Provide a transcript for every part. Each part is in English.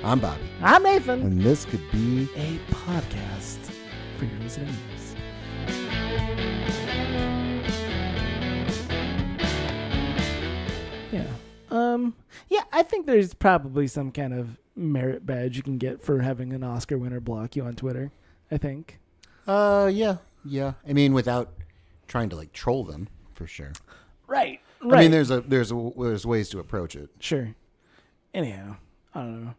I'm Bobby. I'm Nathan. And this could be A podcast for your listening ears. Yeah, I think there's probably some kind of merit badge you can get for having an Oscar winner block you on Twitter, I think. Yeah. I mean, without trying to troll them, for sure. Right. I mean, there's ways to approach it. Sure. Anyhow, I don't know.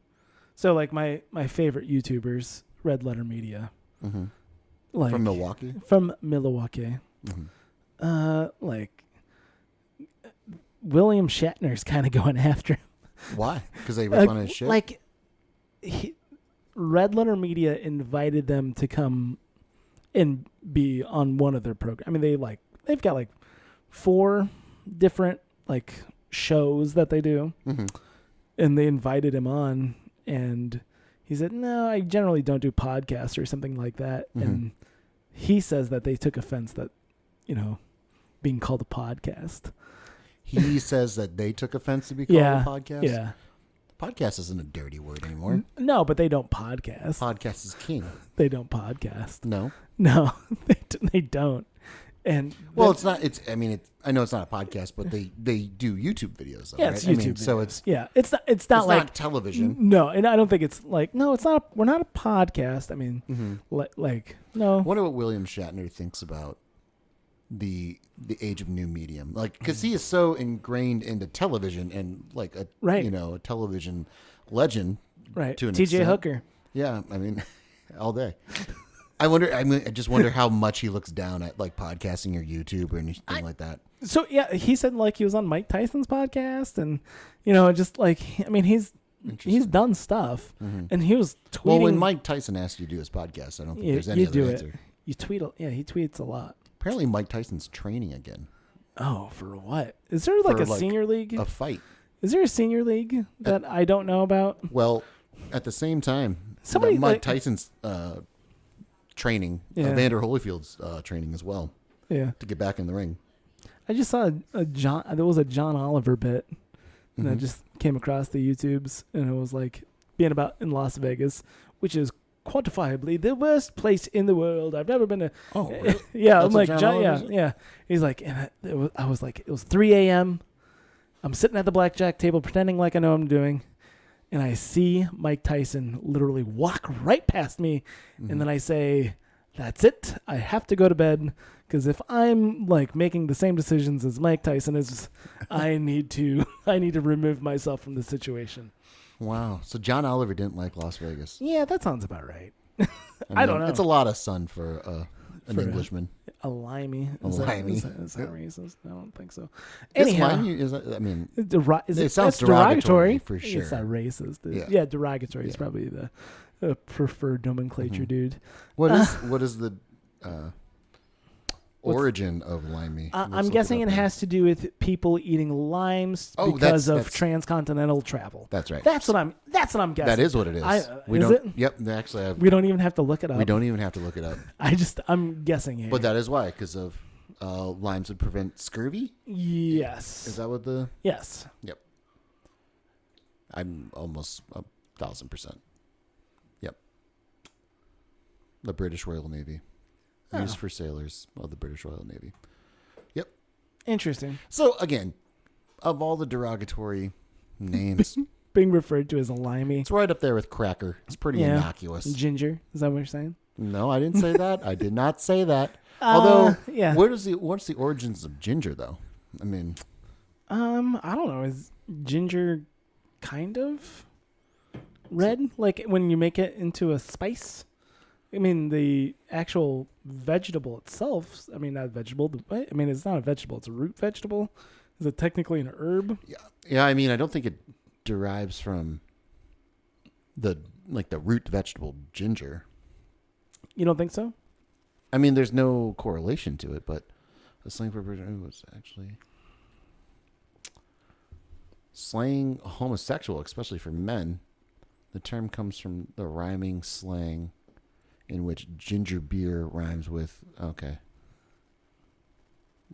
So my favorite YouTubers, Red Letter Media. Mm-hmm. From Milwaukee? From Milwaukee. Mm-hmm. William Shatner's kind of going after him. Why? Because they rip on his shit? Red Letter Media invited them to come and be on one of their programs. I mean, they've got 4 different shows that they do. Mm-hmm. And they invited him on, and he said, "No, I generally don't do podcasts or something like that." Mm-hmm. And he says that they took offense that, being called a podcast. He says that they took offense to be called a podcast? Yeah. Podcast isn't a dirty word anymore. No, but they don't podcast. Podcast is king. They don't podcast. No, they don't. And it's not. I know it's not a podcast, but they do YouTube videos. Though, yeah, right? it's YouTube. So it's it's not television. No, and I don't think it's no, it's not. We're not a podcast. I mean, no. I wonder what William Shatner thinks about the age of new medium, because he is so ingrained into television and a television legend, right? To an T.J. extent. Hooker. Yeah, I mean, all day. I just wonder how much he looks down at podcasting or YouTube or anything like that. So yeah, he said he was on Mike Tyson's podcast, and he's done stuff, and he was tweeting. Well, when Mike Tyson asked you to do his podcast, I don't think there's any other answer. You tweet. He tweets a lot. Apparently, Mike Tyson's training again. Oh, for what? Is there a senior league? A fight. Is there a senior league that I don't know about? Well, at the same time, Mike Tyson's training, Evander Holyfield's training as well. Yeah, to get back in the ring. I just saw there was a John Oliver bit that I just came across the YouTubes, and it was being about in Las Vegas, which is quantifiably the worst place in the world. I've never been to. Oh, really? Yeah. That's I'm like, John yeah. He's like, and I was like, it was 3 a.m. I'm sitting at the blackjack table pretending like I know what I'm doing, and I see Mike Tyson literally walk right past me, and then I say, "That's it. I have to go to bed." Because if I'm making the same decisions as Mike Tyson is, I need to remove myself from the situation. Wow. So John Oliver didn't like Las Vegas. Yeah, that sounds about right. I don't know. It's a lot of sun for an Englishman. A limey. Is that racist? I don't think so. Anyhow, it sounds derogatory for It's sure. not racist. Yeah, derogatory is probably the preferred nomenclature, dude. What is the origin of limey? I'm guessing it has to do with people eating limes because of transcontinental travel. That's right. That's what I'm guessing. That is what it is. Is it? Yep. Actually, we don't even have to look it up. We don't even have to look it up. I'm guessing it. But that is why, because of limes would prevent scurvy. Yes. Is that what the? Yes. Yep. I'm almost 1,000%. Yep. The British Royal Navy. Used for sailors of the British Royal Navy. Yep. Interesting. So, again, of all the derogatory names, being referred to as a limey, it's right up there with cracker. It's pretty innocuous. Ginger. Is that what you're saying? No, I didn't say that. I did not say that. Although, yeah. what's the origins of ginger, though? I mean, I don't know. Is ginger kind of red? When you make it into a spice? I mean, the actual vegetable itself, not vegetable. It's not a vegetable. It's a root vegetable. Is it technically an herb? Yeah. I don't think it derives from the root vegetable ginger. You don't think so? There's no correlation to it, but the slang for was actually slang homosexual, especially for men. The term comes from the rhyming slang in which ginger beer rhymes with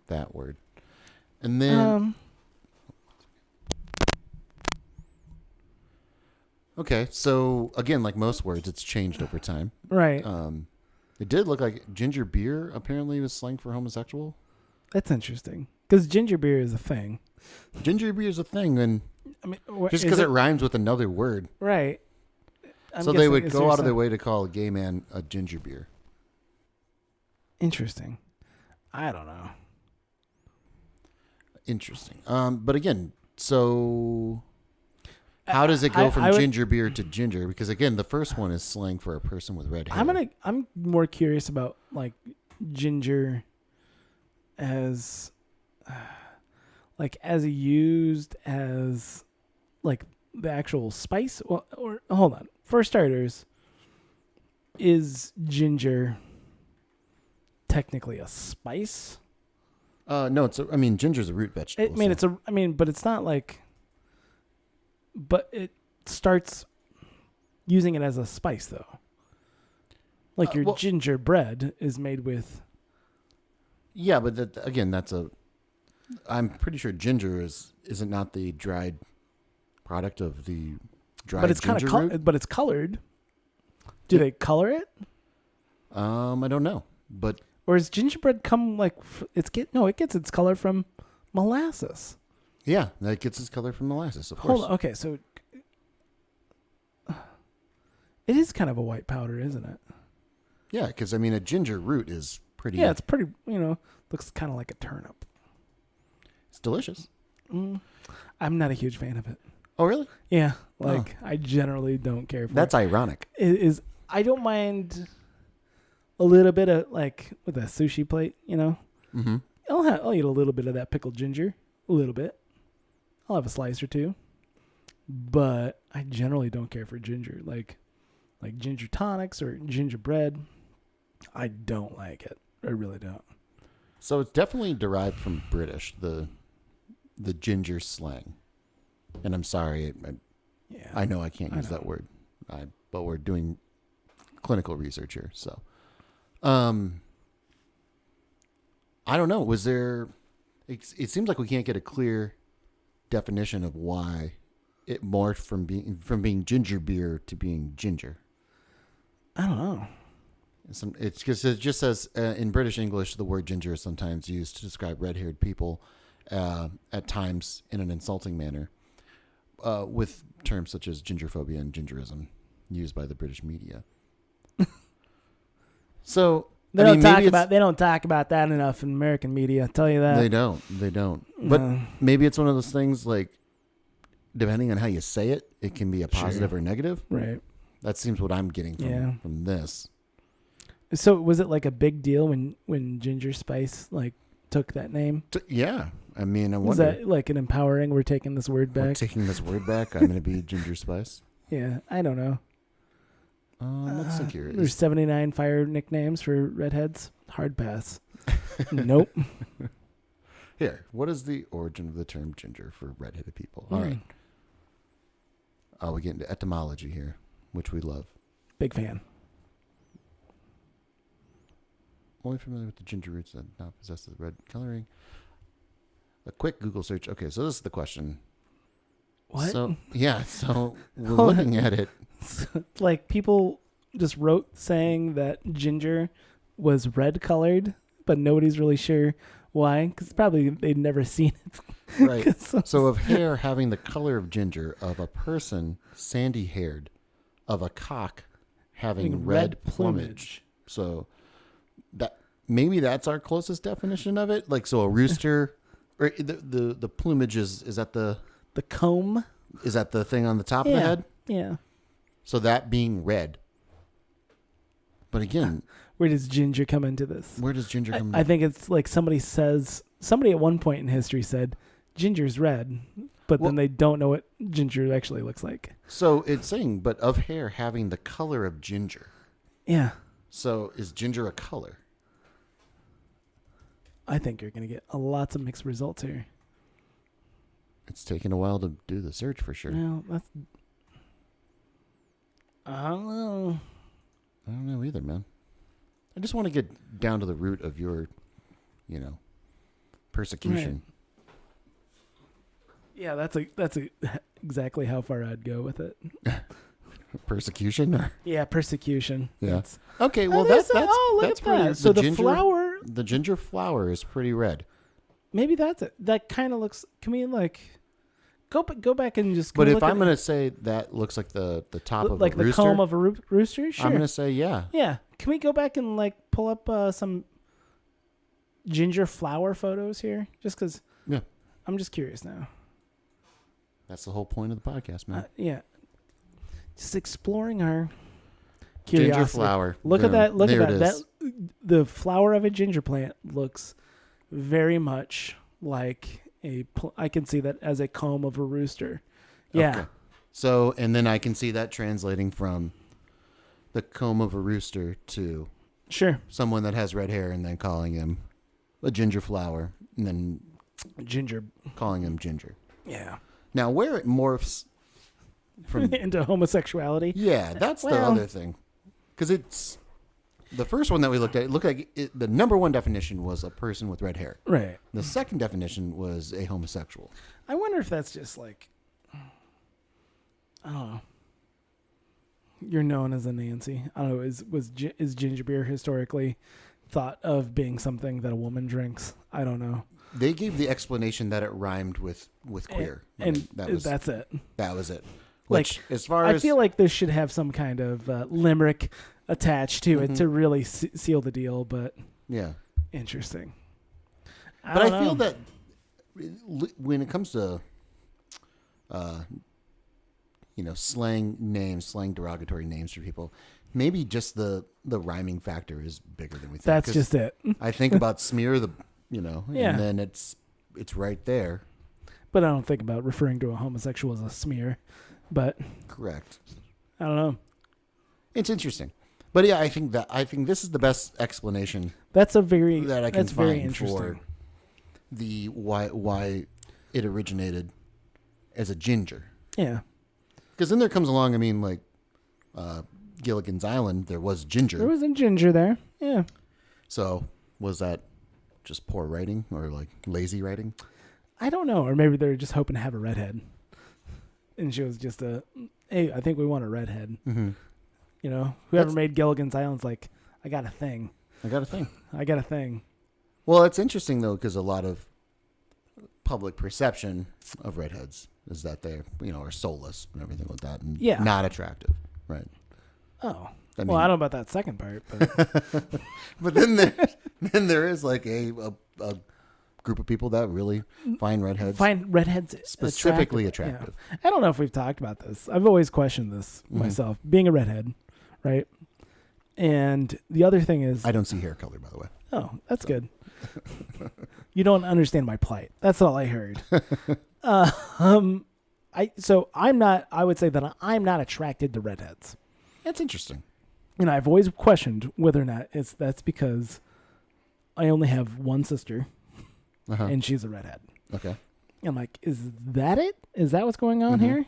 that word. And then Okay, so again, like most words, it's changed over time. Right. It did look like ginger beer apparently was slang for homosexual. That's interesting because ginger beer is a thing. Ginger beer is a thing, and I mean, just because it rhymes with another word. Right. So they would go out of their way to call a gay man a ginger beer. Interesting. I don't know. Interesting. But again, so how does it go from ginger beer to ginger? Because again, the first one is slang for a person with red hair. I'm more curious about like ginger as like as used as like the actual spice or hold on. For starters, is ginger technically a spice? No, ginger's a root vegetable. But it's not like. But it starts using it as a spice, though. Like your gingerbread is made with. Yeah, but I'm pretty sure ginger isn't not the dried product of the dried ginger root. But it's colored. Do they color it? I don't know, but. Or does gingerbread come like it gets its color from molasses. Yeah, that gets its color from molasses, of course. Hold on, okay, so it is kind of a white powder, isn't it? Yeah, because a ginger root is pretty. Yeah, it's pretty. Looks kind of like a turnip. It's delicious. I'm not a huge fan of it. Oh, really? Yeah, I generally don't care for. That's ironic. I don't mind a little bit of like with a sushi plate, Mm-hmm. I'll eat a little bit of that pickled ginger, a little bit. I'll have a slice or two, but I generally don't care for ginger, like ginger tonics or gingerbread. I don't like it. I really don't. So it's definitely derived from British, the ginger slang. And I'm sorry, I know I can't use that word, but we're doing clinical research here, so. I don't know. Was there? It seems like we can't get a clear definition of why it morphed from being ginger beer to being ginger. I don't know. It's because it just says in British English the word ginger is sometimes used to describe red-haired people, at times in an insulting manner, with terms such as gingerphobia and gingerism used by the British media. So they don't talk about that enough in American media. I'll tell you that. They don't. But maybe it's one of those things like, depending on how you say it, it can be a positive or negative. Right. That seems what I'm getting from this. So was it like a big deal when Ginger Spice like took that name? Yeah. I wonder. Was that like an empowering? We're taking this word back. We're taking this word back. I'm going to be Ginger Spice. Yeah, I don't know. Let's think here. There's 79 fire nicknames for redheads. Hard pass. Nope. Here, what is the origin of the term ginger for redheaded people? All right. Oh, we get into etymology here, which we love. Big fan. Only familiar with the ginger roots that not possess the red coloring. A quick Google search. Okay, so this is the question. What? So we're looking at it. Like people just wrote saying that ginger was red colored, but nobody's really sure why, because probably they'd never seen it. Right. So of hair having the color of ginger, of a person sandy haired, of a cock having red plumage. So that maybe that's our closest definition of it. Like, so a rooster, or the plumage is that the comb? Is that the thing on the top of the head? Yeah. So that being red. But again, where does ginger come into this? Where does ginger come? I think it's like somebody at one point in history said ginger's red, but then they don't know what ginger actually looks like. So it's saying, but of hair having the color of ginger. Yeah. So is ginger a color? I think you're going to get lots of mixed results here. It's taken a while to do the search for sure. No, I don't know. I don't know either, man. I just want to get down to the root of your, persecution. Right. Yeah, that's exactly how far I'd go with it. Persecution? Or? Yeah, persecution. Yeah. That's- Okay, well, there's that's look that's at pretty. that. So the ginger, flower, the ginger flower is pretty red. maybe that's it. That kind of looks. Can we like go back and just? But can we if look I'm at- going to say that looks like the top of like a the rooster, comb of a rooster, sure. I'm going to say yeah. Yeah. Can we go back and like pull up some ginger flower photos here? Just because. Yeah. I'm just curious now. That's the whole point of the podcast, man. Yeah. Just exploring our Ginger curiosity. flower. Look at that. Look there at it that. is. The flower of a ginger plant looks very much like I can see that as a comb of a rooster. Yeah. Okay. So, and then I can see that translating from the comb of a rooster to Sure. someone that has red hair and then calling him a ginger flower and then Ginger. calling him ginger. Yeah. Now, where it morphs from, Into homosexuality. yeah, that's the Well- other thing. Because it's the first one that we looked at, it looked like the number one definition was a person with red hair. Right. The second definition was a homosexual. I wonder if that's just like, I don't know. You're known as a Nancy. I don't know. Is ginger beer historically thought of being something that a woman drinks? I don't know. They gave the explanation that it rhymed with queer. And that was that's it. that was it. Like, Which, as far I as feel like this should have some kind of limerick attached to it Mhm. to really seal the deal. But yeah, interesting. but I don't feel know. that when it comes to, slang derogatory names for people, maybe just the rhyming factor is bigger than we think. That's 'Cause just it. I think about smear Yeah. and then it's right there. But I don't think about referring to a homosexual as a smear. But Correct. I don't know. It's interesting, but yeah, I think this is the best explanation That's a very that I can that's very find interesting. for the why it originated as a ginger. Yeah. Because then there comes along, I mean, like Gilligan's Island, there was ginger. There was a ginger there. Yeah. So was that just poor writing or like lazy writing? I don't know. Or maybe they're just hoping to have a redhead. And she was just hey, I think we want a redhead. Mm-hmm. You know, whoever That's- made Gilligan's Island's like, I got a thing. I got a thing. I got a thing. Well, it's interesting though, because a lot of public perception of redheads is that they, are soulless and everything like that, and Yeah. not attractive, right? Oh. I Well, I don't know about that second part, but But then there is like a group of people that really find redheads find redheads specifically attractive. attractive. Yeah. I don't know if we've talked about this. I've always questioned this Mhm. myself, being a redhead, right? And the other thing is, I don't see hair color, by the way. oh, that's good. You don't understand my plight. That's all I heard. I'm not. I would say that I'm not attracted to redheads. That's interesting. And I've always questioned whether or not that's because I only have one sister Uh-huh. and she's a redhead. Okay. I'm like, is that it? Is that what's going on Mhm. here?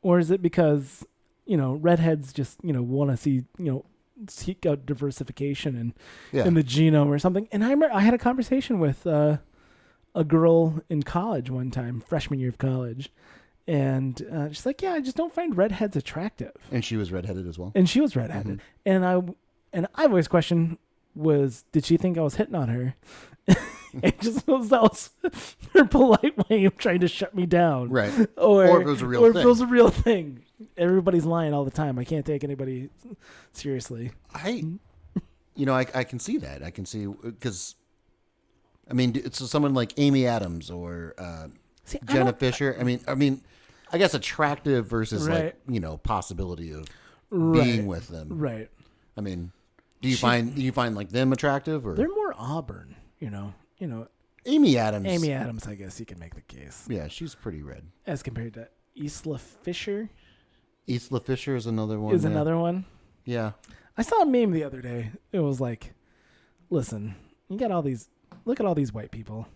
Or is it because, redheads just, want to see, seek out diversification Yeah. in the genome or something? And I remember I had a conversation with a girl in college one time, freshman year of college. And she's like, yeah, I just don't find redheads attractive. And she was redheaded as well. And she was redheaded. Mhm. And I've always questioned did she think I was hitting on her? It just was her polite way of trying to shut me down. Right. Or Or if it was a real or if thing. it was a real thing. Everybody's lying all the time. I can't take anybody seriously. I can see that. I can see because, it's someone like Amy Adams or See, I Jenna don't- Fisher. I mean, I guess attractive versus Right. possibility of Right. being with them. Right. I mean, do you find like them attractive or They're more Auburn, Amy Adams? Amy Adams, I guess you can make the case. Yeah, she's pretty red. As compared to Isla Fisher Isla Fisher is another one. is yeah. another one. Yeah. I saw a meme the other day. It was like, listen, look at all these white people.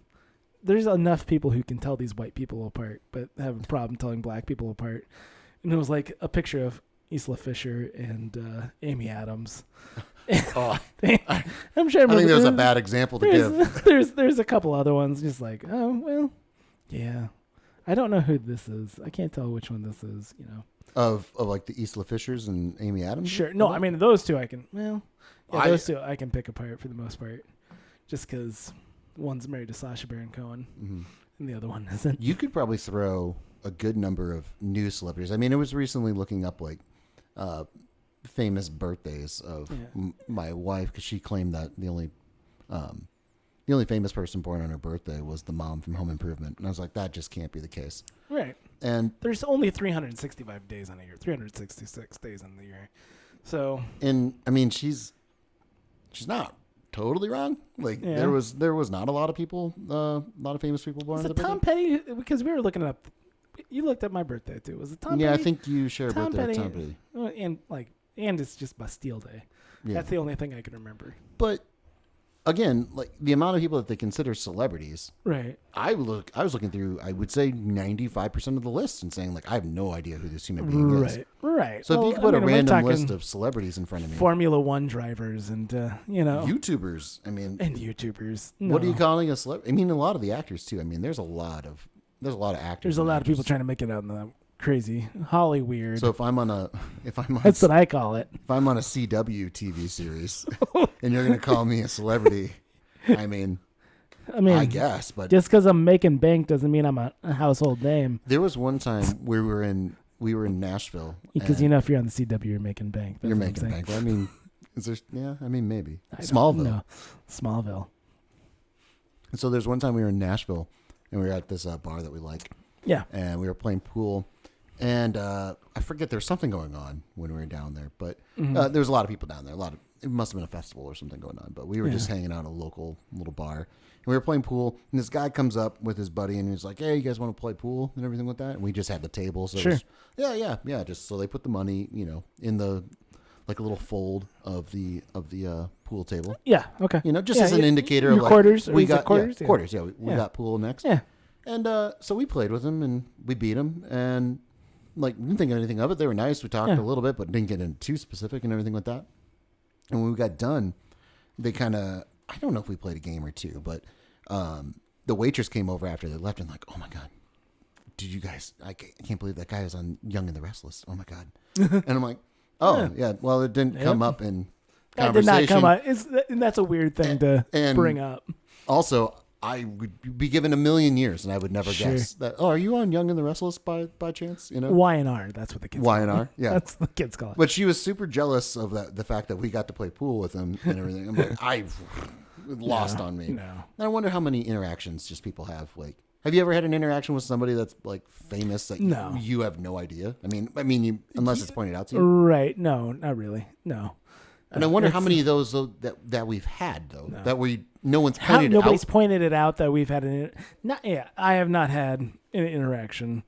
There's enough people who can tell these white people apart, but have a problem telling black people apart. And it was like a picture of Isla Fisher and Amy Adams. Oh, I'm sure. I think that was a bad example to give. There's a couple other ones, just like, oh well, yeah. I don't know who this is. I can't tell which one this is. Of like the Isla Fishers and Amy Adams. Sure. No, I mean those two. I can. Well, yeah, I- those two I can pick apart for the most part, just because one's married to Sacha Baron Cohen Mhm. and the other one isn't. You could probably throw a good number of new celebrities. I mean, it was recently looking up like famous birthdays of Yeah. my wife because she claimed that the only famous person born on her birthday was the mom from Home Improvement, and I was like, that just can't be the case. Right. And There's only 365 days in a year. 366 days in the year. So I mean, she's not totally wrong. Like Yeah. there was not a lot of people, a lot of famous people born was on it the Tom birthday. Petty? Because we were looking up. You looked at my birthday too. Was it Tom Yeah, Petty? I think you share a Tom birthday with Petty. Tom Petty. And it's just Bastille Day. Yeah. That's the only thing I can remember. But again, like the amount of people that they consider celebrities, Right. I was looking through, I would say 95% of the list and saying like, I have no idea who this human being is. Right. So Well, if you could put I a mean, we're random talking list of celebrities in front of me, Formula One drivers and YouTubers, I mean, and YouTubers. what are you No. calling a celebrity? I mean, a lot of the actors too. I mean, there's a lot of actors. There's a and lot of people actresses. trying to make it out in the crazy Holly weird. So if I'm on a That's what I call it. if I'm on a CW TV series and you're going to call me a celebrity, I mean, I guess, but just because I'm making bank doesn't mean I'm a household name. there was one time where we were in Nashville Because and if you're on the CW, you're making bank. That's you're what I'm making saying. bank. I mean, is there? Yeah, I mean maybe I don't Smallville. know. Smallville. And so there's one time we were in Nashville and we were at this bar that we like, Yeah. and we were playing pool, and I forget there was something going on when we were down there, but there was a lot of people down there. It must have been a festival or something going on, but we were just hanging out at a local little bar, and we were playing pool, and this guy comes up with his buddy, and he's like, "Hey, you guys want to play pool and everything with that?" And we just had the table, so Sure. it was, yeah. Just so they put the money, in the like a little fold of the pool table, Yeah. Okay. just Yeah, as an indicator your of like quarters. Or we is it got quarters. Yeah, quarters. Yeah, we Yeah. got pool next. Yeah. And so we played with them and we beat them and like didn't think anything of it. They were nice. We talked Yeah. a little bit, but didn't get into too specific and everything like that. And when we got done, they kind of, I don't know if we played a game or two, but the waitress came over after they left and like, oh my God, did you guys, I can't believe that guy is on Young and the Restless. Oh my God. And I'm like, oh yeah, well, it didn't come up in That did conversation. not come out. And that's a weird thing to and- bring up. Also, I would be given a million years and I would never Sure. guess that. Oh, are you on Young and the Restless by chance? Y&R. That's what the kids call it. Y&R, yeah. That's the kids call it. But she was super jealous of the fact that we got to play pool with him and everything. I'm like, I lost on me. No. And I wonder how many interactions just people have. Like, have you ever had an interaction with somebody that's like famous that No. you have no idea? I mean, you, unless it's pointed out to you. Right. No, not really. No. And I wonder how It's- many of those though, that we've had though that no one's How, pointed nobody's out. pointed it out that we've had I have not had an interaction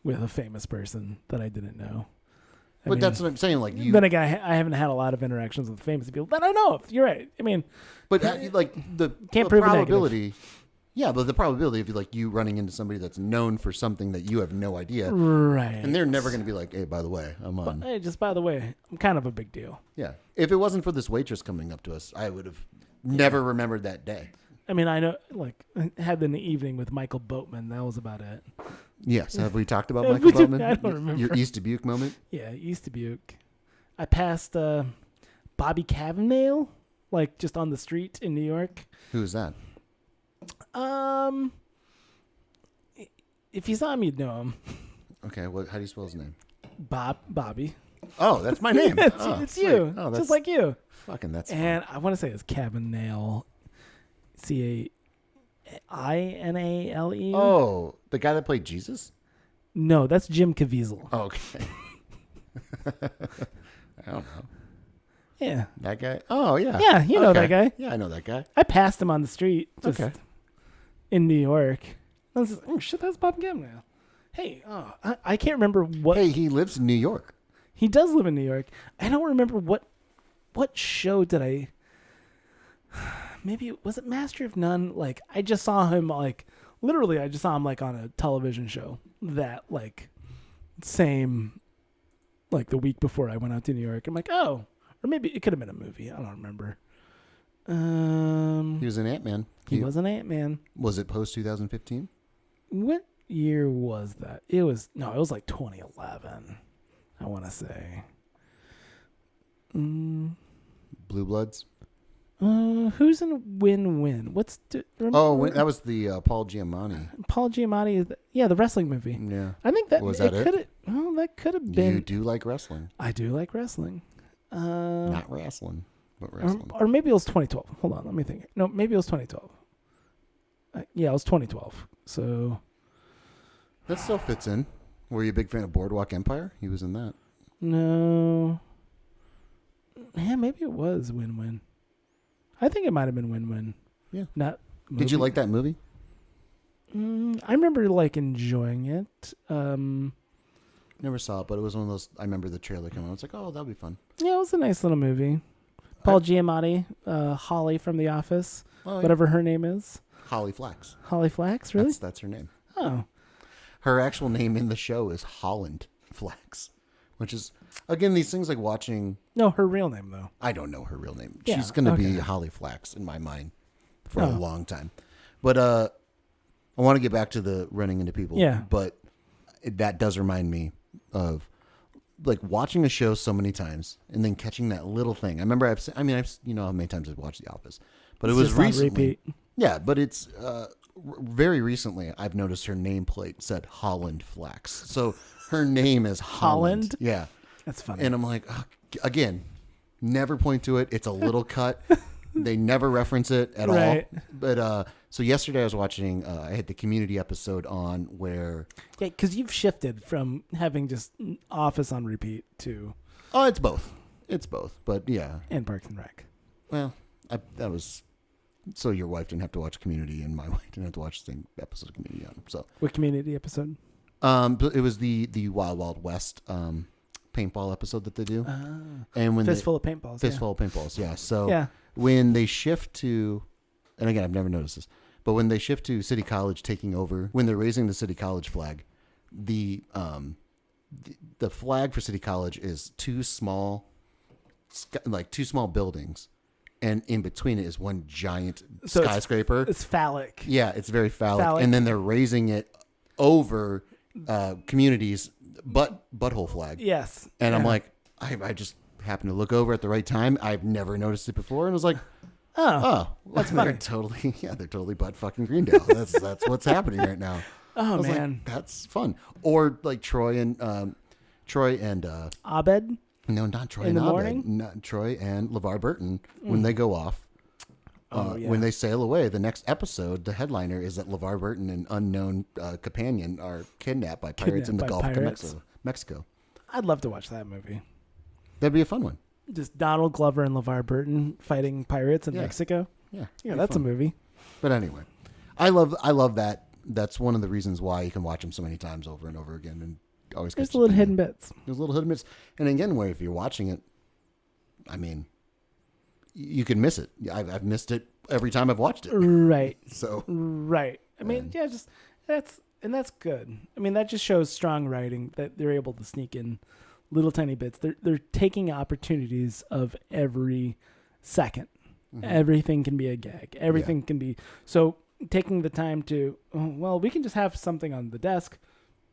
with a famous person that I didn't know. I But mean, that's what I'm saying. Like you, then again, I haven't had a lot of interactions with famous people that I know of. You're right. I mean, but like the Can't prove a negative. probability. Yeah, but the probability of like you running into somebody that's known for something that you have no idea, right. and they're never going to be like, "Hey, by the way, I'm on." Hey, just by the way, I'm kind of a big deal. Yeah, if it wasn't for this waitress coming up to us, I would have never remembered that day. I mean, I know, like, I had an evening with Michael Boatman. That was about it. Yes, have we talked about Have Michael we- Bowman? I don't remember. Your East Dubuque moment. Yeah, East Dubuque. I passed Bobby Cavanaugh, like, just on the street in New York. Who is that? If you saw him, you'd know him. Okay, how do you spell his name? Bobby. Oh, that's my name. It's sweet. you. Oh, that's Just like you. fucking. That's And I want to say it's Cavanaugh. Cavanaugh. Oh, the guy that played Jesus. No, that's Jim Caviezel. Oh, okay. I don't know Yeah. that guy. Oh yeah. Yeah, you know that guy. Yeah, I know that guy. I passed him on the street just Okay. in New York. I was just, oh, shit, that's Bob Cavanaugh. Hey, I can't remember what. Hey, he lives in New York. He does live in New York. I don't remember what show did I. Maybe was it Master of None? Like I just saw him literally I just saw him like on a television show that same the week before I went out to New York. I'm like, oh, or maybe it could have been a movie. I don't remember. He was an Ant-Man. He was an Ant-Man. Was it post 2015? What? year was that? It was like 2011. I want to say. Blue Bloods. Who's in Win-Win? That was the Paul Giamatti. Paul Giamatti. The wrestling movie. Yeah. I think that Was that it? That could have been. You do like wrestling. I do like wrestling. Not wrestling, but wrestling. Or maybe it was 2012. Hold on, let me think. No, maybe it was 2012. Yeah, it was 2012. So That still fits in. Were you a big fan of Boardwalk Empire? He was in that. no. Yeah, maybe it was Win-Win. I think it might have been Win-Win. Yeah. Not. Did you like that movie? I remember like enjoying it. Never saw it, but it was one of those. I remember the trailer coming out. I was like, oh, that'll be fun. Yeah, it was a nice little movie. Paul Giamatti, Holly from The Office, whatever her name is. Holly Flax. Holly Flax, really? That's her name. Oh. Her actual name in the show is Holland Flax, which is, again, these things like watching. No, her real name, though. I don't know her real name. Yeah, She's going to be okay. Holly Flax in my mind for a long time. But I want to get back to the running into people. Yeah. But that does remind me of like watching a show so many times and then catching that little thing. I remember I've you know how many times I've watched The Office, but It's it was just on recently. repeat. Yeah, but it's very recently I've noticed her nameplate said Holland Flax. So her name is Holland. Holland? Yeah. That's funny. And I'm like, again, never point to it. It's a little cut. They never reference it at Right. all. But so yesterday I was watching, I had the Community episode on where. Yeah, because you've shifted from having just Office on repeat to. Oh, it's both. It's both. But yeah. And Parks and Rec. Well, that was. So your wife didn't have to watch Community and my wife didn't have to watch the same episode of Community on. So. What Community episode? But it was the Wild Wild West paintball episode that they do. And when Fistful of Paintballs. Fistful of Paintballs, yeah. So Yeah. when they shift to, and again, I've never noticed this, but when they shift to City College taking over, when they're raising the City College flag, the flag for City College is two small buildings, and in between it is one giant So skyscraper. It's phallic. Yeah, it's very phallic. And then they're raising it over Community's butthole flag. Yes. And Yeah. I'm like, I just happened to look over at the right time. I've never noticed it before, and I was like, oh, that's they're funny. they're totally butt fucking Greendale. That's what's happening right now. Oh, I was man. like, that's fun. Or like Troy and Abed? no, not Troy In and the Abed. morning? Not Troy and LeVar Burton when they go off. Yeah. When they sail away, the next episode, the headliner is that LeVar Burton and unknown companion are kidnapped by pirates in the Gulf of Mexico. I'd love to watch that movie. That'd be a fun one. Just Donald Glover and LeVar Burton fighting pirates in Mexico. Yeah, Yeah, that's a movie. But anyway, I love that. That's one of the reasons why you can watch them so many times over and over again, and always There's catch little the- hidden bits. There's little hidden bits, and again, where if you're watching it, I mean, you can miss it. I've missed it every time I've watched it. Right. So Right. I mean, yeah, just that's good. I mean, that just shows strong writing that they're able to sneak in little tiny bits. They're taking opportunities of every second. Mm-hmm. Everything can be a gag. Everything can be so taking the time to we can just have something on the desk,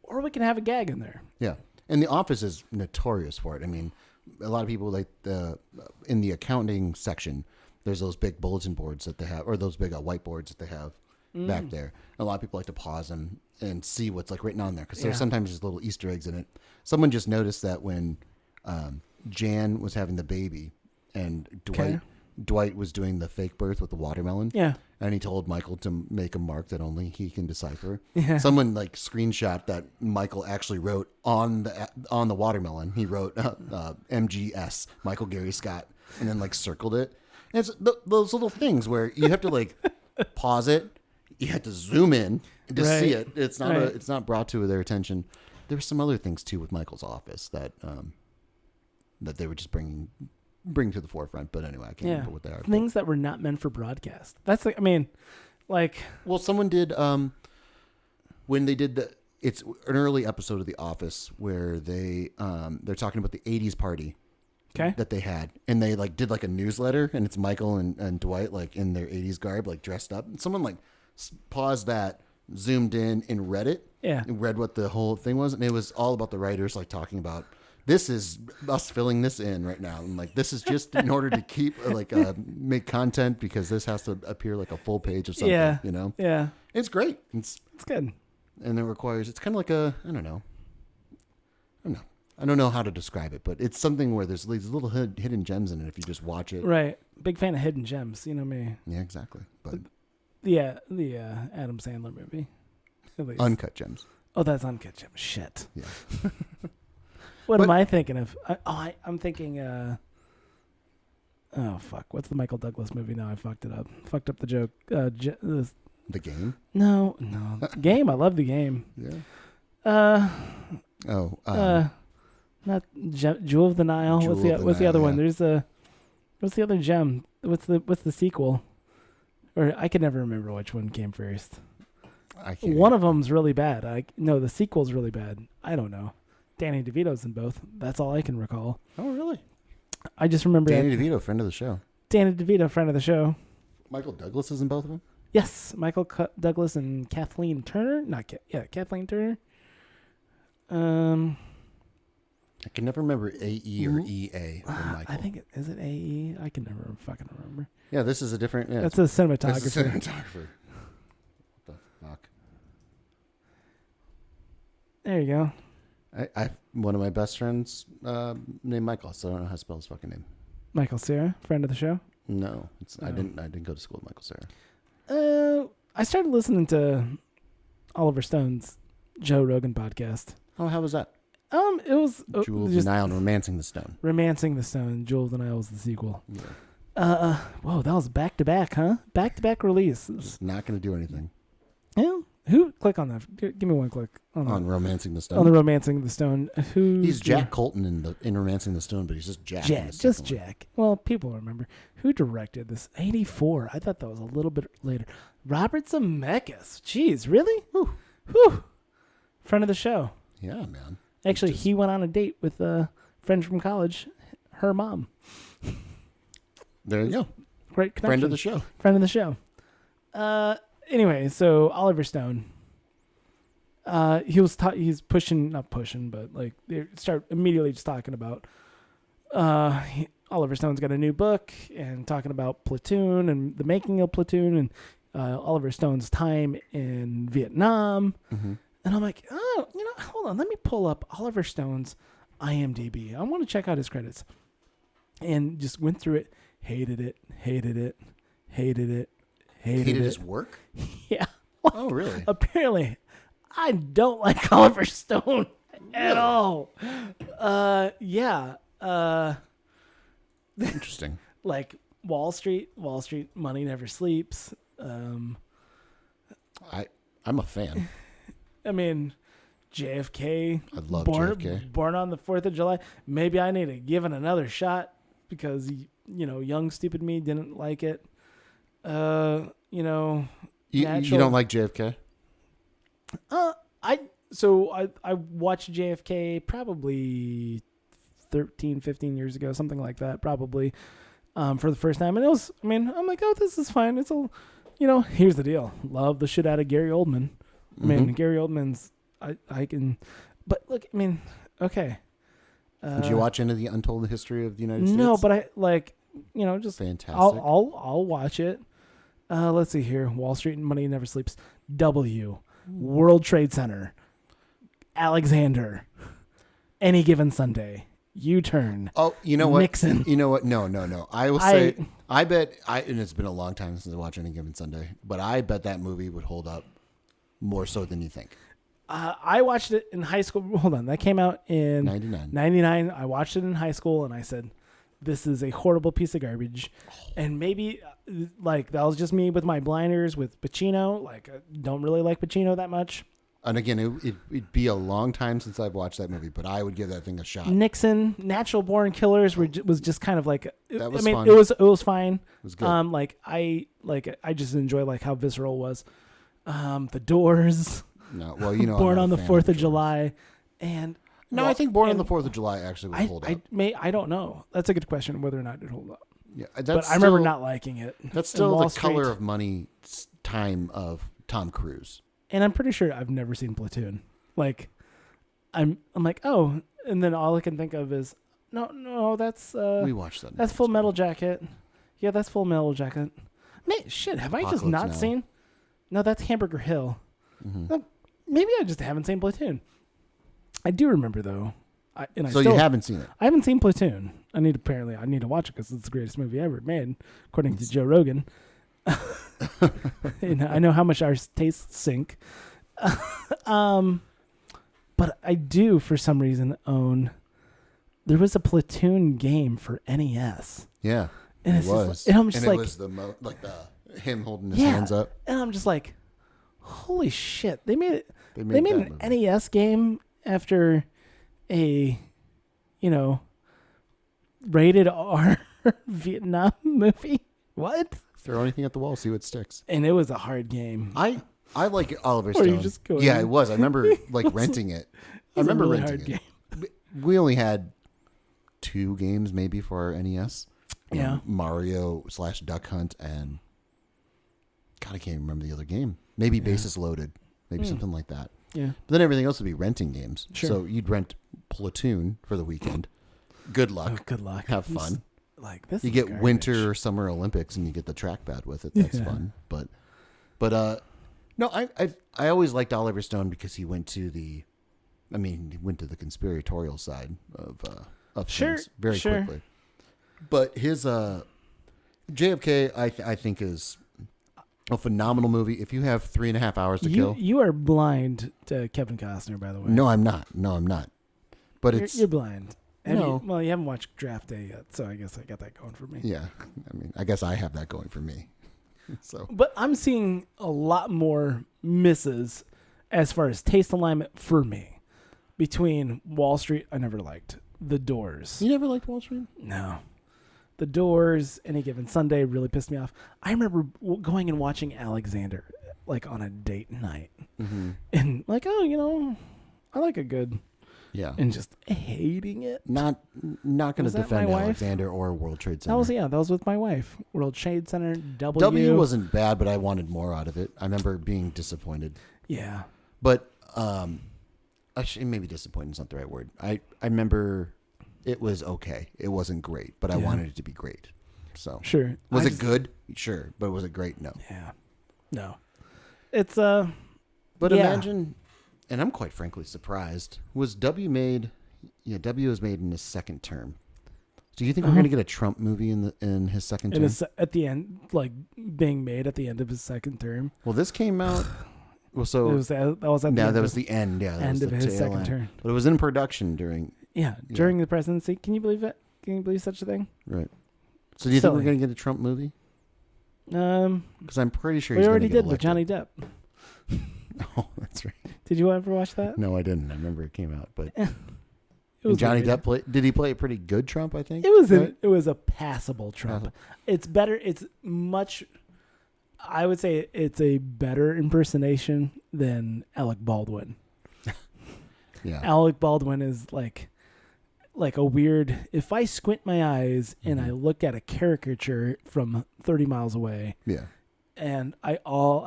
or we can have a gag in there. yeah, and The Office is notorious for it. I mean, a lot of people like in the accounting section. There's those big bulletin boards that they have, or those big whiteboards that they have back there. A lot of people like to pause them and see what's like written on there because there's sometimes just little Easter eggs in it. Someone just noticed that when Jan was having the baby and Dwight was doing the fake birth with the watermelon. Yeah. And he told Michael to make a mark that only he can decipher. Yeah. Someone like screenshot that Michael actually wrote on the watermelon. He wrote MGS, Michael Gary Scott, and then like circled it. And it's those little things where you have to like pause it. You have to zoom in to see it. It's not it's not brought to their attention. There were some other things too with Michael's office that that they were just bring to the forefront. But anyway, I can't remember what they are. Things that were not meant for broadcast. That's like, I mean, like. Well, someone did when they did it's an early episode of The Office where they're talking about the 80s party. Okay. That they had, and they like did like a newsletter, and it's Michael and Dwight like in their 80s garb, like dressed up. And someone like paused that, zoomed in and read it. Yeah. And read what the whole thing was, and it was all about the writers like talking about this is us filling this in right now, and like this is just in order to keep make content because this has to appear like a full page of something. Yeah. You know. Yeah. It's great. It's good. And it requires. It's kind of like a. I don't know. I don't know how to describe it, but it's something where there's these little hidden gems in it if you just watch it. Right. Big fan of hidden gems. You know me. Yeah, exactly. But Yeah, the Adam Sandler movie. At least. Uncut Gems. Oh, that's Uncut Gems. Shit. Yeah. What am I thinking of? I'm thinking. Oh fuck! What's the Michael Douglas movie? Now I fucked it up. Fucked up the joke. The Game. No. Game. I love the Game. Yeah. Not Jewel of the Nile. What's the other one? There's what's the other gem? What's the sequel? Or I can never remember which one came first. I can't. One of them's really bad. No, the sequel's really bad. I don't know. Danny DeVito's in both. That's all I can recall. Oh, really? I just remember Danny DeVito, friend of the show. Danny DeVito, friend of the show. Michael Douglas is in both of them? Yes, Michael Douglas and Kathleen Turner. Kathleen Turner. I can never remember AE or EA for Michael. I think is it AE? I can never fucking remember. Yeah, this is a different. Yeah, That's a cinematographer. That's a cinematographer. What the fuck? There you go. I one of my best friends named Michael, so I don't know how to spell his fucking name. Michael Cera, friend of the show. No, I didn't go to school with Michael Cera. I started listening to Oliver Stone's Joe Rogan podcast. Oh, how was that? It was Jewel of the Nile and Romancing the Stone. Romancing the Stone. Jewel of the Nile was the sequel. Yeah. Whoa, that was back to back, huh? Back to back releases. It's not going to do anything. Yeah. Who? Click on that. Give me one click On Romancing the Stone. On the Romancing the Stone. He's Jack Colton in Romancing the Stone, but he's just Jack. Just Jack. Well, people remember who directed this. 1984. I thought that was a little bit later. Robert Zemeckis. Jeez, really? Whew. Friend of the show. Yeah, man. Actually, he went on a date with a friend from college, her mom. There you go. Great connection. Friend of the show. Friend of the show. Anyway, so Oliver Stone. He's not pushing, but like they start immediately just talking about. Oliver Stone's got a new book and talking about Platoon and the making of Platoon and Oliver Stone's time in Vietnam. Mm-hmm. And I'm like, oh, hold on. Let me pull up Oliver Stone's IMDb. I want to check out his credits. And just went through it. Hated it. Hated his work? Yeah. Oh, really? Apparently, I don't like Oliver Stone at all. Yeah. Interesting. Like Wall Street, Money Never Sleeps. I'm a fan. I mean, JFK. I love JFK. Born on the 4th of July. Maybe I need to give it another shot because, young, stupid me didn't like it. You don't like JFK? I watched JFK probably 13, 15 years ago, something like that, probably, for the first time. And I'm like, oh, this is fine. It's here's the deal. Love the shit out of Gary Oldman. I mean, Gary Oldman's, I can, but look, okay. Did you watch into the Untold History of the United States? No, but just fantastic. I'll watch it. Let's see here. Wall Street and Money Never Sleeps. World Trade Center. Alexander. Any Given Sunday. U-Turn. Oh, you know what? Nixon. You know what? No. I will say, I bet, and it's been a long time since I watched Any Given Sunday, but I bet that movie would hold up more so than you think. I watched it in high school. Hold on. That came out in 99. I watched it in high school and I said, this is a horrible piece of garbage. And maybe that was just me with my blinders with Pacino. I don't really like Pacino that much. And again, it'd be a long time since I've watched that movie, but I would give that thing a shot. Natural Born Killers was just kind of like, that was fun. It was fine. It was good. I just enjoy how visceral it was. The Doors. No, well, Born on the 4th of July, and I think Born on the 4th of July actually would hold up. I don't know. That's a good question whether or not it hold up. Yeah, but I remember not liking it. That's still the Color of Money time of Tom Cruise. And I'm pretty sure I've never seen Platoon. Like, I'm like, oh, and then all I can think of is, no, that's we watched that. that's Full Metal Jacket. Yeah, that's Full Metal Jacket. Man, shit, have I just not seen? No, that's Hamburger Hill. Mm-hmm. Maybe I just haven't seen Platoon. I do remember though. You haven't seen it? I haven't seen Platoon. I need to watch it because it's the greatest movie ever made, according to Joe Rogan. And I know how much our tastes sync. But I do, for some reason, own. There was a Platoon game for NES. Yeah, and it was. And I'm just and it was him holding his hands up. And I'm just like, holy shit! They made it. They made an movie. NES game after a, rated R Vietnam movie. What? Throw anything at the wall, see what sticks. And it was a hard game. I like Oliver Stone. Or you just go it was. I remember renting it. I remember really renting it. Game. We only had 2 games maybe for our NES. Yeah. Mario / Duck Hunt and God, I can't even remember the other game. Maybe Bases Loaded. Maybe something like that. Yeah. But then everything else would be renting games. Sure. So you'd rent Platoon for the weekend. Good luck. Oh, good luck. Have fun. Like this. You get garbage. Winter or Summer Olympics and you get the trackpad with it. That's fun. But no, I always liked Oliver Stone because he went to the conspiratorial side of things very quickly. But his JFK, I think, is a phenomenal movie. If you have 3.5 hours to kill, you are blind to Kevin Costner, by the way. No, I'm not. But you're blind. You haven't watched Draft Day yet, so I guess I got that going for me. Yeah, I guess I have that going for me. So, but I'm seeing a lot more misses as far as taste alignment for me between Wall Street. I never liked The Doors. You never liked Wall Street? No. The Doors, Any Given Sunday really pissed me off. I remember going and watching Alexander like on a date night, and like, I like a good. Yeah. And just hating it. Not going to defend Alexander or World Trade Center. That was with my wife. World Trade Center, W wasn't bad, but I wanted more out of it. I remember being disappointed. Yeah. But actually, maybe disappointed is not the right word. I remember it was okay. It wasn't great, but I wanted it to be great. So sure. Was it good? Sure. But was it great? No. Yeah. No. It's But imagine. And I'm quite frankly surprised. Was W made? Yeah, W was made in his second term. Do you think we're going to get a Trump movie in his second term? At the end, like being made at the end of his second term. Well, this came out. Well, so that was the end. Yeah, end of his second term. But it was in production during. Yeah, during the presidency. Can you believe it? Can you believe such a thing? Right. So do you think we're going to get a Trump movie? Because I'm pretty sure we already did with Johnny Depp. Oh, that's right. Did you ever watch that? No, I didn't. I remember it came out, but Johnny Depp did he play a pretty good Trump? I think it was a passable Trump. It's better. It's much. I would say it's a better impersonation than Alec Baldwin. Yeah, Alec Baldwin is like a weird. If I squint my eyes and I look at a caricature from 30 miles away. Yeah. And I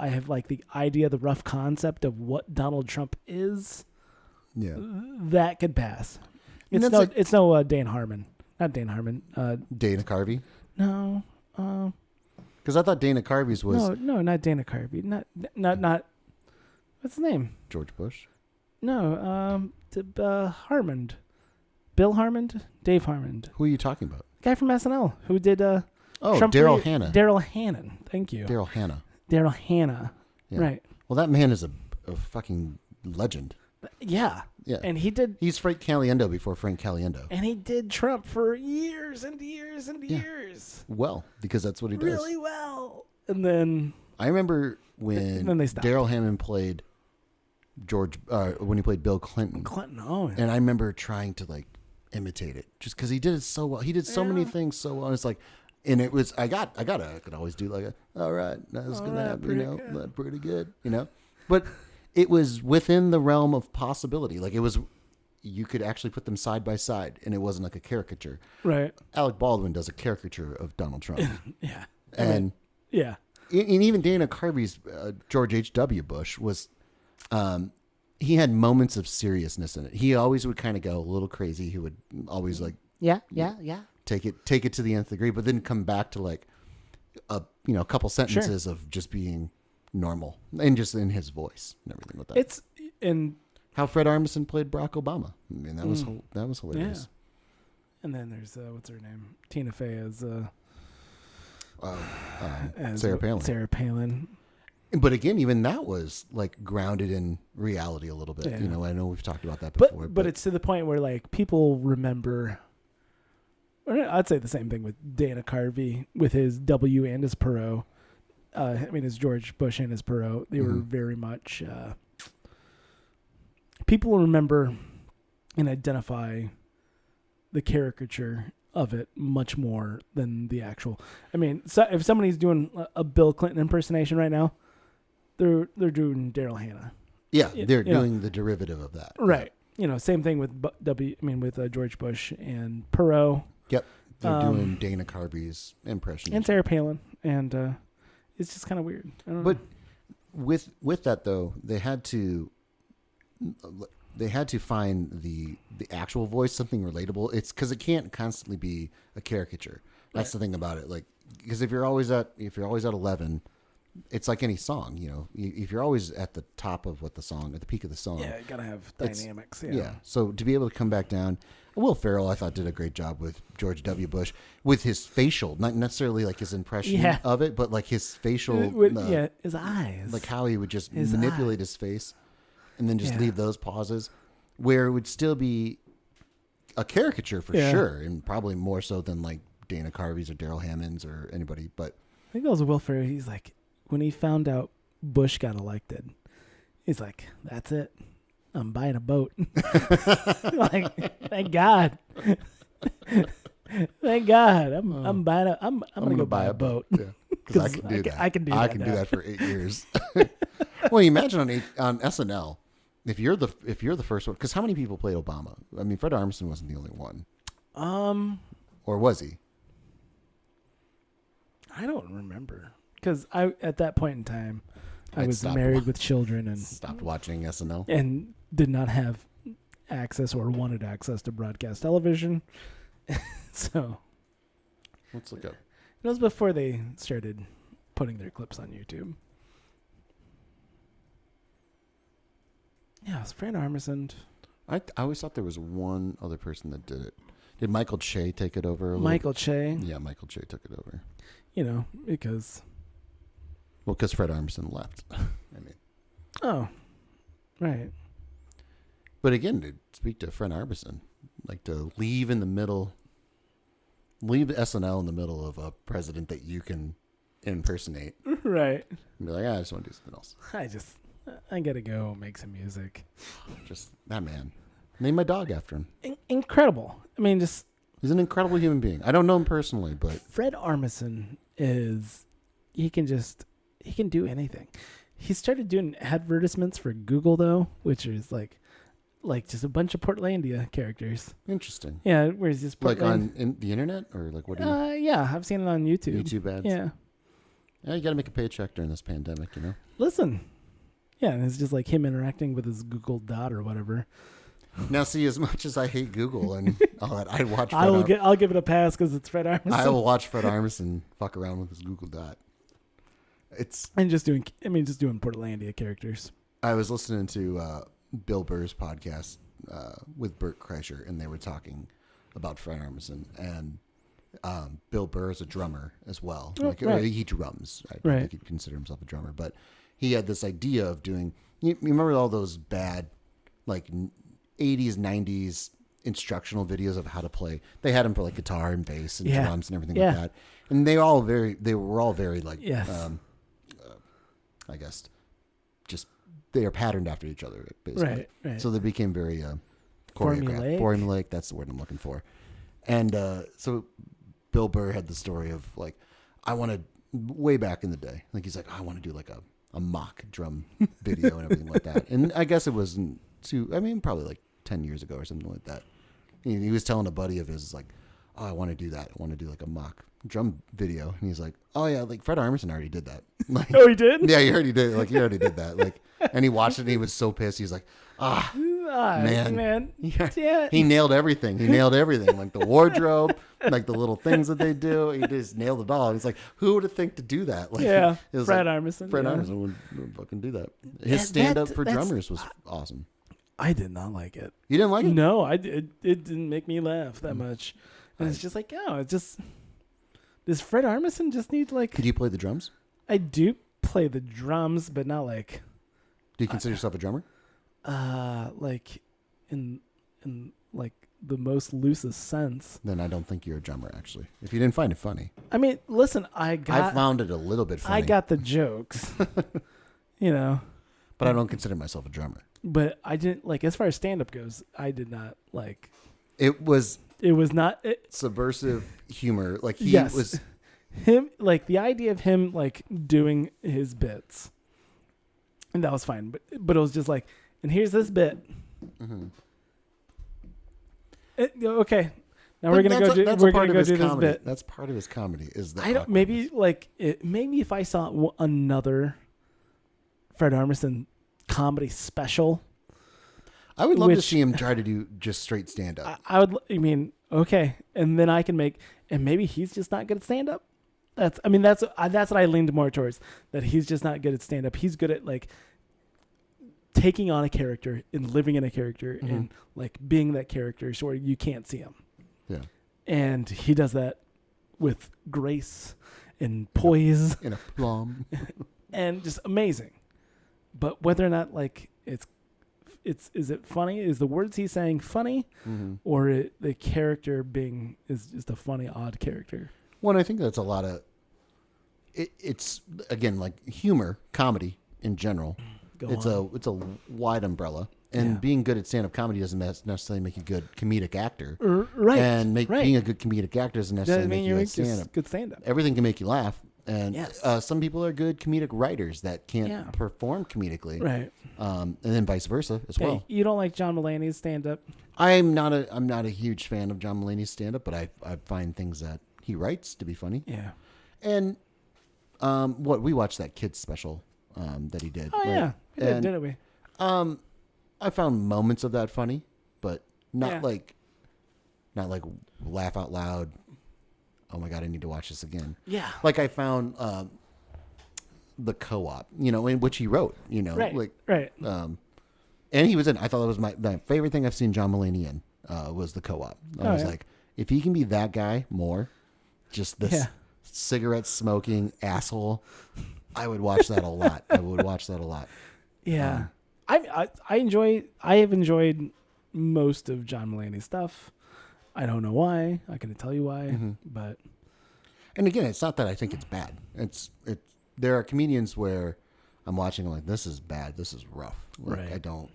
have like the idea, the rough concept of what Donald Trump is. Yeah, that could pass. It's no Dan Harmon, not Dan Harmon. Dana Carvey. No, because I thought Dana Carvey's was no, not Dana Carvey. Not. What's his name? George Bush. No, Harmon, Bill Harmon, Dave Harmon. Who are you talking about? Guy from SNL who did Daryl Hannah. Daryl Hannon. Thank you. Daryl Hannah. Daryl Hannah. Yeah. Right. Well, that man is a fucking legend. Yeah. Yeah. And he's Frank Caliendo before Frank Caliendo. And he did Trump for years and years and years. Well, because that's what he does. Really well. And then I remember when Daryl Hannah played when he played Bill Clinton. And I remember trying to imitate it just because he did it so well. He did so many things so well. It's like, and it was, I could always do all right, that's going to happen, pretty good, but it was within the realm of possibility. Like you could actually put them side by side and it wasn't like a caricature. Right. Alec Baldwin does a caricature of Donald Trump. Yeah. And yeah. And even Dana Carvey's George H.W. Bush was he had moments of seriousness in it. He always would kind of go a little crazy. He would always like Yeah. take it to the nth degree, but then come back to like a couple sentences of just being normal and just in his voice and everything with that. It's and how Fred Armisen played Barack Obama. I mean, that was hilarious. Yeah. And then there's what's her name? Tina Fey as Sarah Palin. Sarah Palin. But again, even that was like grounded in reality a little bit. Yeah. I know we've talked about that before. But it's to the point where like people remember. Or I'd say the same thing with Dana Carvey with his W and his Perot. His George Bush and his Perot. They were very much. People remember and identify the caricature of it much more than the actual. I mean, so if somebody's doing a Bill Clinton impersonation right now, they're doing Daryl Hannah. Yeah, they're doing the derivative of that. Right. Same thing with George Bush and Perot. Yep. They're doing Dana Carvey's impression. And Sarah Palin. And it's just kind of weird. I don't know. With that though, they had to find the actual voice, something relatable. It's because it can't constantly be a caricature. That's the thing about it. Like, because if you're always at 11, it's like any song. If you're always at the top of at the peak of the song, you gotta have dynamics. Yeah. So to be able to come back down, Will Ferrell, I thought, did a great job with George W. Bush with his facial, not necessarily like his impression of it, but like his facial, his eyes, like how he would just manipulate his face. And then just leave those pauses where it would still be a caricature for sure. And probably more so than like Dana Carvey's or Daryl Hammond's or anybody. But I think that was Will Ferrell. He's like, when he found out Bush got elected, he's like, that's it. I'm buying a boat. Like, thank God. Thank God. I'm buying I'm going to go buy a boat. Yeah. Because I can do that. I can do that for 8 years. Well, you imagine on SNL, if you're the first one, because how many people played Obama? I mean, Fred Armisen wasn't the only one. Or was he? I don't remember, because at that point in time, I was married with children and stopped watching SNL and did not have access or wanted access to broadcast television. So let's look up. It was before they started putting their clips on YouTube. Yeah, it was Fred Armisen. I always thought there was one other person that did it. Did Michael Che take it over? Michael Che? Yeah, Michael Che took it over. Because... Well, because Fred Armisen left. Oh, right. But again, to speak to Fred Armisen, like to leave SNL in the middle of a president that you can impersonate. Right. And be like, I just want to do something else. I gotta go make some music. Just that man. Name my dog after him. Incredible. I mean, just... He's an incredible human being. I don't know him personally, but... Fred Armisen is... He can do anything. He started doing advertisements for Google, though, which is like just a bunch of Portlandia characters. Interesting. Yeah, where he's just like on the internet, or like what do you? Yeah, I've seen it on YouTube. YouTube ads. Yeah. Yeah, you got to make a paycheck during this pandemic, Listen. Yeah, and it's just like him interacting with his Google Dot or whatever. Now, see, as much as I hate Google and all that, I'd watch. I'll give it a pass because it's Fred Armisen. I will watch Fred Armisen fuck around with his Google Dot. Just doing Portlandia characters. I was listening to Bill Burr's podcast with Bert Kreischer, and they were talking about Fred Armisen, and Bill Burr is a drummer as well. Or he drums. I don't think he'd consider himself a drummer, but he had this idea of doing. You remember all those bad, like 80s, 90s instructional videos of how to play? They had them for like guitar and bass and drums and everything like that, and they were all very like. Yes. I guess, just they are patterned after each other, basically. Right. So they became very choreographed. Formulaic. That's the word I'm looking for. And so Bill Burr had the story of like, I wanted way back in the day, like he's like, I want to do like a mock drum video and everything like that. And I guess it wasn't probably like 10 years ago or something like that. He was telling a buddy of his, like, oh, I want to do that. I want to do like a mock drum video. And he's like, oh yeah, like Fred Armisen already did that. Like, Oh, he did? yeah, he already did. Like he already did that. Like, and he watched it and he was so pissed. He's like, man. Yeah. He nailed everything. He nailed everything. Like the wardrobe, like the little things that they do. He just nailed it all. He's like, who would have think to do that? Like, Yeah. it was Fred like, Armisen. Fred yeah. Armisen would fucking do that. His stand-up for that's- drummers was awesome. I did not like it. You didn't like it? No, I did. It didn't make me laugh that much. And it's just like, oh, it just. Does Fred Armisen just need like. Could you play the drums? I do play the drums, but not like. Do you consider yourself a drummer? Like in like the most loosest sense. Then I don't think you're a drummer, actually. If you didn't find it funny. I mean, listen, I found it a little bit funny. I got the jokes, you know, but I don't consider myself a drummer. but I didn't like, as far as stand up goes, I did not like, It was it was not subversive humor. Like he yes. was. Him, like the idea of him like doing his bits, and that was fine, but it was just like, and here's this bit. Mm-hmm. Okay, now But we're gonna that's go a- do that's a we're part gonna of go his do this comedy. bit. That's part of his comedy. Is the I don't maybe like it, maybe if I saw another Fred Armisen comedy special, I would love to which- see him try to do just straight stand up. I would. I mean, okay, and then I can make, and maybe he's just not good at stand up. That's what I leaned more towards, that he's just not good at stand up. He's good at like taking on a character and living in a character and like being that character so where you can't see him. Yeah. And he does that with grace and poise In a plum. and just amazing. But whether or not like is it funny? Is the words he's saying funny, or the character being is just a funny odd character? Well, I think that's a lot of. It's again like humor, comedy in general. It's a wide umbrella, and being good at stand up comedy doesn't necessarily make you a good comedic actor. Right. And right. being a good comedic actor doesn't necessarily make you a stand up. Good stand up. Everything can make you laugh. And Yes. some people are good comedic writers that can't perform comedically, Right. And then vice versa as well. You don't like John Mulaney's stand up? I'm not a huge fan of John Mulaney's stand up, but I find things that he writes to be funny. Yeah. And we watched that kids special that he did. Oh right? yeah, we did, And, didn't we? I found moments of that funny, but not Yeah. like laugh out loud. Oh my god, I need to watch this again. Yeah. Like I found the Co-op, in which he wrote, Right. like Right. and he was in. I thought that was my favorite thing I've seen John Mulaney in was the Co-op. I was like, if he can be that guy more, just this cigarette smoking asshole, I would watch that a lot. I would watch that a lot. Yeah. I have enjoyed most of John Mulaney's stuff. I don't know why. I can tell you why, but And again, it's not that I think it's bad. There are comedians where I'm watching, I'm like, this is bad. This is rough. Like, Right. I don't,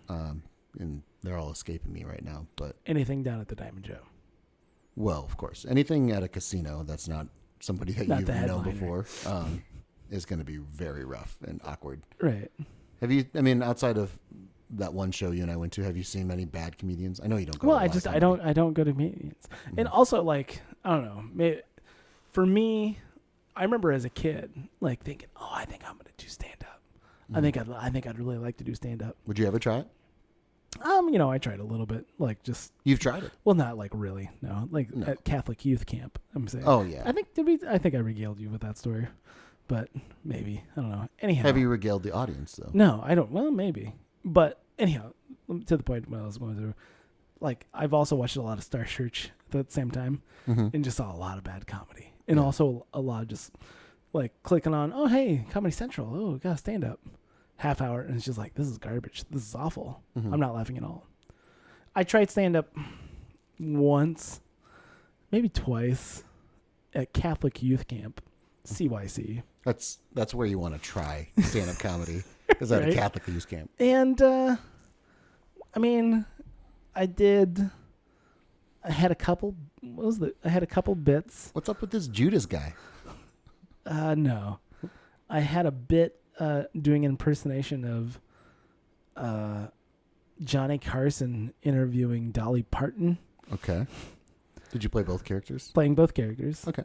and they're all escaping me right now. But anything down at the Diamond Joe. well, of course, anything at a casino that's not somebody that Not you've the known headliner. before is going to be very rough and awkward. Right. Have you? I mean, outside of that one show you and I went to, have you seen many bad comedians? I know you don't go. Well, to a lot of comedy. I don't go to meetings. And also like, I don't know, for me, I remember as a kid like thinking, "Oh, I think I'm going to do stand up. I think I'd really like to do stand up." Would you ever try it? I tried a little bit, like just You've tried it. well, not like really, no, like No. at Catholic youth camp. I'm saying. Oh yeah. I think I regaled you with that story, but maybe I don't know. Anyhow, Have you regaled the audience though? No, I don't. Well, maybe, but anyhow, to the point what I was going through. Like I've also watched a lot of Star Church at the same time, and just saw a lot of bad comedy, and also a lot of just like clicking on, oh hey, Comedy Central, oh got stand up, half hour, and it's just like this is garbage, this is awful. I'm not laughing at all. I tried stand up once, maybe twice, at Catholic youth camp, CYC, That's where you want to try stand-up comedy. Is at a Right. Catholic youth camp. and I mean, I had a couple. I had a couple bits. What's up with this Judas guy? No, I had a bit doing an impersonation of Johnny Carson interviewing Dolly Parton. Okay. Did you play both characters? playing both characters. Okay.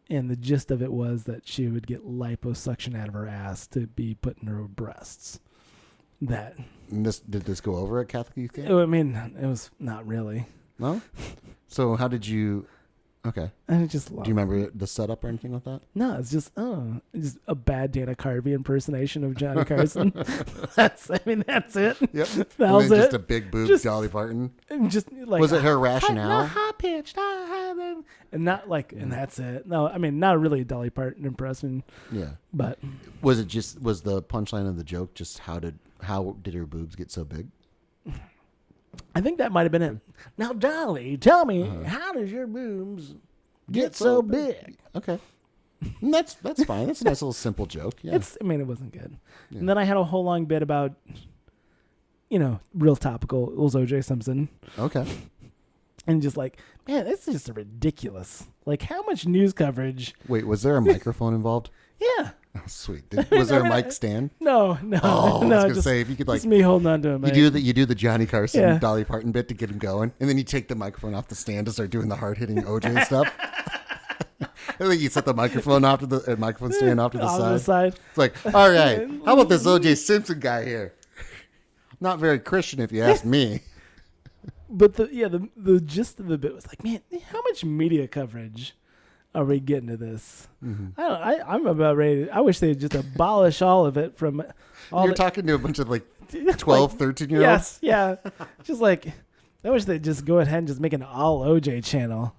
And the gist of it was that she would get liposuction out of her ass to be put in her breasts. That. And did this go over at Catholic Youth Camp? I mean, it was not really. No? So how did you... Okay. I just Do you remember the setup or anything like that? No, it's just a bad Dana Carvey impersonation of Johnny Carson. That's it. Yep. That was Just it. a big boob Just- Dolly Parton. And just like Was it her rationale? high pitched, and not like, and that's it. No, I mean not really a Dolly Parton impression, Yeah. but Was the punchline of the joke just how did her boobs get so big? I think that might have been it. Now, Dolly, tell me, how does your boobs get so big? Okay. And that's fine. That's a nice little simple joke. Yeah. I mean, it wasn't good. Yeah. And then I had a whole long bit about, real topical. It was O.J. Simpson. Okay. And just like, man, this is just ridiculous. Like, how much news coverage? Wait, was there a microphone involved? Yeah. Oh, sweet. Was there a mic stand? No. Oh, I was no. gonna say if you could like Just me holding on to him. you do the Johnny Carson Yeah. Dolly Parton bit to get him going, and then you take the microphone off the stand to start doing the hard hitting OJ stuff. And then you set the microphone off to the microphone stand off to the side. It's like, all right, how about this OJ Simpson guy here? Not very Christian, if you ask me. But the gist of the bit was like, man, how much media coverage are we getting to this? Mm-hmm. I'm about ready. I wish they'd just abolish all of it from all. You're talking to a bunch of like 12, 13-year-olds? Yes, yeah. Just like, I wish they'd just go ahead and just make an all OJ channel,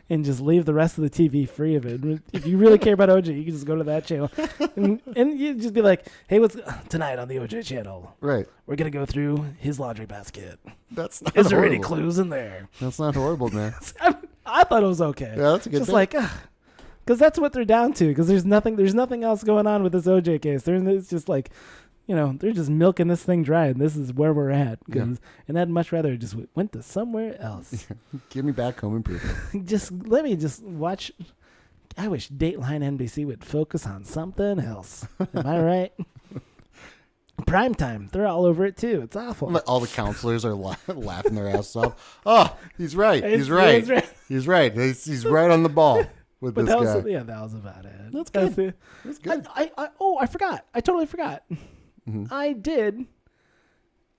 and just leave the rest of the TV free of it. If you really care about OJ, you can just go to that channel, and you just be like, hey, what's tonight on the OJ channel? Right. We're gonna go through his laundry basket. That's not Is there horrible. any clues in there? That's not horrible, man. I thought it was okay. Yeah, that's a good Just bit. like, because that's what they're down to. Because there's nothing else going on with this OJ case. It's just like, they're just milking this thing dry, and this is where we're at. And I'd much rather just went to somewhere else. Give me back Home Improvement. Just let me just watch. I wish Dateline NBC would focus on something else. Am I right? Primetime, they're all over it too. It's awful. All the counselors are laughing their asses off. Oh, he's right. He's He's right. right. He's right. He's right on the ball with But this that guy. was that was about it. That's good. it. That's good. I forgot. I totally forgot. Mm-hmm. I did.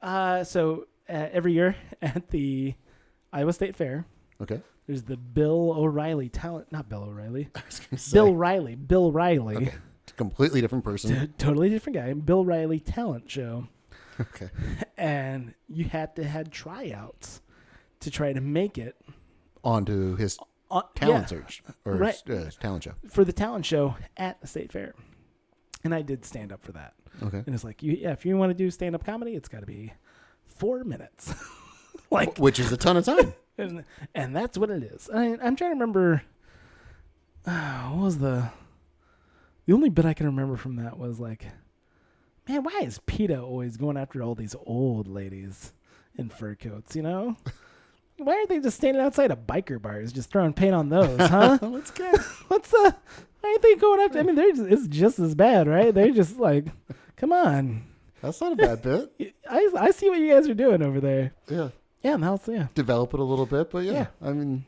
So every year at the Iowa State Fair, Okay. there's the Bill O'Reilly talent. Not Bill O'Reilly. I was gonna say. Bill Riley. Bill Riley. Okay. Completely different person. Totally different guy. Bill Riley talent show. Okay. And you had to had tryouts to try to make it On to his talent search or Right. talent show. for the talent show at the state fair. And I did stand up for that. Okay. And it's like, if you want to do stand up comedy, it's got to be 4 minutes. Like, Which is a ton of time. and that's what it is. I'm trying to remember. What was the only bit I can remember from that was like, man, why is PETA always going after all these old ladies in fur coats? Why aren't they just standing outside of biker bars, just throwing paint on those, huh? That's good. What's the? Why aren't they going after? I mean, it's just as bad, right? They're just like, come on. That's not a bad bit. I see what you guys are doing over there. Yeah. Yeah, yeah. Develop it a little bit, but yeah. Yeah. I mean,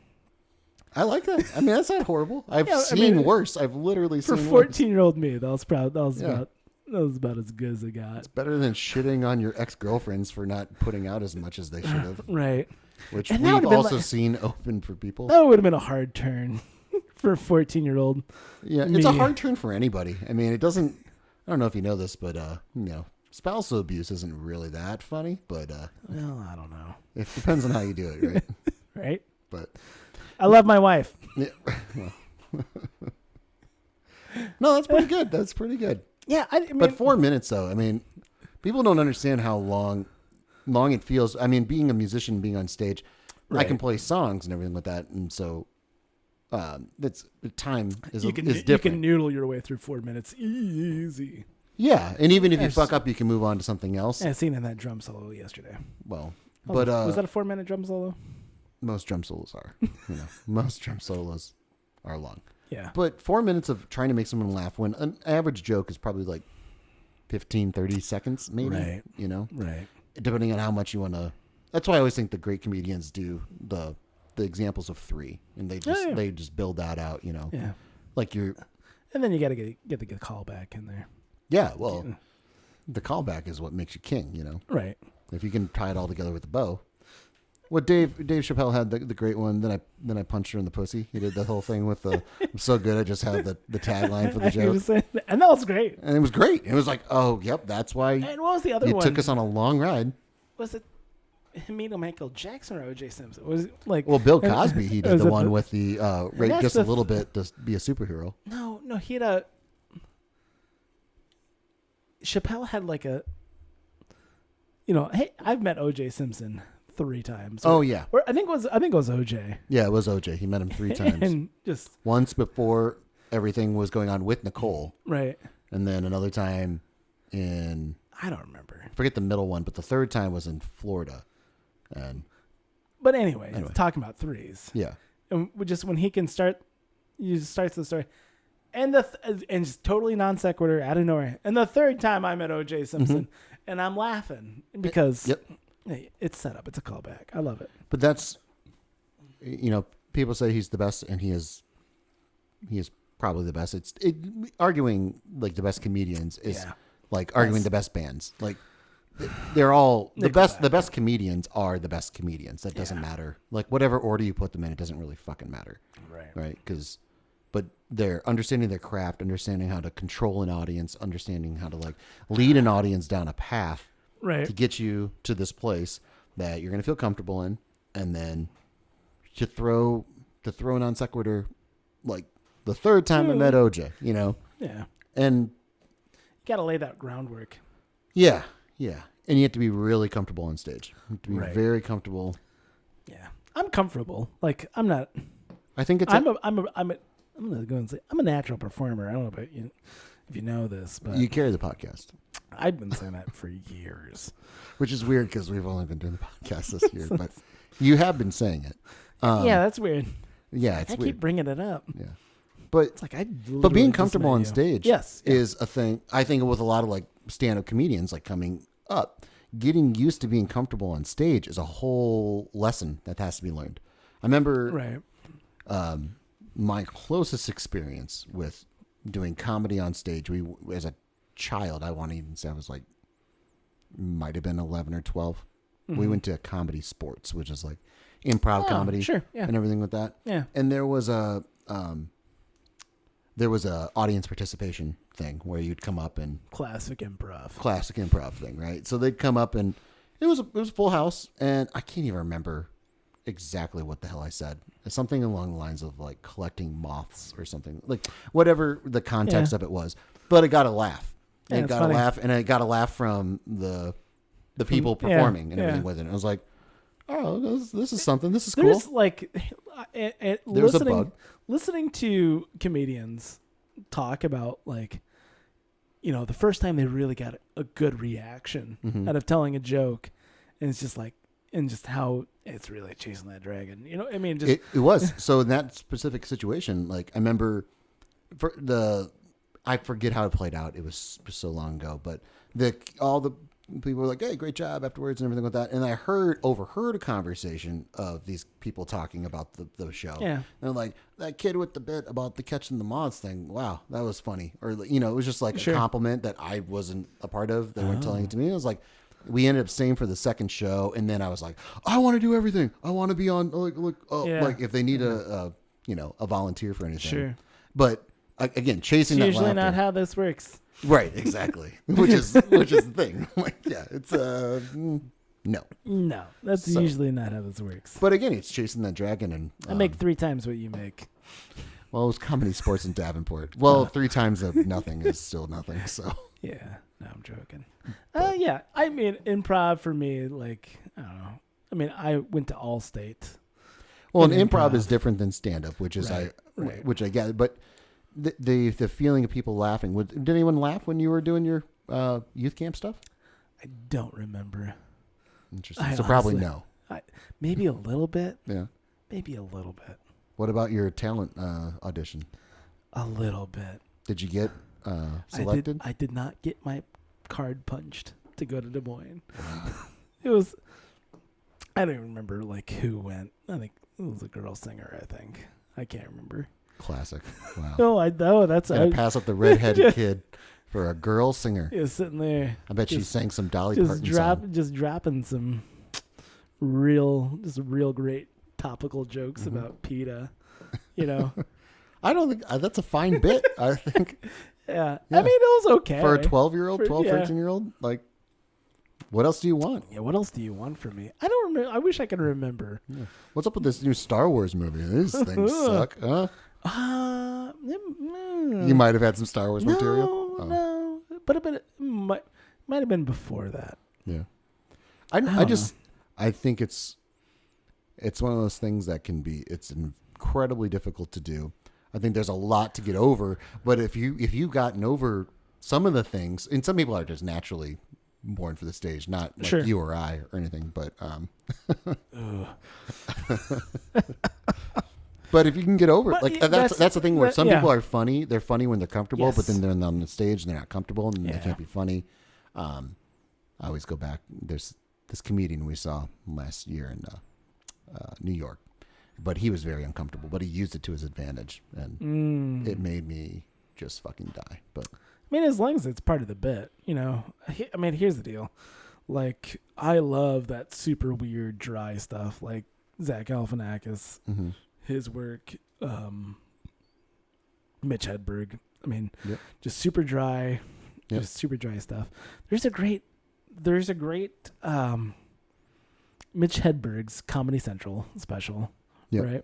I like that. I mean, that's not horrible. I've Yeah, I seen mean, worse. I've literally For seen worse. 14-year-old me, that was Yeah. about as good as it got. It's better than shitting on your ex-girlfriends for not putting out as much as they should have, Right. which And that we've would've been also like- seen open for people. That would have been a hard turn for a 14-year-old. Yeah, it's a me. hard turn for anybody. I mean, it doesn't. I don't know if you know this, but spousal abuse isn't really that funny. But Well, I don't know. it depends on how you do it, right? Right? But I love my wife. yeah, well. No, that's pretty good. That's pretty good. Yeah, I mean, But 4 minutes, though. I mean, people don't understand how long it feels. I mean, being a musician, being on stage, I Right. can play songs and everything like that, and so that's time is you is can different. noodle your way through 4 minutes easy. Yeah, and even if you Yes. fuck up, you can move on to something else. I seen in that drum solo yesterday. Well, Oh, but was that a 4-minute drum solo? most drum solos are. Most drum solos are long. Yeah. But 4 minutes of trying to make someone laugh when an average joke is probably like 15, 30 seconds, maybe. Right. You know, Right. depending on how much you want to. That's why I always think the great comedians do the the examples of 3, and they just build that out. Yeah. Like you're. And then you got to get the callback in there. Yeah, well, the callback is what makes you king. Right. If you can tie it all together with the bow. What Dave Chappelle had the great one. Then I punched her in the pussy. He did the whole thing with the. I'm so good. I just had the tagline for the joke, and that was great. and it was great. It was like, oh, yep, that's why. And what was the other you one? took us on a long ride. Was it him meeting Michael Jackson or O.J. Simpson? Was it like Well, Bill Cosby, he did the one with the rape that's just a little bit to be a superhero. No, he had a. Chappelle had like a. Hey, I've met O.J. Simpson 3 times. Oh yeah, Or I think it was OJ. yeah, it was OJ. He met him 3 times. And just Once before everything was going on with Nicole, right. and then another time in I don't remember. I forget the middle one, but the third time was in Florida, and But anyway, talking about 3s. yeah, And just when he can start, he just starts the story, and and just totally non sequitur out of nowhere. And the third time I met O.J. Simpson, and I'm laughing because hey, it's set up. It's a callback. I love it. but that's people say he's the best, and he is probably the best. Arguing like the best comedians is like arguing the best bands. Like they're all the best. The best comedians are the best comedians. That doesn't matter. Like whatever order you put them in, it doesn't really fucking matter. Right. But they're understanding their craft, understanding how to control an audience, understanding how to like lead an audience down a path to get you to this place that you're going to feel comfortable in, and then to throw a non sequitur like the third time I met OJ, Yeah. and You got to lay that groundwork. yeah, and you have to be really comfortable on stage. You have to be very comfortable. Yeah, I'm comfortable. Like I'm not. I think it's. I'm gonna go and say I'm a natural performer. I don't know about you, if you know this, but you carry the podcast, I've been saying that for years. which is weird because we've only been doing the podcast this year, but you have been saying it. Yeah, that's weird. Yeah, it's I weird. keep bringing it up. Yeah, but It's like but being comfortable on stage, yes, is a thing. I think with a lot of like stand-up comedians like coming up, getting used to being comfortable on stage is a whole lesson that has to be learned. I remember my closest experience with doing comedy on stage. We, as a child, I want to even say I was like, might have been 11 or 12. Mm-hmm. We went to Comedy Sports, which is like improv comedy, and everything with that. Yeah, and there was a audience participation thing where you'd come up and classic improv thing, right? So they'd come up and it was a full house, and I can't even remember exactly what the hell I said. Something along the lines of like collecting moths or something, like whatever the context of it was. But it got a laugh. Yeah, it got a laugh, and it got a laugh from the people performing and everything with it. And I was like, oh, this is something. This is cool. There's like, There's a bug. Listening to comedians talk about like, the first time they really got a good reaction out of telling a joke, and it's just like, and just how it's really chasing that dragon. I mean, just it was. So in that specific situation, like I remember I forget how it played out. It was so long ago, but all the people were like, "Hey, great job" afterwards and everything like that. And I overheard a conversation of these people talking about the show. Yeah. And they're like, that kid with the bit about the catching the moths thing. Wow, that was funny. Or it was just like a compliment that I wasn't a part of. They weren't telling it to me. It was like, we ended up staying for the second show, and then I was like, I want to do everything. I want to be on like if they need a volunteer for anything. Sure. But again, chasing that usually laughter. not how this works. Right, exactly. which is the thing. Like, yeah, it's no. That's usually not how this works. But again, it's chasing that dragon, and I make 3 times what you make. Well, it was Comedy Sports in Davenport. Well, 3 times of nothing is still nothing. So yeah, no, I'm joking. Yeah, I mean, improv for me, like I don't know. I mean, I went to Allstate. Well, an improv is different than stand-up, which is which I get, but. The feeling of people laughing. Did anyone laugh when you were doing your youth camp stuff? I don't remember. Interesting. So probably no. Maybe a little bit. Yeah. Maybe a little bit. What about your talent audition? A little bit. Did you get selected? I did not get my card punched to go to Des Moines. It was. I don't even remember like who went. I think it was a girl singer. I think I can't remember. Classic. Wow. No, I know that's Gonna pass up the redheaded kid for a girl singer. Is sitting there. I bet she sang some Dolly Just Parton song. just dropping some real great topical jokes about PETA. You know. I don't think that's a fine bit. I think Yeah. Yeah. I mean, it was okay. for a 12-year-old, 12, yeah. 13-year-old, like, what else do you want? Yeah, what else do you want from me? I don't remember. I wish I could remember. Yeah. What's up with this new Star Wars movie? These things suck, huh? You might have had some Star Wars material. No, but it might have been before that. Yeah, I think it's one of those things that it's incredibly difficult to do. I think there's a lot to get over, but if you've gotten over some of the things, and some people are just naturally born for the stage, not like Sure. you or I or anything, but but if you can get over it, But like yeah, that's the thing where some yeah. people are funny. They're funny when they're comfortable, but Yes. then they're on the stage and they're not comfortable and they Yeah. can't be funny. I always go back. There's this comedian we saw last year in New York, but he was very uncomfortable, but he used it to his advantage, and it made me just fucking die. But I mean, as long as it's part of the bit, you know. I mean, here's the deal. Like, I love that super weird, dry stuff, like Zach Galifianakis, his work, Mitch Hedberg. I mean, Yep. just super dry, Yep. just super dry stuff. There's a great Mitch Hedberg's Comedy Central special, Yep. right?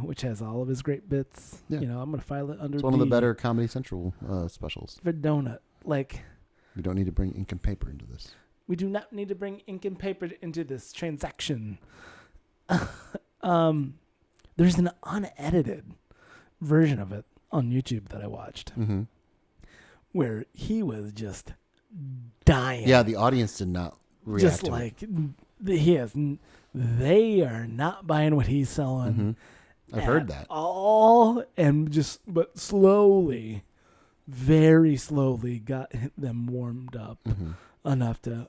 Which has all of his great bits. Yeah. You know, I'm gonna file it under. it's one of the D better Comedy Central specials. for donut. Like, We don't need to bring ink and paper into this. we do not need to bring ink and paper into this transaction. There's an unedited version of it on YouTube that I watched Mm-hmm. where he was just dying. Yeah, the audience did not react just to it. like they are not buying what he's selling. Mhm. I've heard at that. all, and but slowly, very slowly, got them warmed up Mm-hmm. enough to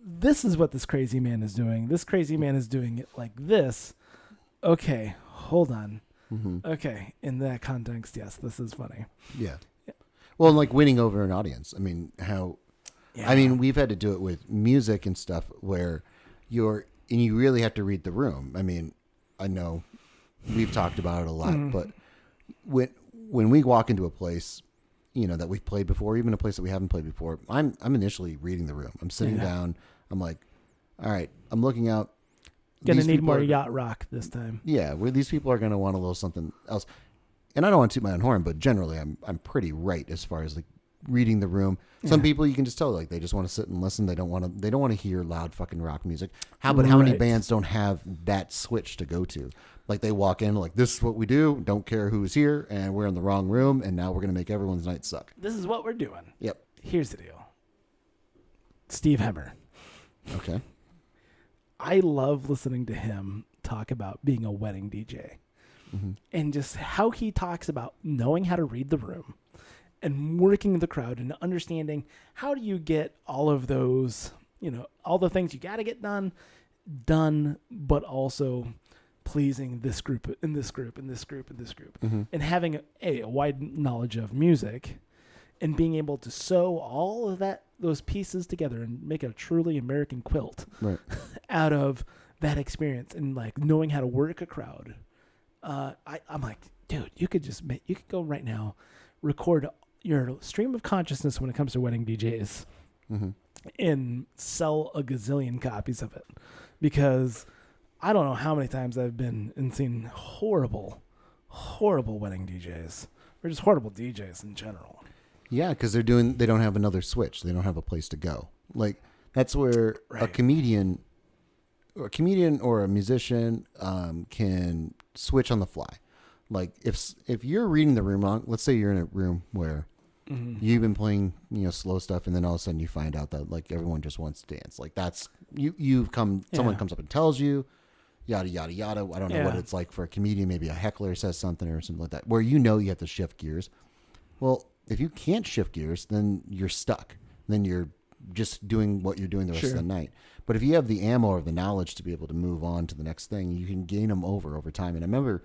this is what this crazy man is doing. This crazy man is doing it like this. Okay, hold on. Mm-hmm. Okay, in that context, yes, this is funny. Yeah. Well, and like winning over an audience. I mean, we've had to do it with music and stuff where you really have to read the room. I mean, I know we've talked about it a lot, but when we walk into a place, you know, that we've played before, even a place that we haven't played before, I'm initially reading the room. I'm sitting down. I'm like, all right, I'm looking out. Gonna These need people more are- yacht rock this time. Yeah, where these people are going to want a little something else. And I don't want to toot my own horn, but generally I'm pretty right as far as like reading the room. Some people you can just tell like they just want to sit and listen. They don't want to hear loud fucking rock music. How many Right. bands don't have that switch to go to? Like they walk in like, this is what we do. Don't care who's here, and we're in the wrong room, and now we're going to make everyone's night suck. This is what we're doing. Yep. Here's the deal. Steve Hemmer. Okay. I love listening to him talk about being a wedding DJ and just how he talks about knowing how to read the room and working the crowd and understanding how do you get all of those, you know, all the things you got to get done, but also pleasing this group and this group and this group and this group, and having a wide knowledge of music and being able to sew all of those pieces together and make a truly American quilt Right. out of that experience and like knowing how to work a crowd. I'm like, dude, you could go right now, record your stream of consciousness when it comes to wedding DJs and sell a gazillion copies of it, because I don't know how many times I've been and seen horrible wedding DJs or just horrible DJs in general. Yeah, because they don't have another switch. They don't have a place to go. Like that's where a Right. comedian or a musician can switch on the fly. Like if you're reading the room on, let's say you're in a room where you've been playing, you know, slow stuff, and then all of a sudden you find out that like everyone just wants to dance. Like that's someone comes up and tells you, yada yada yada. I don't know what Yeah. it's like for a comedian. Maybe a heckler says something or something like that, where you have to shift gears. Well, if you can't shift gears, then you're stuck. Then you're just doing what you're doing the rest of Sure. the night. But if you have the ammo or the knowledge to be able to move on to the next thing, you can gain them over time. And I remember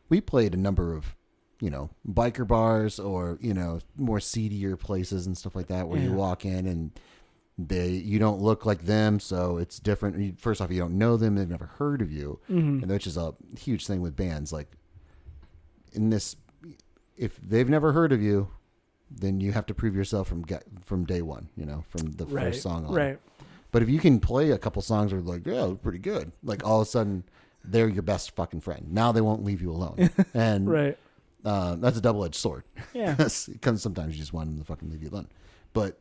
we played a number of, biker bars or, more seedier places and stuff like that where you Yeah. walk in and you don't look like them. So it's different. First off, you don't know them. They've never heard of you. Mm-hmm. And which is a huge thing with bands. Like if they've never heard of you, then you have to prove yourself from day one, from the first song on. Right. But if you can play a couple songs where like, yeah, it was pretty good. Like all of a sudden they're your best fucking friend. Now they won't leave you alone. And Right. That's a double-edged sword. Yeah. Because sometimes you just want them to fucking leave you alone. But,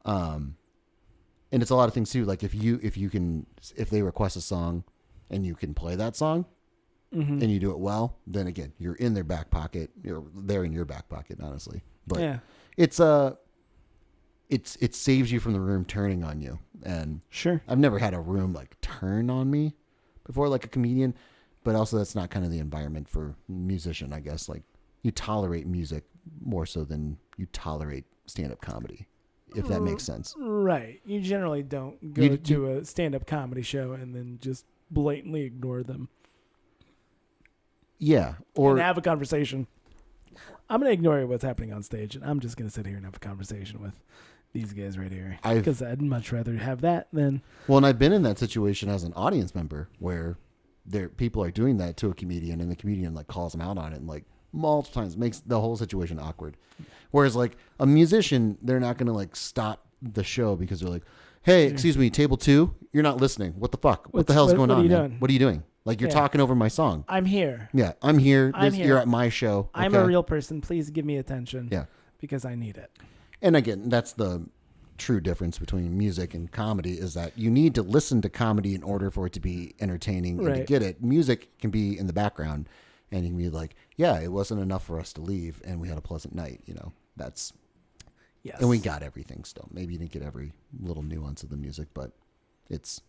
and it's a lot of things too. Like if they request a song and you can play that song Mm-hmm. and you do it well, then again, you're in their back pocket. They're in your back pocket, honestly. But yeah. it saves you from the room turning on you. And Sure. I've never had a room like turn on me before, like a comedian, but also that's not kind of the environment for a musician, I guess. Like you tolerate music more so than you tolerate stand-up comedy, if that makes sense. Right. You generally don't go to a stand-up comedy show and then just blatantly ignore them Yeah. Or and have a conversation. I'm going to ignore what's happening on stage, and I'm just going to sit here and have a conversation with these guys right here. Because I'd much rather have that than... Well, and I've been in that situation as an audience member where people are doing that to a comedian, and the comedian like calls them out on it and like multiple times makes the whole situation awkward. Whereas like a musician, they're not going to like stop the show because they're like, hey, excuse me, table 2, you're not listening. What the fuck? What the hell's going on? What are you doing? Like you're talking over my song. I'm here. Yeah, I'm here. I'm here. You're at my show. I'm a real person. Please give me attention. Yeah. Because I need it. And again, that's the true difference between music and comedy is that you need to listen to comedy in order for it to be entertaining and to get it. Music can be in the background and you can be like, yeah, it wasn't enough for us to leave and we had a pleasant night. That's, Yes. and we got everything still. Maybe you didn't get every little nuance of the music, but it's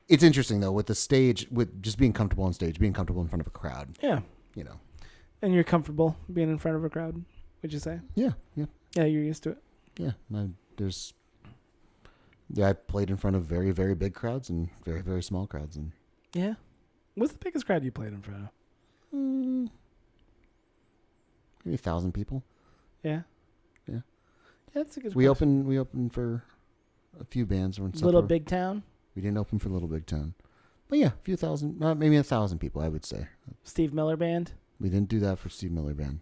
interesting though with the stage, with just being comfortable on stage, being comfortable in front of a crowd. Yeah. And you're comfortable being in front of a crowd, would you say? Yeah. Yeah, you're used to it. Yeah. I played in front of very, very big crowds and very, very small crowds. And Yeah. What's the biggest crowd you played in front of? maybe 1,000 people. Yeah. Yeah. Yeah, that's a good We question. opened for a few bands. Little Big Town? We didn't open for Little Big Town. But yeah, a few thousand, maybe 1,000 people, I would say. Steve Miller Band? We didn't do that for Steve Miller Band.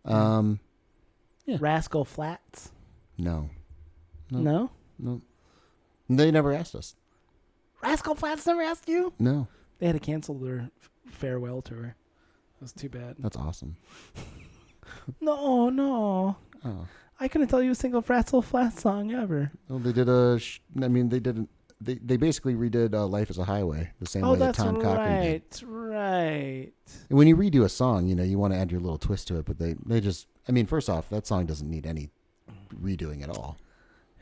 Yeah. Rascal Flats? No. No? They never asked us. Rascal Flats never asked you? No. They had to cancel their farewell tour. That was too bad. That's awesome. No. Oh. I couldn't tell you a single Rascal Flats song ever. Well, they did they basically redid Life is a Highway the same way that that's Tom Cochran did. right. And when you redo a song, you want to add your little twist to it, but they just, first off, that song doesn't need any redoing at all.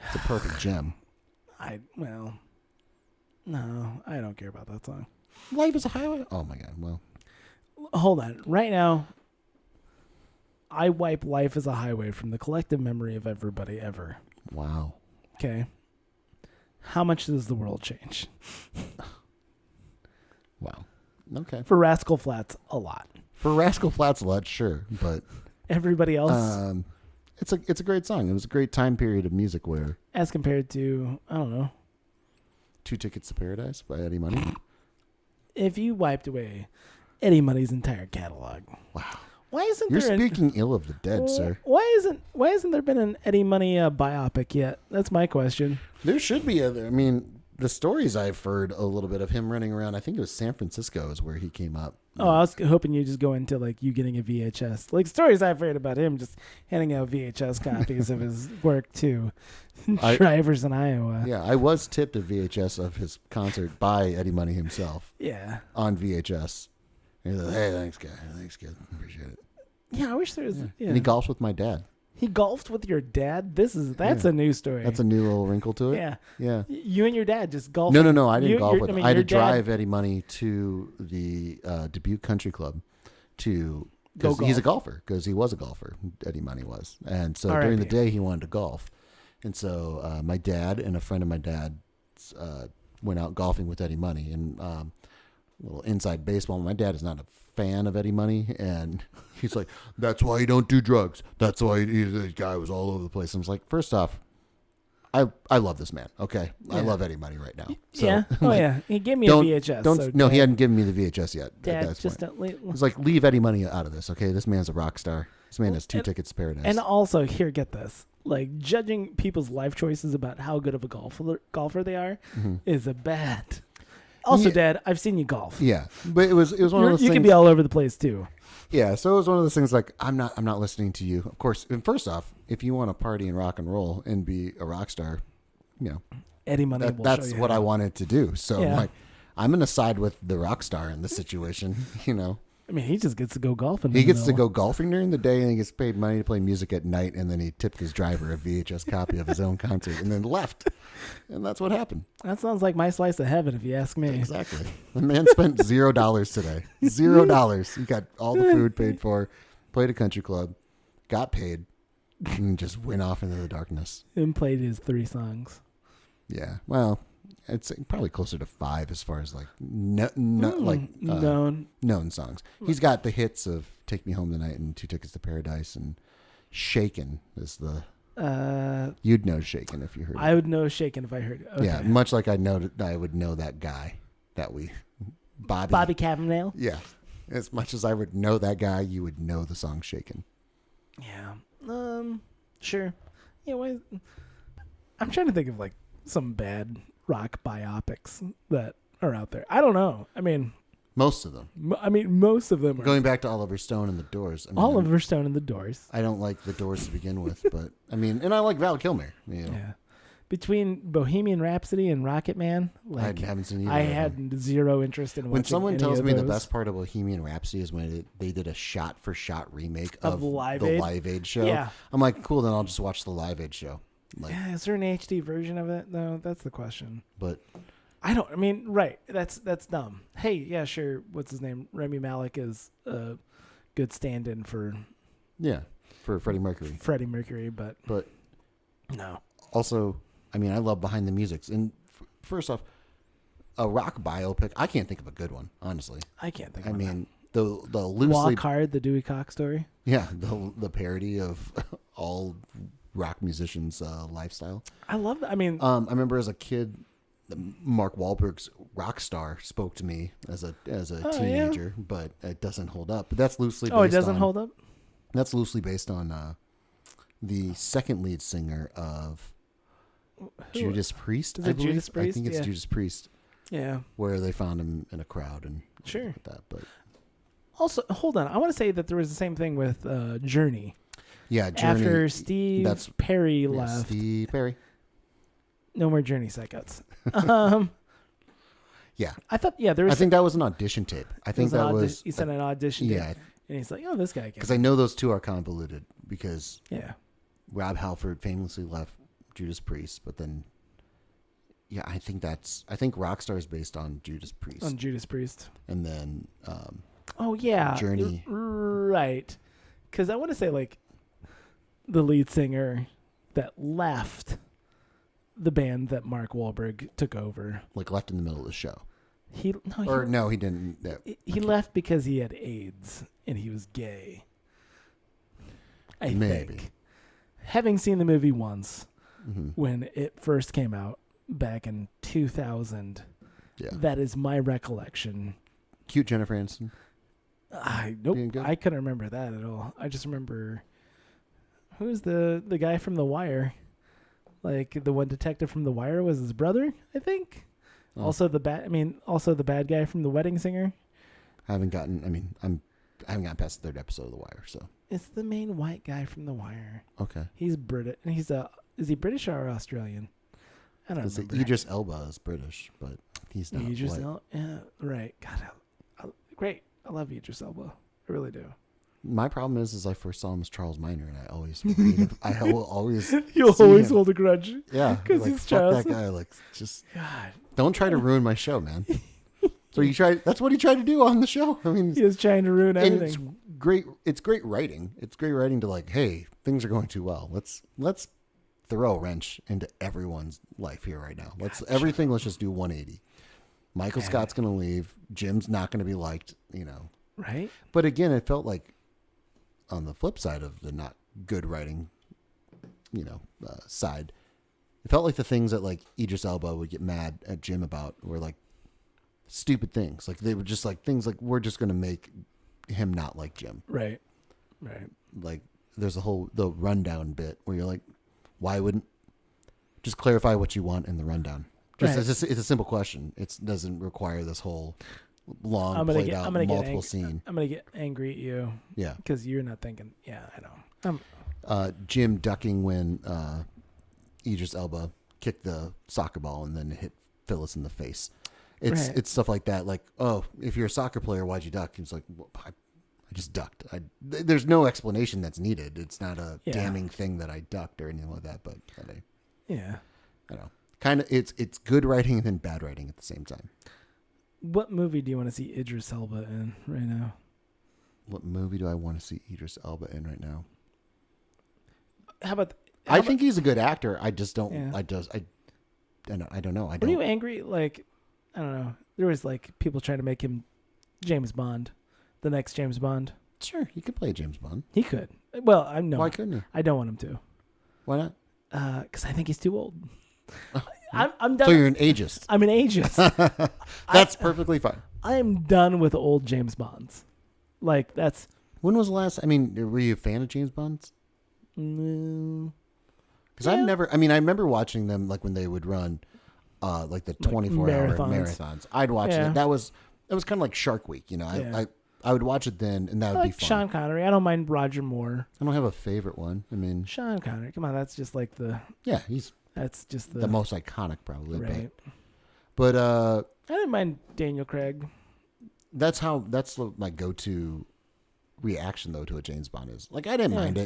It's a perfect gem. No, I don't care about that song. Life is a Highway? Oh my God. Well, Hold on. Right now, I wipe Life is a Highway from the collective memory of everybody ever. wow. Okay. How much does the world change? Wow. Okay. For Rascal Flats, a lot. For Rascal Flatts a lot, sure, but Everybody else, it's a great song. It was a great time period of music where as compared to, I don't know, 2 Tickets to Paradise by Eddie Money. if you wiped away Eddie Money's entire catalog. Wow. Why isn't You're there speaking ill of the dead, sir. Why isn't there been an Eddie Money biopic yet? That's my question. There should be the stories I've heard a little bit of him running around. I think it was San Francisco is where he came up. Oh, I was hoping you just go into like you getting a VHS. Like stories I've heard about him just handing out VHS copies of his work to drivers in Iowa. Yeah, I was tipped a VHS of his concert by Eddie Money himself. Yeah. On VHS. And he's like, hey, thanks, guy. Thanks, kid. Appreciate it. Yeah, I wish there was. Yeah. And he golfs with my dad. He golfed with your dad? That's a new story. That's a new little wrinkle to it. Yeah. Yeah. You and your dad just golfed. No. I didn't golf with him. I had to your dad- drive Eddie Money to the Dubuque Country Club to Go because he's a golf. golfer because he was a golfer. Eddie Money was, and so R.I.P. during the day he wanted to golf, And so my dad and a friend of my dad's went out golfing with Eddie Money, and a little inside baseball. My dad is not a fan of Eddie Money, and he's like, "That's why you don't do drugs. That's why the guy was all over the place." And I was like, first off, I love this man. Okay, I love Eddie Money right now. So, yeah. Oh like, yeah. He gave me a VHS. So no, he hadn't given me the VHS yet. Dad, at just that point. He's like, leave Eddie Money out of this. Okay, this man's a rock star. This man has 2 tickets to paradise. And also, here, get this. Like, judging people's life choices about how good of a golfer they are is a bad. Also, Dad, I've seen you golf. Yeah, but it was one of those things. You can be all over the place too. Yeah, so it was one of those things like I'm not listening to you. Of course, and first off, if you want to party and rock and roll and be a rock star, Eddie Money will that's show you what how. I wanted to do. So like, I'm gonna side with the rock star in this situation. I mean, he just gets to go golfing. He gets to go golfing during the day, and he gets paid money to play music at night, and then he tipped his driver a VHS copy of his own concert, and then left. And that's what happened. That sounds like my slice of heaven, if you ask me. Exactly. The man spent $0 today. $0. He got all the food paid for, played a country club, got paid, and just went off into the darkness. And played his 3 songs. Yeah. Well, it's probably closer to 5 as far as like known songs. He's got the hits of "Take Me Home Tonight" and "2 Tickets to Paradise" and "Shakin" is the. You'd know "Shakin" if you heard it. I would know "Shakin" if I heard it. Okay. Yeah, much like I would know that guy that Bobby Cannavale. Yeah, as much as I would know that guy, you would know the song "Shakin." Yeah. Sure. Yeah. Why? I'm trying to think of like some bad rock biopics that are out there. I don't know. I mean, most of them. Most of them are. Going back to Oliver Stone and the Doors. Oliver Stone and the Doors. I don't like the Doors to begin with, but and I like Val Kilmer. Yeah. Between Bohemian Rhapsody and Rocket Man, like I haven't seen either. I had zero interest in watching when someone any tells of me the those. best part of Bohemian Rhapsody is when they did a shot-for-shot remake of the Live Aid? Live Aid show. Yeah. I'm like, cool, then I'll just watch the Live Aid show. Like, is there an HD version of it? No, that's the question. But right. That's dumb. Hey, yeah, sure. What's his name? Rami Malek is a good stand-in for Freddie Mercury. But no. Also, I love Behind the Music. And first off, a rock biopic, I can't think of a good one, honestly. I can't think of one. The loosely Walk Hard, the Dewey Cox story. Yeah, the parody of all rock musicians' lifestyle. I love that. I remember as a kid, Mark Wahlberg's Rockstar spoke to me as a teenager, but it doesn't hold up. But that's loosely based it doesn't hold up? That's loosely based on the second lead singer of Judas Priest. Is it Judas Priest? I think it's Judas Priest. Yeah. Where they found him in a crowd and sure like that. But also, hold on. I want to say that there was the same thing with Journey. Yeah, Journey. After Steve Perry left. Steve Perry. No more Journey psychos. Yeah. I thought, there was. I think that was an audition tape. I think that was. He sent an audition tape. Yeah. And he's like, oh, this guy. Because I know those two are convoluted because. Yeah. Rob Halford famously left Judas Priest, but then. Yeah, I think Rockstar is based on Judas Priest. On Judas Priest. And then. Oh, yeah. Journey. Right. Because I want to say, like, the lead singer that left the band that Mark Wahlberg took over. Like, left in the middle of the show. He didn't. No. He left because he had AIDS and he was gay. I think. Having seen the movie once, when it first came out back in 2000, that is my recollection. Cute Jennifer Aniston. Nope. I couldn't remember that at all. I just remember who's the guy from The Wire. Like the one detective from The Wire was his brother, I think. Oh. Also the bad guy from The Wedding Singer. I haven't gotten past the 3rd episode of The Wire, so. It's the main white guy from The Wire. Okay. He's British. And is he British or Australian? I don't know. Idris Elba is British, but he's not Idris white. Elba, yeah, right. God, great. I love Idris Elba. I really do. My problem is I first saw him as Charles Minor, and I always, I will always. You'll always hold a grudge. Yeah, because he's Charles. That guy, like, just. God. Don't try to ruin my show, man. So that's what he tried to do on the show. He was trying to ruin everything. It's great. It's great writing. It's great writing to like, hey, things are going too well. Let's throw a wrench into everyone's life here right now. Let's just do 180. Michael Yeah. Scott's going to leave. Jim's not going to be liked, Right? But again, it felt like on the flip side of the not good writing, side, it felt like the things that like Idris Elba would get mad at Jim about were like stupid things. Like they were just like things like, we're just going to make him not like Jim. Right. Like there's the rundown bit where you're like, why wouldn't just clarify what you want in the rundown? Right. It's a simple question. It doesn't require this whole long played out multiple scene. I'm gonna get angry at you. Yeah, because you're not thinking. Yeah, I know. Jim ducking when Idris Elba kicked the soccer ball and then hit Phyllis in the face. It's stuff like that. Like, oh, if you're a soccer player, why'd you duck? He's like, well, I just ducked. There's no explanation that's needed. It's not a damning thing that I ducked or anything like that. But yeah, I don't know. Kind of, it's good writing and then bad writing at the same time. What movie do you want to see Idris Elba in right now? What movie do I want to see Idris Elba in right now? I think he's a good actor. I just don't. Yeah. I don't know. Were you angry? Like, I don't know. There was like people trying to make him James Bond, the next James Bond. Sure, he could play James Bond. He could. Well, I know. Why couldn't he? I don't want him to. Why not? Because I think he's too old. I'm done. So you're an ageist. I'm an ageist. That's perfectly fine. I am done with old James Bonds. Like that's. When was the last? I mean, were you a fan of James Bonds? No. Because I've never. I mean, I remember watching them like when they would run, like the 24-hour marathons. I'd watch it. That was kind of like Shark Week. I would watch it then, and that would be fun. Sean Connery. I don't mind Roger Moore. I don't have a favorite one. I mean, Sean Connery. Come on, that's just like the. Yeah, That's just the most iconic, probably. Right. But I didn't mind Daniel Craig. That's my go-to reaction though to a James Bond is. Like I didn't mind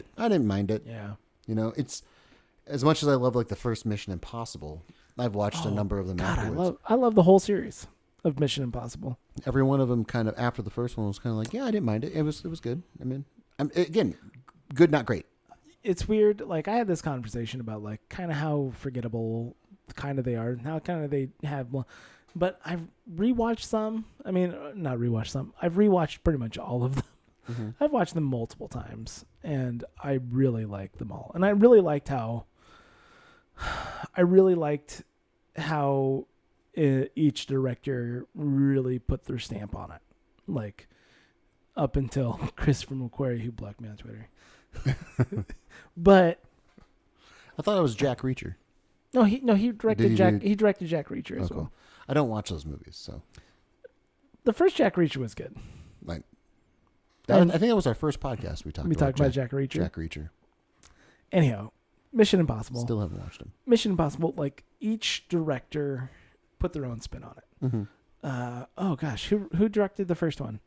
it. Yeah. It's as much as I love like the first Mission Impossible. I've watched a number of them afterwards. I love the whole series of Mission Impossible. Every one of them kind of after the first one was kind of like, yeah, I didn't mind it. It was good. I mean, again, good, not great. It's weird. Like I had this conversation about like kind of how forgettable kind of they are, how kind of they have. But I've rewatched some. I mean, not rewatched some. I've rewatched pretty much all of them. Mm-hmm. I've watched them multiple times, and I really like them all. And I really liked how each director really put their stamp on it. Like up until Christopher McQuarrie, who blocked me on Twitter. But I thought it was Jack Reacher. No, he directed He directed Jack Reacher as well. Cool. I don't watch those movies, so the first Jack Reacher was good. Like I think that was our first podcast we talked about Jack Reacher. Jack Reacher. Anyhow, Mission Impossible. Still haven't watched them. Mission Impossible. Like each director put their own spin on it. Mm-hmm. Oh gosh, who directed the first one?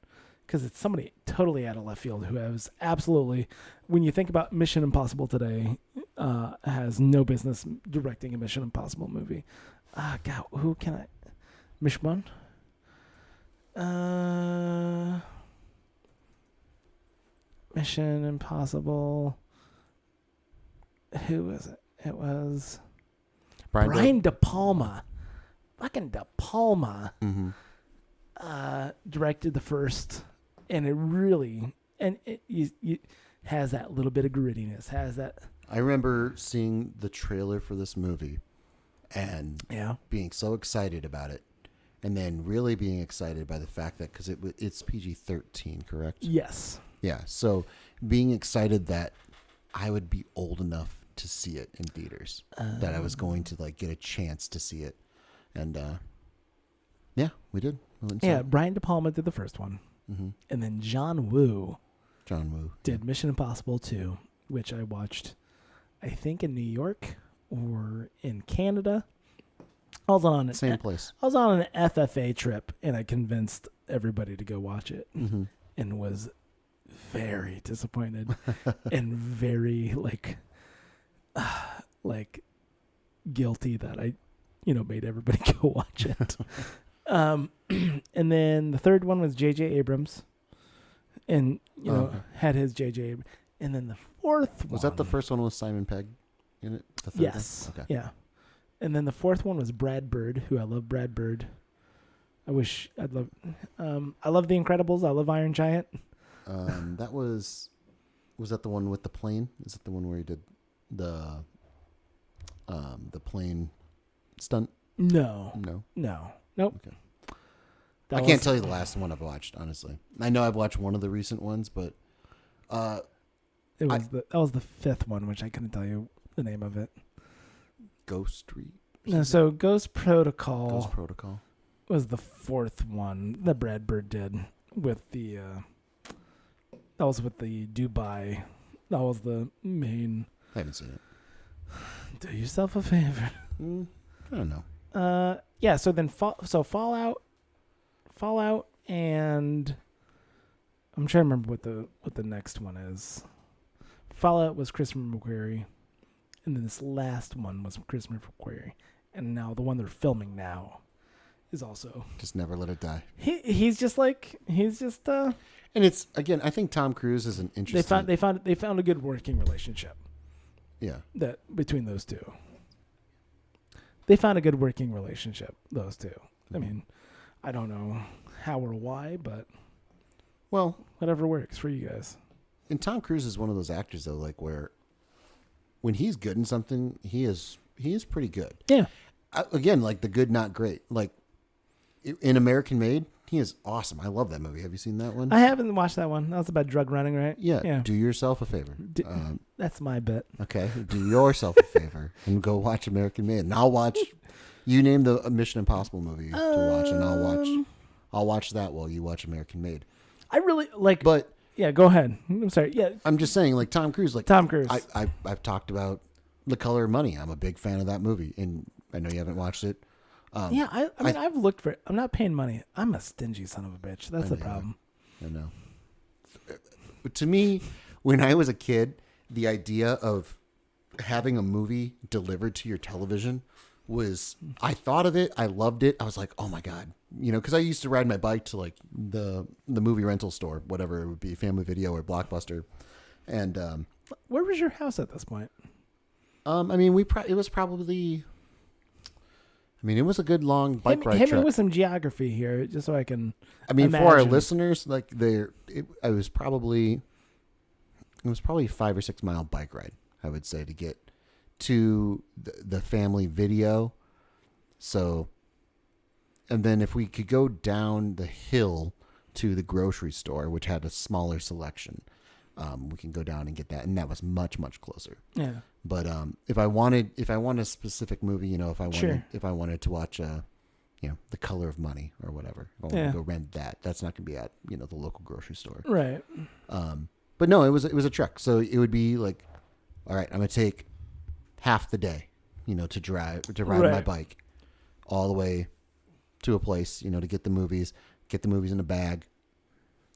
Because it's somebody totally out of left field who has absolutely, when you think about Mission Impossible today, has no business directing a Mission Impossible movie. God, who can I? Mission Mission Impossible. Who was it? It was Brian De Palma. Fucking De Palma. Mm-hmm. Directed the first. And it really, it has that little bit of grittiness. Has that. I remember seeing the trailer for this movie, and being so excited about it, and then really being excited by the fact that because it's PG-13, correct? Yes. Yeah. So being excited that I would be old enough to see it in theaters, that I was going to like get a chance to see it, and we did. Brian De Palma did the first one. Mm-hmm. And then John Woo did Mission Impossible 2, which I watched, I think, in New York or in Canada. I was on same place. I was on an FFA trip, and I convinced everybody to go watch it, and was very disappointed and very like guilty that I, made everybody go watch it. And then the third one was J.J. Abrams, and had his J.J. And then the fourth one was that the first one with Simon Pegg? in it? The third Yes. one? Okay. Yeah. And then the fourth one was Brad Bird, who I love Brad Bird. I love The Incredibles. I love Iron Giant. That was that the one with the plane? Is it the one where he did the plane stunt? No. No. Nope. Okay. That I can't was- tell you the last one I've watched, honestly. I know I've watched one of the recent ones, but that was the fifth one, which I couldn't tell you the name of it. Ghost Street. No, so Ghost Protocol Ghost Protocol. was the fourth one that Brad Bird did with the. That was with the Dubai. That was the main. I haven't seen it. Do yourself a favor. I don't know. Yeah. So then, Fallout, and I'm trying to remember what the next one is. Fallout was Christopher McQuarrie, and then this last one was Christopher McQuarrie, and now the one they're filming now is also. Just never let it die. He's just. And it's, again, I think Tom Cruise is an interesting. They found a good working relationship. Yeah. That between those two. They found a good working relationship, those two. I mean, I don't know how or why, but Well, whatever works for you guys. and Tom Cruise is one of those actors though, like where when he's good in something, he is pretty good. Yeah. Again, like the good, not great. Like in American Made, he is awesome. I love that movie. Have you seen that one? I haven't watched that one. That was about drug running, right? Yeah. Yeah. Do yourself a favor. That's my bit. Okay. Do yourself a favor and go watch American Made. And I'll watch. You name the Mission Impossible movie to watch, and I'll watch that while you watch American Made. I really like. But yeah, go ahead. I'm sorry. Yeah, I'm just saying, like Tom Cruise, like Tom Cruise. I've talked about The Color of Money. I'm a big fan of that movie, and I know you haven't watched it. yeah, I mean, I've looked for it. I'm not paying money. I'm a stingy son of a bitch. That's the know. problem. I know. But to me, when I was a kid, the idea of having a movie delivered to your television was, I thought of it. I loved it. I was like, oh my God. You know, because I used to ride my bike to like the movie rental store, whatever it would be, Family Video or Blockbuster. And, Where was your house at this point? I mean, it was probably, I mean, it was a good long bike ride Hit me trip. with some geography here, just so I can. I mean, for our imagine. listeners, like it was probably 5 or 6 mile bike ride, I would say, to get to the Family Video. So, and then if we could go down the hill to the grocery store, which had a smaller selection, we can go down and get that, and that was much, much closer. Yeah. But if I wanted a specific movie, you know, if I wanted to watch The Color of Money or whatever, if I wanted to go rent that, that's not going to be at, you know, the local grocery store. Right. But no, it was a trek. So it would be like, all right, I'm going to take half the day, you know, to ride my bike all the way to a place, you know, to get the movies in a bag,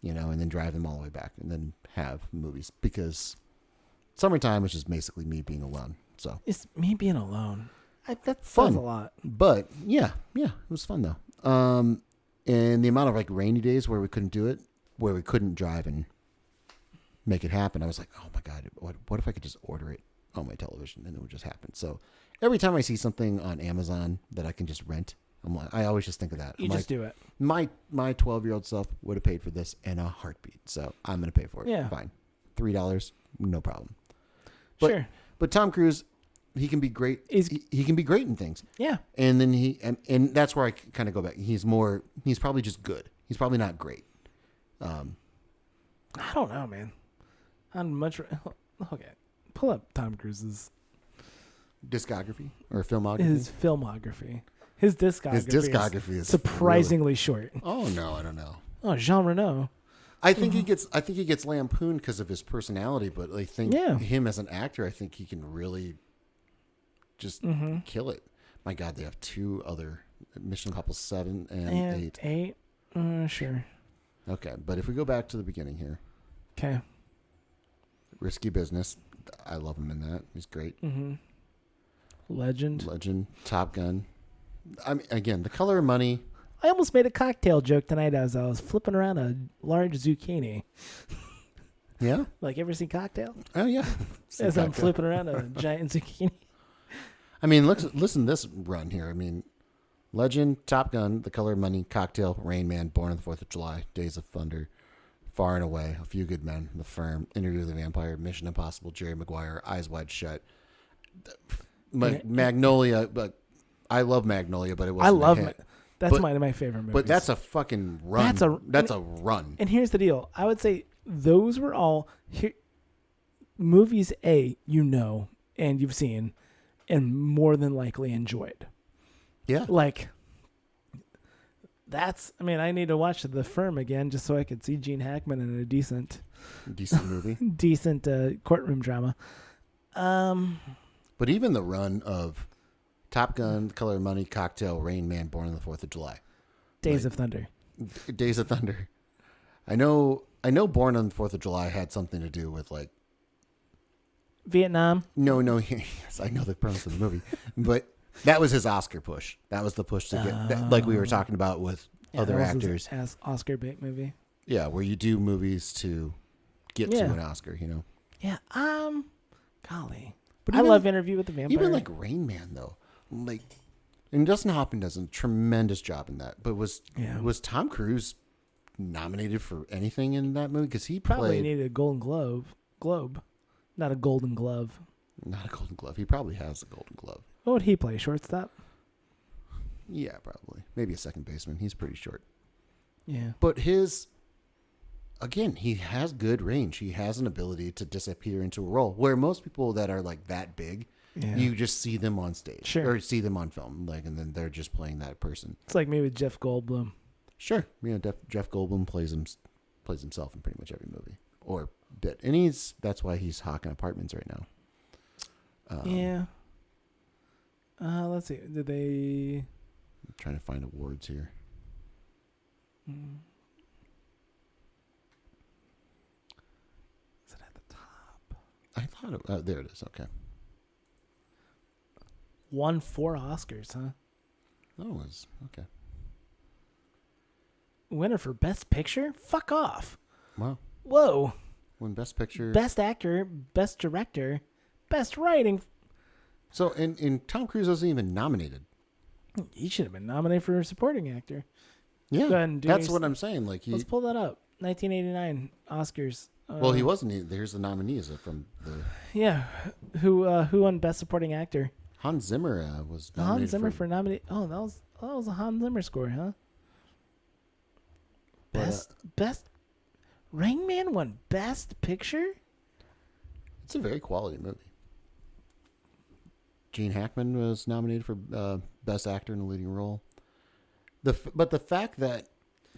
you know, and then drive them all the way back and then have movies, because summertime is just basically me being alone. So It's me being alone. That Fun. says a lot. but yeah, it was fun though. And the amount of like rainy days where we couldn't do it, where we couldn't drive and make it happen, I was like, oh my God, what if I could just order it on my television and it would just happen? So every time I see something on Amazon that I can just rent, I always just think of that. You just do it. My 12-year-old self would have paid for this in a heartbeat, so I'm going to pay for it. Yeah. Fine. $3, no problem. Sure. But Tom Cruise, he can be great. He can be great in things. Yeah. And then and that's where I kind of go back. He's probably just good. He's probably not great. I don't know, man. I'm much. Okay. Pull up Tom Cruise's Discography or filmography? his filmography. His discography is surprisingly short. Really, oh no, I don't know. Oh, Jean Reno. I think he gets lampooned because of his personality, but I think him as an actor, I think he can really just kill it. My God, they have 2 other Mission Impossible 7 and 8. 8. Sure. Okay, but if we go back to the beginning here, Okay. Risky Business. I love him in that. He's great. Mm-hmm. Legend. Top Gun. I mean, again, The Color of Money. I almost made a cocktail joke tonight as I was flipping around a large zucchini. Yeah. Like, ever seen Cocktail? Oh yeah. As I'm flipping around a giant zucchini. I mean, listen to this run here. I mean, Legend, Top Gun, The Color of Money, Cocktail, Rain Man, Born on the 4th of July, Days of Thunder, Far and Away, A Few Good Men, The Firm, Interview with the Vampire, Mission Impossible, Jerry Maguire, Eyes Wide Shut, Magnolia. But I love Magnolia, but it wasn't. I love a hit. That's one of my favorite movies. But that's a fucking run. That's a run. And here's the deal. I would say those were all movies and you've seen and more than likely enjoyed. Yeah. Like, I need to watch The Firm again just so I could see Gene Hackman in a decent movie. decent courtroom drama. But even the run of Top Gun, The Color of Money, Cocktail, Rain Man, Born on the 4th of July. Days of Thunder. Days of Thunder. I know Born on the 4th of July had something to do with like Vietnam. No, yes, I know the premise of the movie. But that was his Oscar push. That was the push to get like we were talking about with other actors. As Oscar bait movie. Yeah, where you do movies to get to an Oscar, Yeah. Golly. But I love Interview with the Vampire. Even like Rain Man though. Like, and Dustin Hoffman does a tremendous job in that. But was Tom Cruise nominated for anything in that movie? Because he probably needed a Golden Globe, not a Golden Glove. Not a Golden Glove. He probably has a Golden Glove. What would he play? Shortstop? Yeah, probably. Maybe a second baseman. He's pretty short. Yeah. But again, he has good range. He has an ability to disappear into a role where most people that are like that big, you just see them on stage or see them on film, like, and then they're just playing that person. It's like me with Jeff Goldblum. Sure. Jeff Goldblum plays himself in pretty much every movie or bit. And that's why he's hawking apartments right now. Let's see. Did they... I'm trying to find awards here. Is it at the top? I thought there it is. Okay. Won 4 Oscars, huh? Oh, it was okay. Winner for Best Picture? Fuck off. Wow. Whoa. Won Best Picture. Best Actor, Best Director, Best Writing. So, and Tom Cruise wasn't even nominated. He should have been nominated for Supporting Actor. Yeah, that's what I'm saying. Like, let's pull that up. 1989 Oscars. Well, he wasn't. Here's the nominees from the. Yeah, who won Best Supporting Actor? Hans Zimmer was nominated. Hans Zimmer for nominee. Oh, that was a Hans Zimmer score, huh? Best. Rain Man won Best Picture. It's a very quality movie. Gene Hackman was nominated for Best Actor in a Leading Role. But the fact that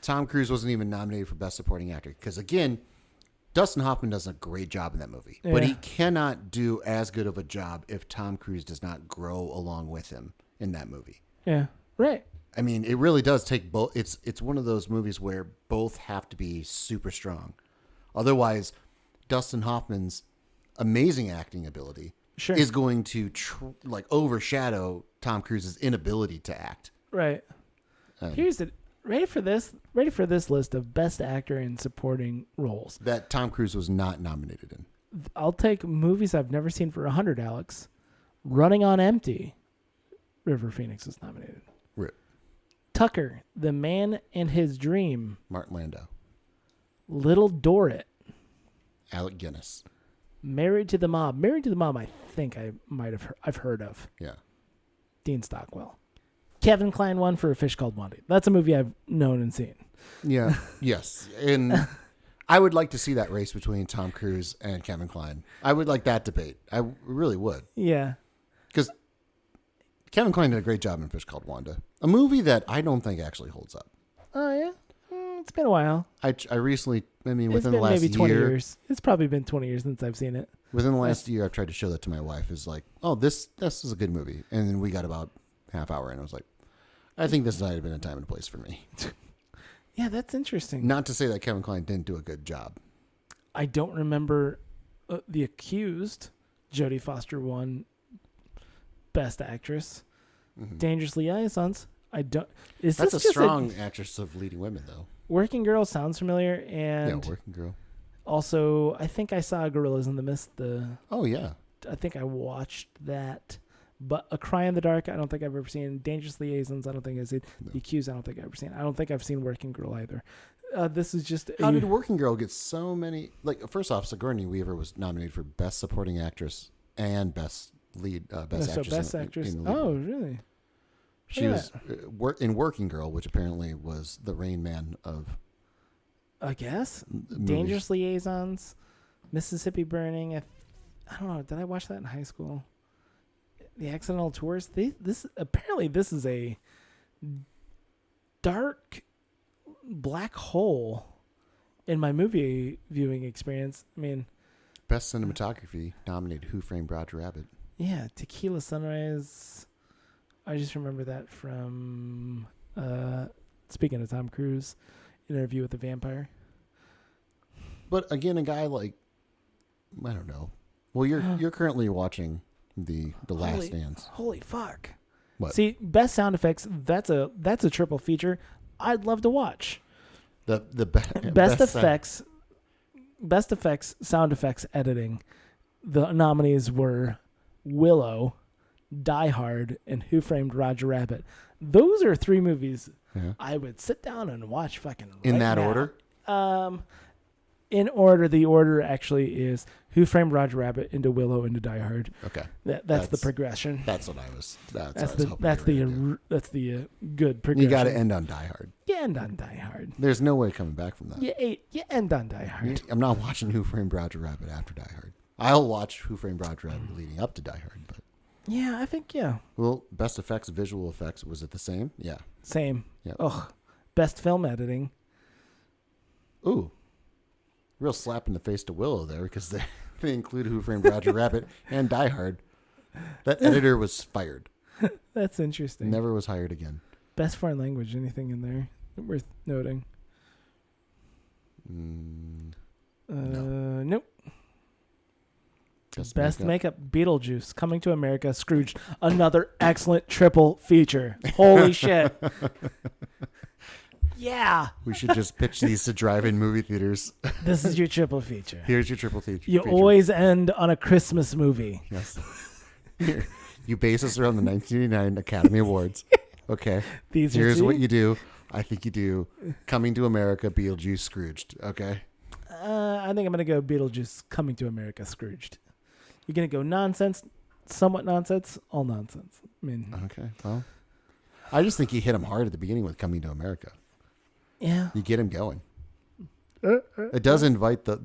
Tom Cruise wasn't even nominated for Best Supporting Actor, because again, Dustin Hoffman does a great job in that movie, but he cannot do as good of a job if Tom Cruise does not grow along with him in that movie. Yeah, right. I mean, it really does take both. It's one of those movies where both have to be super strong. Otherwise, Dustin Hoffman's amazing acting ability is going to overshadow Tom Cruise's inability to act. Right. Here's the ready for this list of Best Actor in Supporting Roles that Tom Cruise was not nominated in. I'll take movies I've never seen for 100, Alex. Running on Empty. River Phoenix was nominated. Right. Tucker, The Man and His Dream. Martin Landau. Little Dorrit. Alec Guinness. Married to the Mob. Married to the Mob, I think I've heard of. Yeah. Dean Stockwell. Kevin Kline won for A Fish Called Wanda. That's a movie I've known and seen. Yeah. Yes. And I would like to see that race between Tom Cruise and Kevin Kline. I would like that debate. I really would. Yeah. Because Kevin Kline did a great job in Fish Called Wanda. A movie that I don't think actually holds up. Oh, yeah? It's been a while. I recently, within the maybe last 20 year. Years. It's probably been 20 years since I've seen it. Within the last year, I've tried to show that to my wife. Is like, oh, this is a good movie. And then we got about half hour in. I was like, I think this might have been a time and a place for me. Yeah, that's interesting. Not to say that Kevin Kline didn't do a good job. I don't remember The Accused. Jodie Foster won Best Actress. Mm-hmm. Dangerously Innocent. I don't. That's a strong actress of leading women, though. Working Girl sounds familiar, and yeah, Working Girl. Also, I think I saw Gorillas in the Mist. Oh yeah. I think I watched that. But A Cry in the Dark, I don't think I've ever seen. Dangerous Liaisons, I don't think I've seen. No. The Accused, I don't think I've ever seen. I don't think I've seen Working Girl either. This is just... How did Working Girl get so many? Like, first off, Sigourney Weaver was nominated for Best Supporting Actress and Best Lead, Best so Actress. Best Actress. In lead Oh, role. really? She Yeah. was in Working Girl, which apparently was the Rain Man of I guess. movies. Dangerous Liaisons, Mississippi Burning. I don't know. Did I watch that in high school? The Accidental Tourist. This is a dark black hole in my movie viewing experience. I mean, Best Cinematography nominated Who Framed Roger Rabbit. yeah, Tequila Sunrise. I just remember that from speaking of Tom Cruise, Interview with the Vampire. But again, a guy like, I don't know. Well, you're currently watching the Last Dance. Holy fuck! What? See, best sound effects. That's a triple feature. I'd love to watch. Best Best effects, sound effects, editing. The nominees were Willow, Die Hard, and Who Framed Roger Rabbit. Those are 3 movies Yeah. I would sit down and watch fucking In right that now. order? In order, the order actually is Who Framed Roger Rabbit into Willow into Die Hard. Okay. That's the progression. That's what I was. That's That's what I was hoping you were gonna do. Good progression. You got to end on Die Hard. You end on Die Hard. There's no way coming back from that. You end on Die Hard. I'm not watching Who Framed Roger Rabbit after Die Hard. I'll watch Who Framed Roger Rabbit leading up to Die Hard. But Yeah, I think well, best effects, visual effects, was it the same? Yeah. same. Yeah. Ugh, best film editing. Ooh, real slap in the face to Willow there because they include Who Framed Roger Rabbit and Die Hard. That editor was fired. That's interesting. Never was hired again. Best foreign language. Anything in there worth noting? Nope. Best makeup. Beetlejuice, Coming to America, Scrooged. Another excellent triple feature. Holy shit. Yeah. We should just pitch these to drive-in movie theaters. This is your triple feature. Here's your triple feature. You always end on a Christmas movie. Yes. Here, you base us around the 1989 Academy Awards. Okay. Here's what you do. I think you do Coming to America, Beetlejuice, Scrooged. Okay. I think I'm going to go Beetlejuice, Coming to America, Scrooged. You're going to go nonsense, somewhat nonsense, all nonsense. I mean, Okay. Well, I just think you hit him hard at the beginning with Coming to America. yeah. You get him going. It does invite the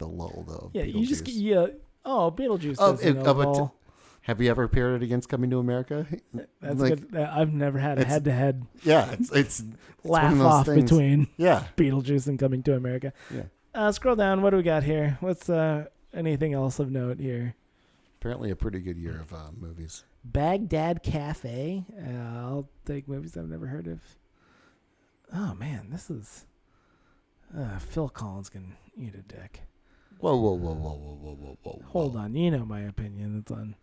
lull though. Yeah, you just Beetlejuice. Oh, Beetlejuice. Of- doesn't of a know t- all. Have you ever paired it against Coming to America? That's like- good. I've never had a It's- head-to-head Yeah, it's one laugh of those off things. between Yeah. Beetlejuice and Coming to America. Yeah. Scroll down. What do we got here? What's anything else of note here? Apparently a pretty good year of movies. Baghdad Cafe. I'll take movies I've never heard of. Oh man, this is Phil Collins can eat a dick. Whoa. Hold on, you know my opinion. It's on.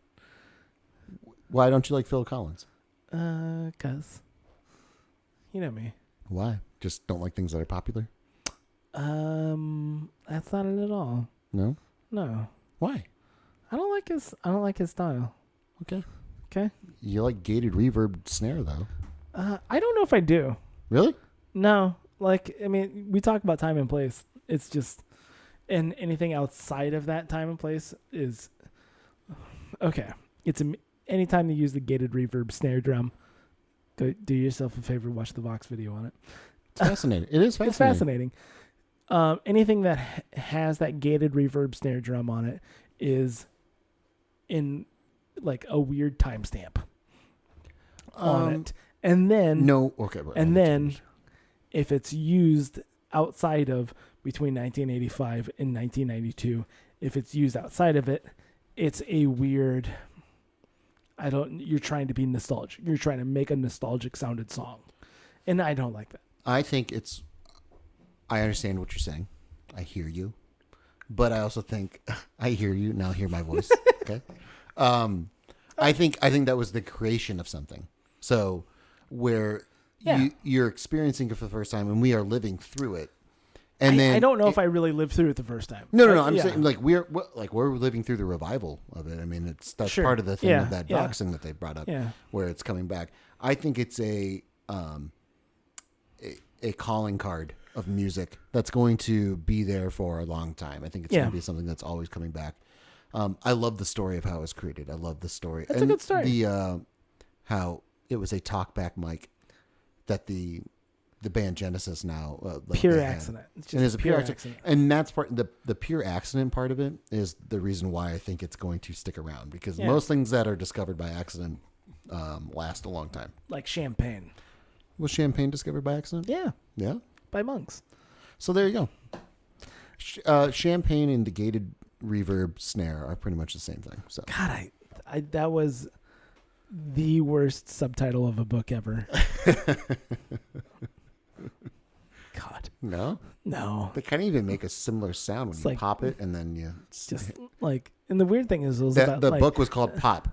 Why don't you like Phil Collins? 'Cause you know me. Why? Just don't like things that are popular? That's not it at all. No? No, Why? I don't like his style. Okay. Okay. You like gated reverb snare though. I don't know if I do. Really? No, like I mean, we talk about time and place. It's just, and anything outside of that time and place is okay. It's anytime you use the gated reverb snare drum, go do yourself a favor, watch the Vox video on it. It's fascinating. It is fascinating. It's fascinating. Anything that has that gated reverb snare drum on it is in like a weird timestamp on it, and then No. Okay. and then if it's used outside of between 1985 and 1992, if it's used outside of it, it's a weird. You're trying to be nostalgic. You're trying to make a nostalgic sounded song, and I don't like that. I think I understand what you're saying. I hear you. But I also think I hear you. Now hear my voice. Okay. I think that was the creation of something. So where you're experiencing it for the first time and we are living through it, And then I don't know if I really lived through it the first time. No. I'm Yeah. saying like we're living through the revival of it. I mean, that's Sure. part of the thing Yeah, of that yeah. doxing that they brought up, Yeah. where it's coming back. I think it's a calling card of music that's going to be there for a long time. I think it's going to be something that's always coming back. I love the story of how it was created. I love the story. That's a good story. The how it was a talkback mic that the band Genesis now Pure they had. accident. It's And just it's a pure accident. And that's part the pure accident part of it is the reason why I think it's going to stick around, because most things that are discovered by accident last a long time. Like champagne. Was champagne discovered by accident? Yeah. Yeah. By monks. So there you go. Champagne and the gated reverb snare are pretty much the same thing. So God, I that was the worst subtitle of a book ever. God. no, No. they kind of even make a similar sound when It's you like- pop it, and then you Just like, and the weird thing is, it was that about the like, book was called Pop.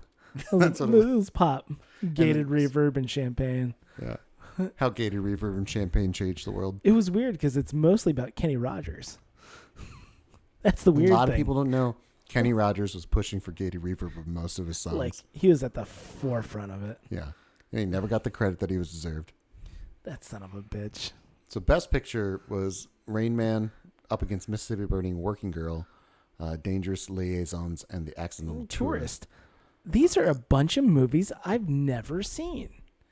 That's what it it was pop, gated it's- reverb and champagne. Yeah. How gated reverb and champagne changed the world. It was weird because it's mostly about Kenny Rogers. That's the weird A lot thing. of people don't know Kenny Rogers was pushing for gated reverb with most of his songs. Like, he was at the forefront of it. Yeah. And he never got the credit that he was deserved. That son of a bitch. So Best Picture was Rain Man up against Mississippi Burning, Working Girl, Dangerous Liaisons, and The Accidental Tourist. These are a bunch of movies I've never seen.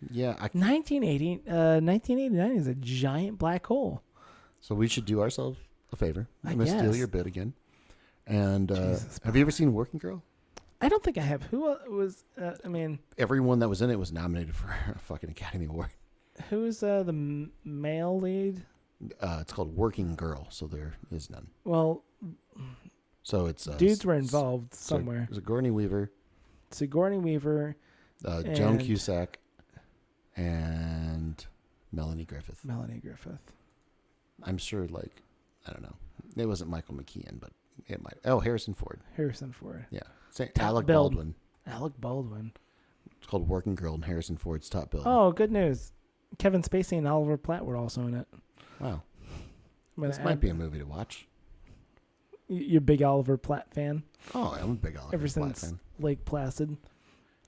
Yeah. 1989 is a giant black hole. So we should do ourselves a favor. I I'm going to steal guess. your bit again. And Jesus, have you ever seen Working Girl? I don't think I have. Who was, Everyone that was in it was nominated for a fucking Academy Award. who's the male lead? It's called Working Girl, so there is none. Well, So it's dudes were involved somewhere. There's Sigourney Weaver, Sigourney Weaver, Joan And- Cusack, and Melanie Griffith. Melanie Griffith. I'm sure, like, I don't know. It wasn't Michael McKean, but it might. Oh, Harrison Ford. Harrison Ford. Yeah. Top Alec billed. Baldwin. Alec Baldwin. It's called Working Girl, and Harrison Ford's top bill. Oh, good news. Kevin Spacey and Oliver Platt were also in it. Wow. I'm gonna This might add- be a movie to watch. You're a big Oliver Platt fan? Oh, I'm a big Oliver Ever Platt since fan. Lake Placid.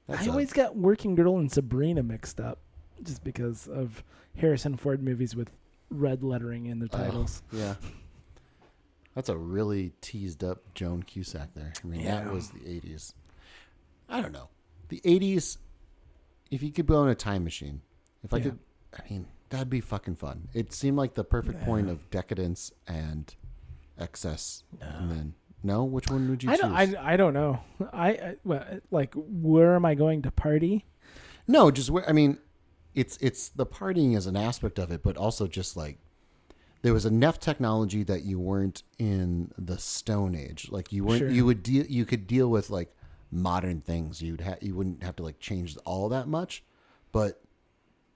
That's I always got Working Girl and Sabrina mixed up just because of Harrison Ford movies with red lettering in the titles. Yeah. That's a really teased up Joan Cusack there. I mean, Yeah. that was the 80s. I don't know. The 80s, if you could go in a time machine, if I Yeah. could, I mean, that'd be fucking fun. It seemed like the perfect point of decadence and excess. And then, no? Which one would you choose? I don't know. Like, where am I going to party? No, just where, I mean, it's the partying as an aspect of it, but also just like, there was enough technology that you weren't in the Stone Age. Like you weren't, Sure. you could deal with like modern things. You wouldn't have to like change all that much, but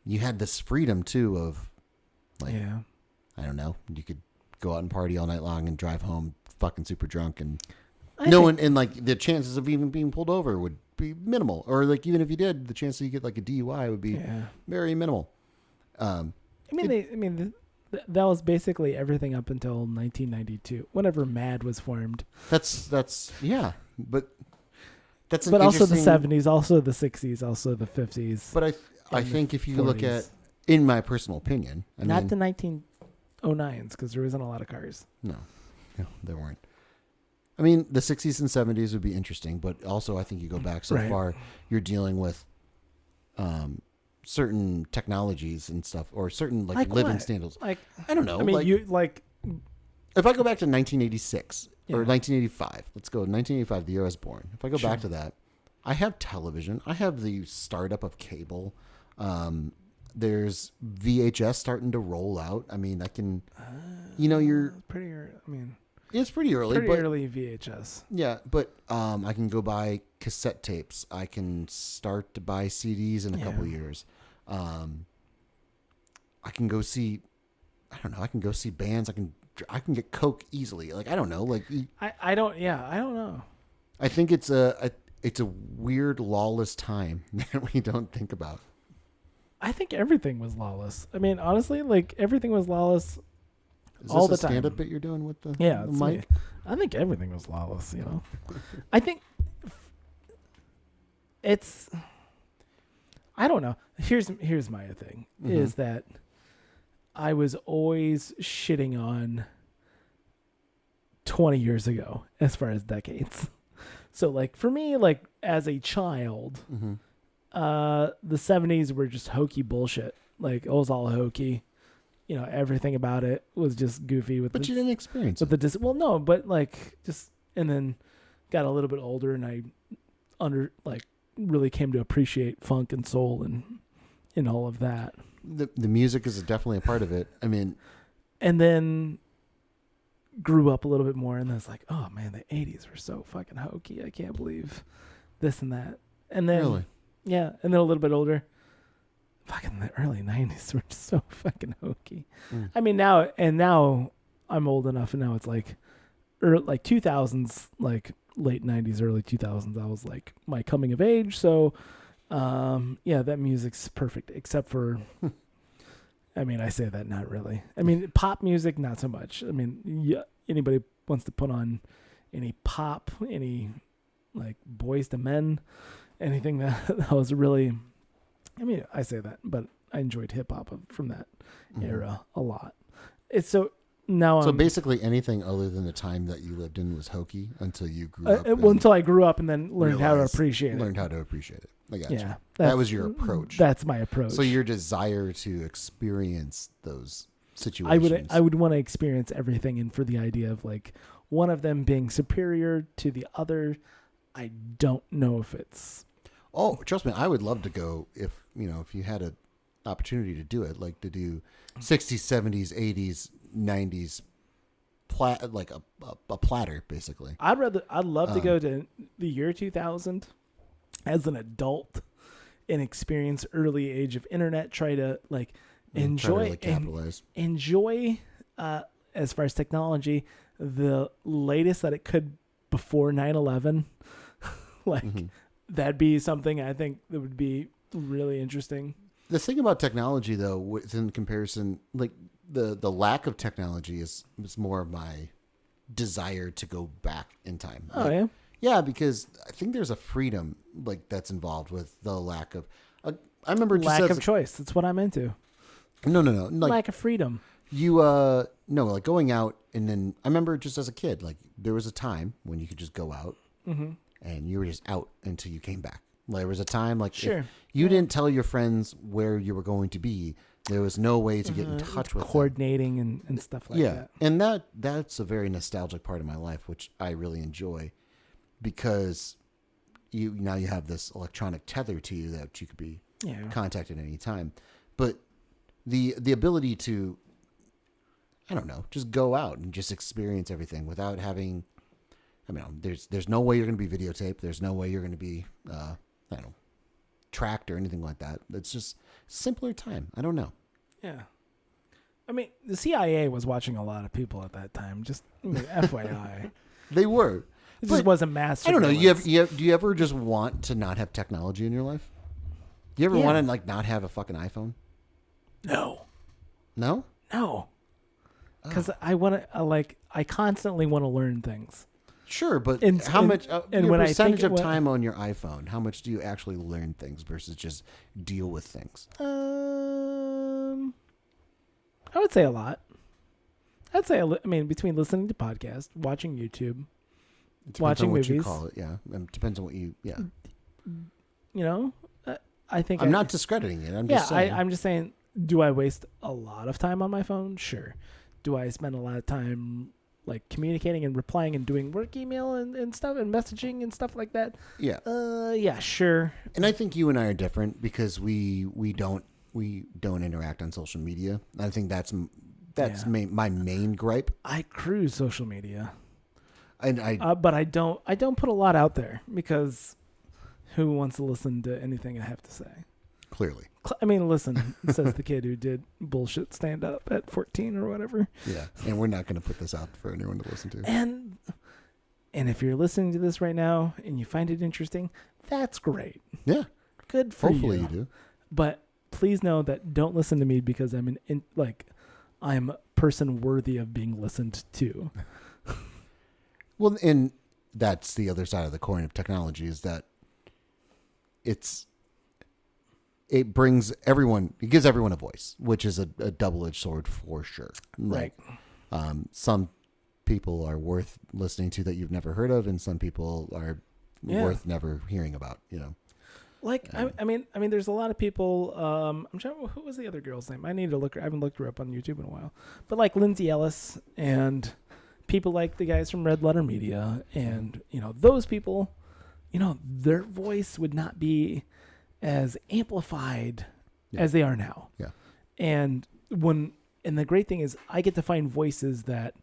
you had this freedom too of like, Yeah. I don't know, you could go out and party all night long and drive home fucking super drunk, and I no think- one, and like the chances of even being pulled over would be minimal, or like even if you did, the chance that you get like a DUI would be Yeah. very minimal. That was basically everything up until 1992, whenever MAD was formed. That's yeah, but that's an But also the interesting- 70s, also the 60s, also the 50s. But I and the think if you look 40s. at, in my personal opinion, I Not mean, the 1909s, because there isn't a lot of cars. no, there weren't. I mean, the 60s and 70s would be interesting, but also I think you go back so Right. far, you're dealing with certain technologies and stuff, or certain like living what? standards. Like, I don't know. I mean, like, you like, if I go back to 1986 or Yeah. 1985, let's go 1985, the year I was born. If I go back Sure. to that, I have television. I have the startup of cable. There's VHS starting to roll out. I mean, I can, you're, pretty. I mean, it's pretty early, pretty but early VHS. yeah, but I can go buy cassette tapes. I can start to buy CDs in a couple Yeah. years. I can go see, I don't know. I can go see bands. I can get Coke easily. Like, I don't know. Like, I don't know. I think it's a weird lawless time that we don't think about. I think everything was lawless. I mean, honestly, like everything was lawless Is all this the a time. stand-up bit you're doing with the, Yeah, the it's mic? me. I think everything was lawless. I think it's. I don't know. Here's my thing is that I was always shitting on 20 years ago as far as decades. So like for me, like as a child, the 70s were just hokey bullshit. Like it was all hokey. Everything about it was just goofy But you didn't experience it. well, no, but like just, and then got a little bit older and I really came to appreciate funk and soul and all of that. The music is definitely a part of it. I mean, and then grew up a little bit more, and then it's like, oh man, the 80s were so fucking hokey. I can't believe this and that. And then, really? Yeah, and then a little bit older, fucking the early 90s were just so fucking hokey. I mean, now I'm old enough, and now it's like 2000s, like late 90s, early 2000s. I was like my coming of age, so yeah, that music's perfect, except for I mean, I say that not really. I mean, pop music, not so much. I mean, yeah, anybody wants to put on any pop, any like Boys to Men, anything that was really, I mean, I say that, but I enjoyed hip hop from that era a lot. It's so now. So basically, anything other than the time that you lived in was hokey until you grew up. Well, until I grew up and then learned how to appreciate it. Learned how to appreciate it. I got you. Yeah, That was your approach. That's my approach. So your desire to experience those situations. I would want to experience everything, and for the idea of like one of them being superior to the other, I don't know if it's. Oh, trust me, I would love to go if you had an opportunity to do it, like to do 60s, 70s, 80s, 90s, like a platter, basically. I'd love to go to the year 2000 as an adult and experience early age of internet. Try to like enjoy capitalize. Enjoy as far as technology, the latest that it could before 9/11. Like that'd be something I think that would be really interesting. The thing about technology, though, within comparison, like the lack of technology is more of my desire to go back in time. Oh, yeah? Yeah, because I think there's a freedom like that's involved with the lack of. I remember just lack of choice. That's what I'm into. No. Like, lack of freedom. You no, like going out, and then I remember just as a kid, like there was a time when you could just go out, and you were just out until you came back. Like, there was a time like if you didn't tell your friends where you were going to be, there was no way to get in touch with coordinating and stuff like that. And that's a very nostalgic part of my life, which I really enjoy, because you have this electronic tether to you that you could be contacted at any time. But the ability to, I don't know, just go out and just experience everything without having, I mean, there's no way you're going to be videotaped. There's no way you're going to be, I don't know, tracked or anything like that. It's just simpler time. I don't know. Yeah. I mean, the CIA was watching a lot of people at that time. Just FYI. They were. It just wasn't mass. I don't know. Do you ever just want to not have technology in your life? Do you ever want to like not have a fucking iPhone? No. No? No. Because I constantly want to learn things. Sure, but how much your percentage of time on your iPhone, how much do you actually learn things versus just deal with things? I would say a lot. I'd say, between listening to podcasts, watching YouTube, watching movies. What you call it, yeah. It depends on what you, I think I'm not discrediting it. I'm just saying. I'm just saying, do I waste a lot of time on my phone? Sure. Do I spend a lot of time like communicating and replying and doing work email and stuff and messaging and stuff like that? Yeah. Yeah, sure. And I think you and I are different because we don't interact on social media. I think that's my main gripe. I cruise social media. And but I don't put a lot out there because who wants to listen to anything I have to say? Clearly. Listen, says the kid who did bullshit stand up at 14 or whatever. Yeah. And we're not going to put this out for anyone to listen to. And if you're listening to this right now and you find it interesting, that's great. Yeah. Good for you. Hopefully you do. But please know that don't listen to me because I'm person worthy of being listened to. Well, and that's the other side of the coin of technology is that it brings everyone, it gives everyone a voice, which is a double-edged sword for sure. Right. Some people are worth listening to that you've never heard of, and some people are worth never hearing about, you know. Like, I mean, there's a lot of people. I'm trying. Who was the other girl's name? I need to look. I haven't looked her up on YouTube in a while. But like Lindsay Ellis and people like the guys from Red Letter Media, and those people, their voice would not be as amplified as they are now. Yeah. And the great thing is, I get to find voices that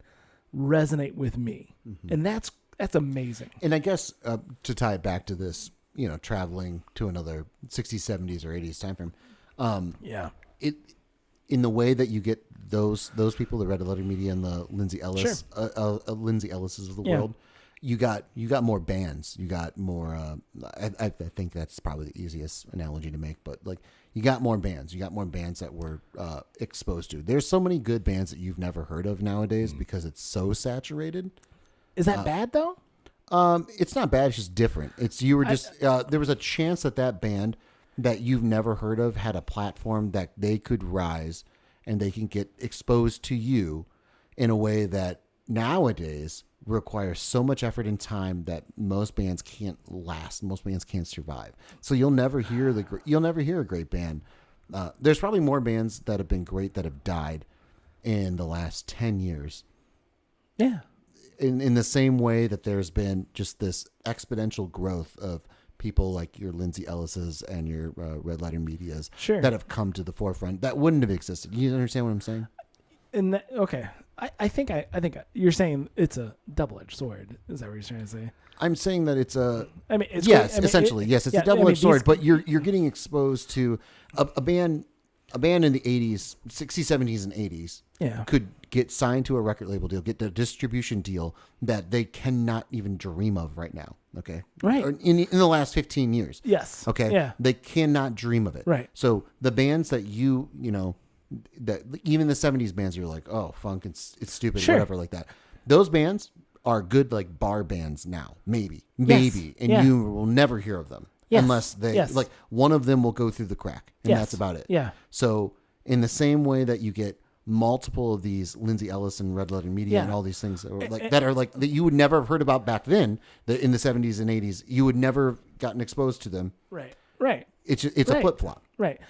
resonate with me, and that's amazing. And I guess to tie it back to this, traveling to another 60s, 70s, or 80s time frame. It in the way that you get those people, the Red Letter Media and the Lindsay Ellis, Lindsay Ellis's of the world, you got more bands. You got more. I think that's probably the easiest analogy to make, but like you got more bands. You got more bands that we're exposed to. There's so many good bands that you've never heard of nowadays because it's so saturated. Is that bad though? It's not bad. It's just different. There was a chance that band that you've never heard of had a platform that they could rise and they can get exposed to you in a way that nowadays requires so much effort and time that most bands can't last. Most bands can't survive. So you'll never hear a great band. There's probably more bands that have been great that have died in the last 10 years. Yeah. In the same way that there's been just this exponential growth of people like your Lindsay Ellis's and your Red Letter Medias that have come to the forefront that wouldn't have existed. You understand what I'm saying? Okay. I think you're saying it's a double-edged sword. Is that what you're trying to say? I'm saying that it's a. I mean, it's yes, essentially, yes, it's a double-edged sword. But you're getting exposed to a band in the 80s, 60s, 70s, and 80s could get signed to a record label deal, get the distribution deal that they cannot even dream of right now. Okay. Right. Or in the last 15 years. Yes. Okay. Yeah. They cannot dream of it. Right. So the bands that that even the 70s bands, you're like, oh, funk, it's stupid, whatever, like that. Those bands are good, like bar bands now, maybe, and you will never hear of them unless they like one of them will go through the crack, and that's about it. Yeah. So in the same way that you get multiple of these Lindsay Ellis and Red Letter Media and all these things that you would never have heard about back then, that in the 70s and 80s, you would never have gotten exposed to them. Right. It's a flip flop. Right.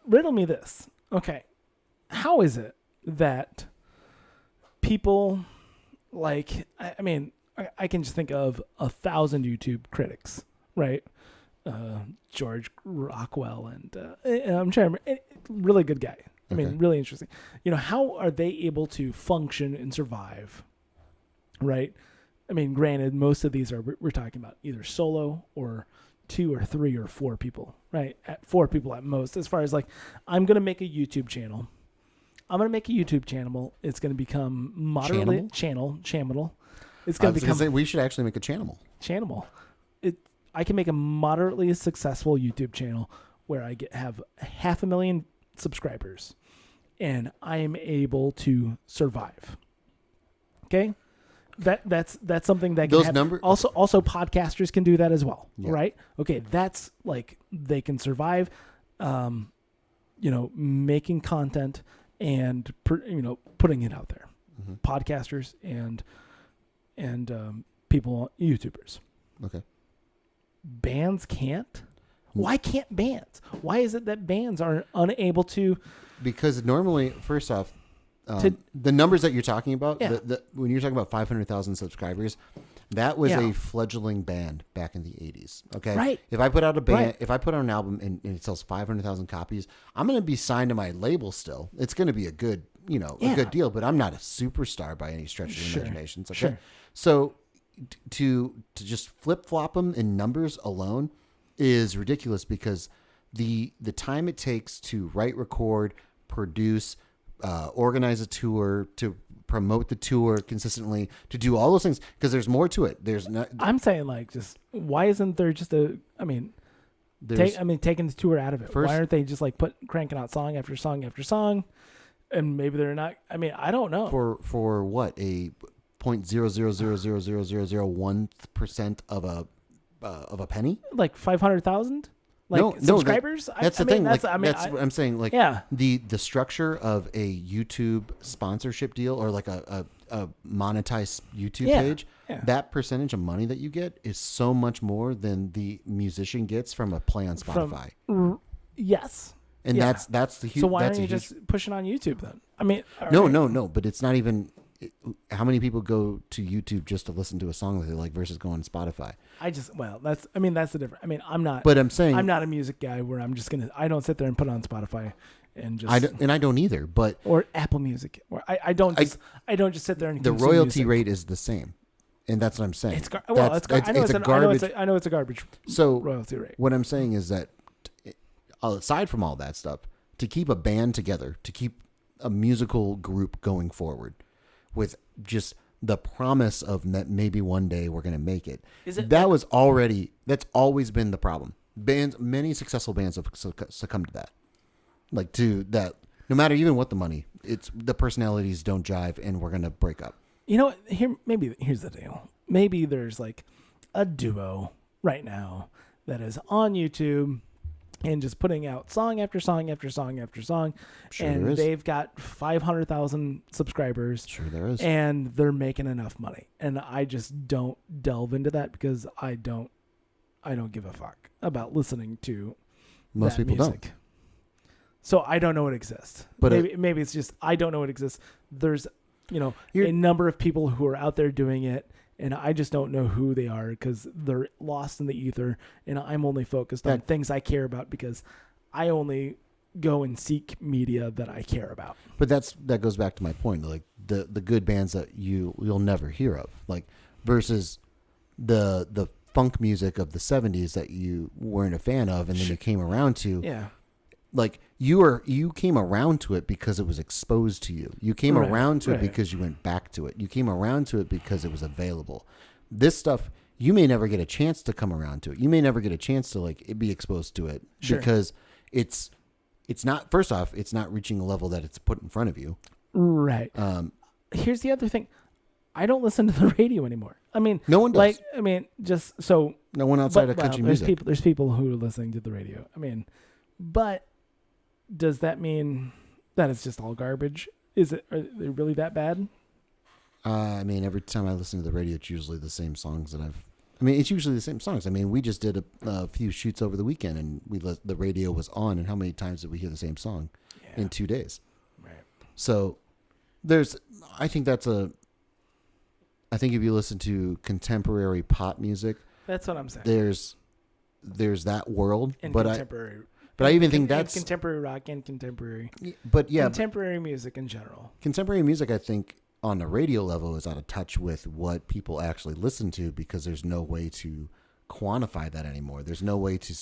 Riddle me this. Okay. How is it that people like, I mean, I can just think of 1,000 YouTube critics, right? George Rockwell and I'm trying to remember, really good guy. I mean, really interesting. How are they able to function and survive, right? I mean, granted, most of these we're talking about either solo or 2 or 3 or 4 people, right? At 4 people at most. As far as like, I'm going to make a YouTube channel. It's going to become moderately channel. It's going to become. We should actually make a channel. I can make a moderately successful YouTube channel where I have 500,000 subscribers, and I am able to survive. Okay, that's something that can happen. Also podcasters can do that as well, right? Okay, that's like they can survive. Making content and putting it out there. Podcasters and people, YouTubers. Okay. Bands can't. Why can't bands? Why is it that bands are unable to? Because normally, first off, the numbers that you're talking about, when you're talking about 500,000 subscribers, that was a fledgling band back in the 80s. Okay. Right. If I put out a band, if I put out an album and it sells 500,000 copies, I'm going to be signed to my label still. It's going to be a good, a good deal, but I'm not a superstar by any stretch of the imagination. Okay. Sure. So to just flip flop them in numbers alone is ridiculous, because the time it takes to write, record, produce, organize a tour, to promote the tour consistently, to do all those things, because there's more to it. I'm saying, like, just why isn't there just taking the tour out of it? Why aren't they just like cranking out song after song after song? and maybe they're not. I mean, I don't know. For what, a 0.0000001% of a penny? Like 500,000. Like No, subscribers. That's the thing. Like, that's what I'm saying. Like, yeah. the structure of a YouTube sponsorship deal or like a monetized YouTube page, that percentage of money that you get is so much more than the musician gets from a play on Spotify. Yes. And that's the huge. So why aren't you just pushing on YouTube then? I mean, no. But it's not even. How many people go to YouTube just to listen to a song that they like versus going to Spotify? That's the difference. I mean, I'm not. But I'm saying I'm not a music guy where I'm just I don't sit there and put it on Spotify and just. I don't either. But or Apple Music. Or I don't just sit there and. The royalty rate is the same, and that's what I'm saying. I know it's a garbage. So royalty rate. What I'm saying is that, aside from all that stuff, to keep a band together, to keep a musical group going forward, with just the promise of that maybe one day we're going to make it. That's always been the problem. Many successful bands have succumbed to that. Like to that, no matter even what the money, it's the personalities don't jive and we're going to break up. You know what? Here's the deal. Maybe there's like a duo right now that is on YouTube and just putting out song after song after song after song. Sure, and they've got 500,000 subscribers. Sure there is. And they're making enough money. And I just don't delve into that because I don't give a fuck about listening to most people music. Don't. So I don't know it exists. But maybe it's just I don't know it exists. There's, a number of people who are out there doing it. And I just don't know who they are because they're lost in the ether. And I'm only focused on things I care about because I only go and seek media that I care about. But that goes back to my point. Like the good bands that you'll never hear of, like versus the funk music of the 70s that you weren't a fan of and then you came around to. Yeah. Like you came around to it because it was exposed to you. You came around to it because you went back to it. You came around to it because it was available. This stuff, you may never get a chance to come around to it. You may never get a chance to be exposed to it because it's not. First off, it's not reaching a level that it's put in front of you. Right. Here's the other thing. I don't listen to the radio anymore. I mean, no one does. Just so no one outside of country music. There's people who are listening to the radio. I mean, but. Does that mean that it's just all garbage? Are they really that bad? Every time I listen to the radio, it's usually the same songs it's usually the same songs. We just did a few shoots over the weekend and the radio was on, and how many times did we hear the same song in 2 days? Right. So I think if you listen to contemporary pop music, that's what I'm saying. There's that world, But I even think that's contemporary rock and contemporary. But yeah, contemporary music in general. Contemporary music, I think, on the radio level, is out of touch with what people actually listen to because there's no way to quantify that anymore. There's no way to.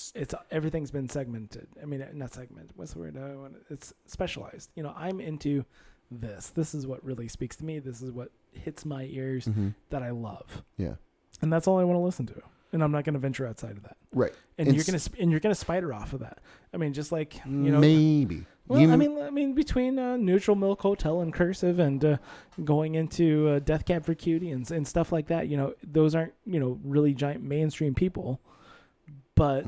Everything's been segmented. Not segmented. What's the word? It's specialized. I'm into this. This is what really speaks to me. This is what hits my ears that I love. Yeah, and that's all I want to listen to. And I'm not going to venture outside of that. Right. And you're gonna spider off of that. Just like maybe. Well, between Neutral Milk Hotel and Cursive and going into Death Cab for Cutie and stuff like that, those aren't really giant mainstream people, but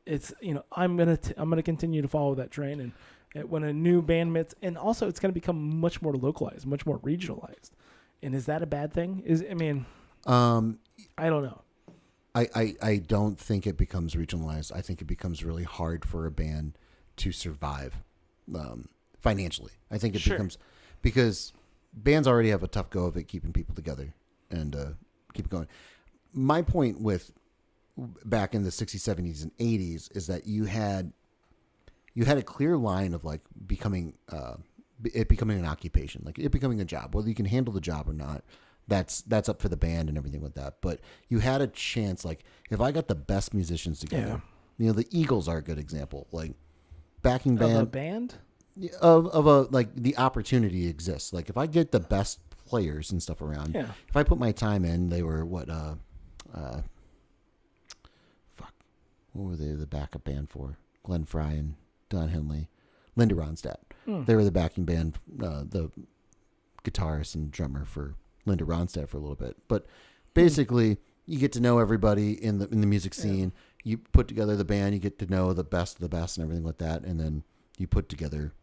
it's I'm gonna continue to follow that train, and when a new band meets, and also it's gonna become much more localized, much more regionalized, and is that a bad thing? I don't know. I don't think it becomes regionalized. I think it becomes really hard for a band to survive financially. I think it becomes because bands already have a tough go of it keeping people together and keep going. My point with back in the 60s, 70s, and 80s is that you had a clear line of like becoming an occupation, like it becoming a job, whether you can handle the job or not. That's up for the band and everything with that. But you had a chance, like if I got the best musicians together, the Eagles are a good example. Like backing band of a band of a like the opportunity exists. Like if I get the best players and stuff around, if I put my time in, they were what were they the backup band for? Glenn Frey and Don Henley, Linda Ronstadt. They were the backing band, the guitarist and drummer for Linda Ronstadt for a little bit. But basically, you get to know everybody in the music scene. You put together the band. You get to know the best of the best and everything like that. And then you put together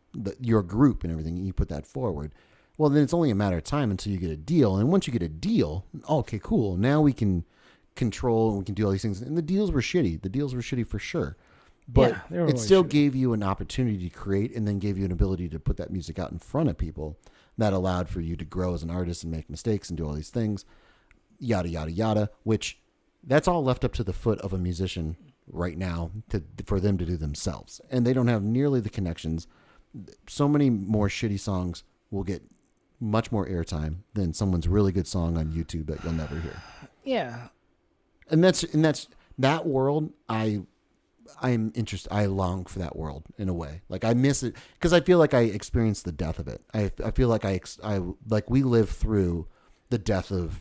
your group and everything. And you put that forward. Well, then it's only a matter of time until you get a deal. And once you get a deal, okay, cool. Now we can control and we can do all these things. And the deals were shitty. The deals were shitty for sure. But it still gave you an opportunity to create and then gave you an ability to put that music out in front of people that allowed for you to grow as an artist and make mistakes and do all these things, yada, yada, yada, which that's all left up to the foot of a musician right now for them to do themselves. And they don't have nearly the connections. So many more shitty songs will get much more airtime than someone's really good song on YouTube that you'll never hear. Yeah. And that's that world. I'm interested. I long for that world in a way. Like I miss it because I feel like I experienced the death of it. I feel like I like we lived through the death of,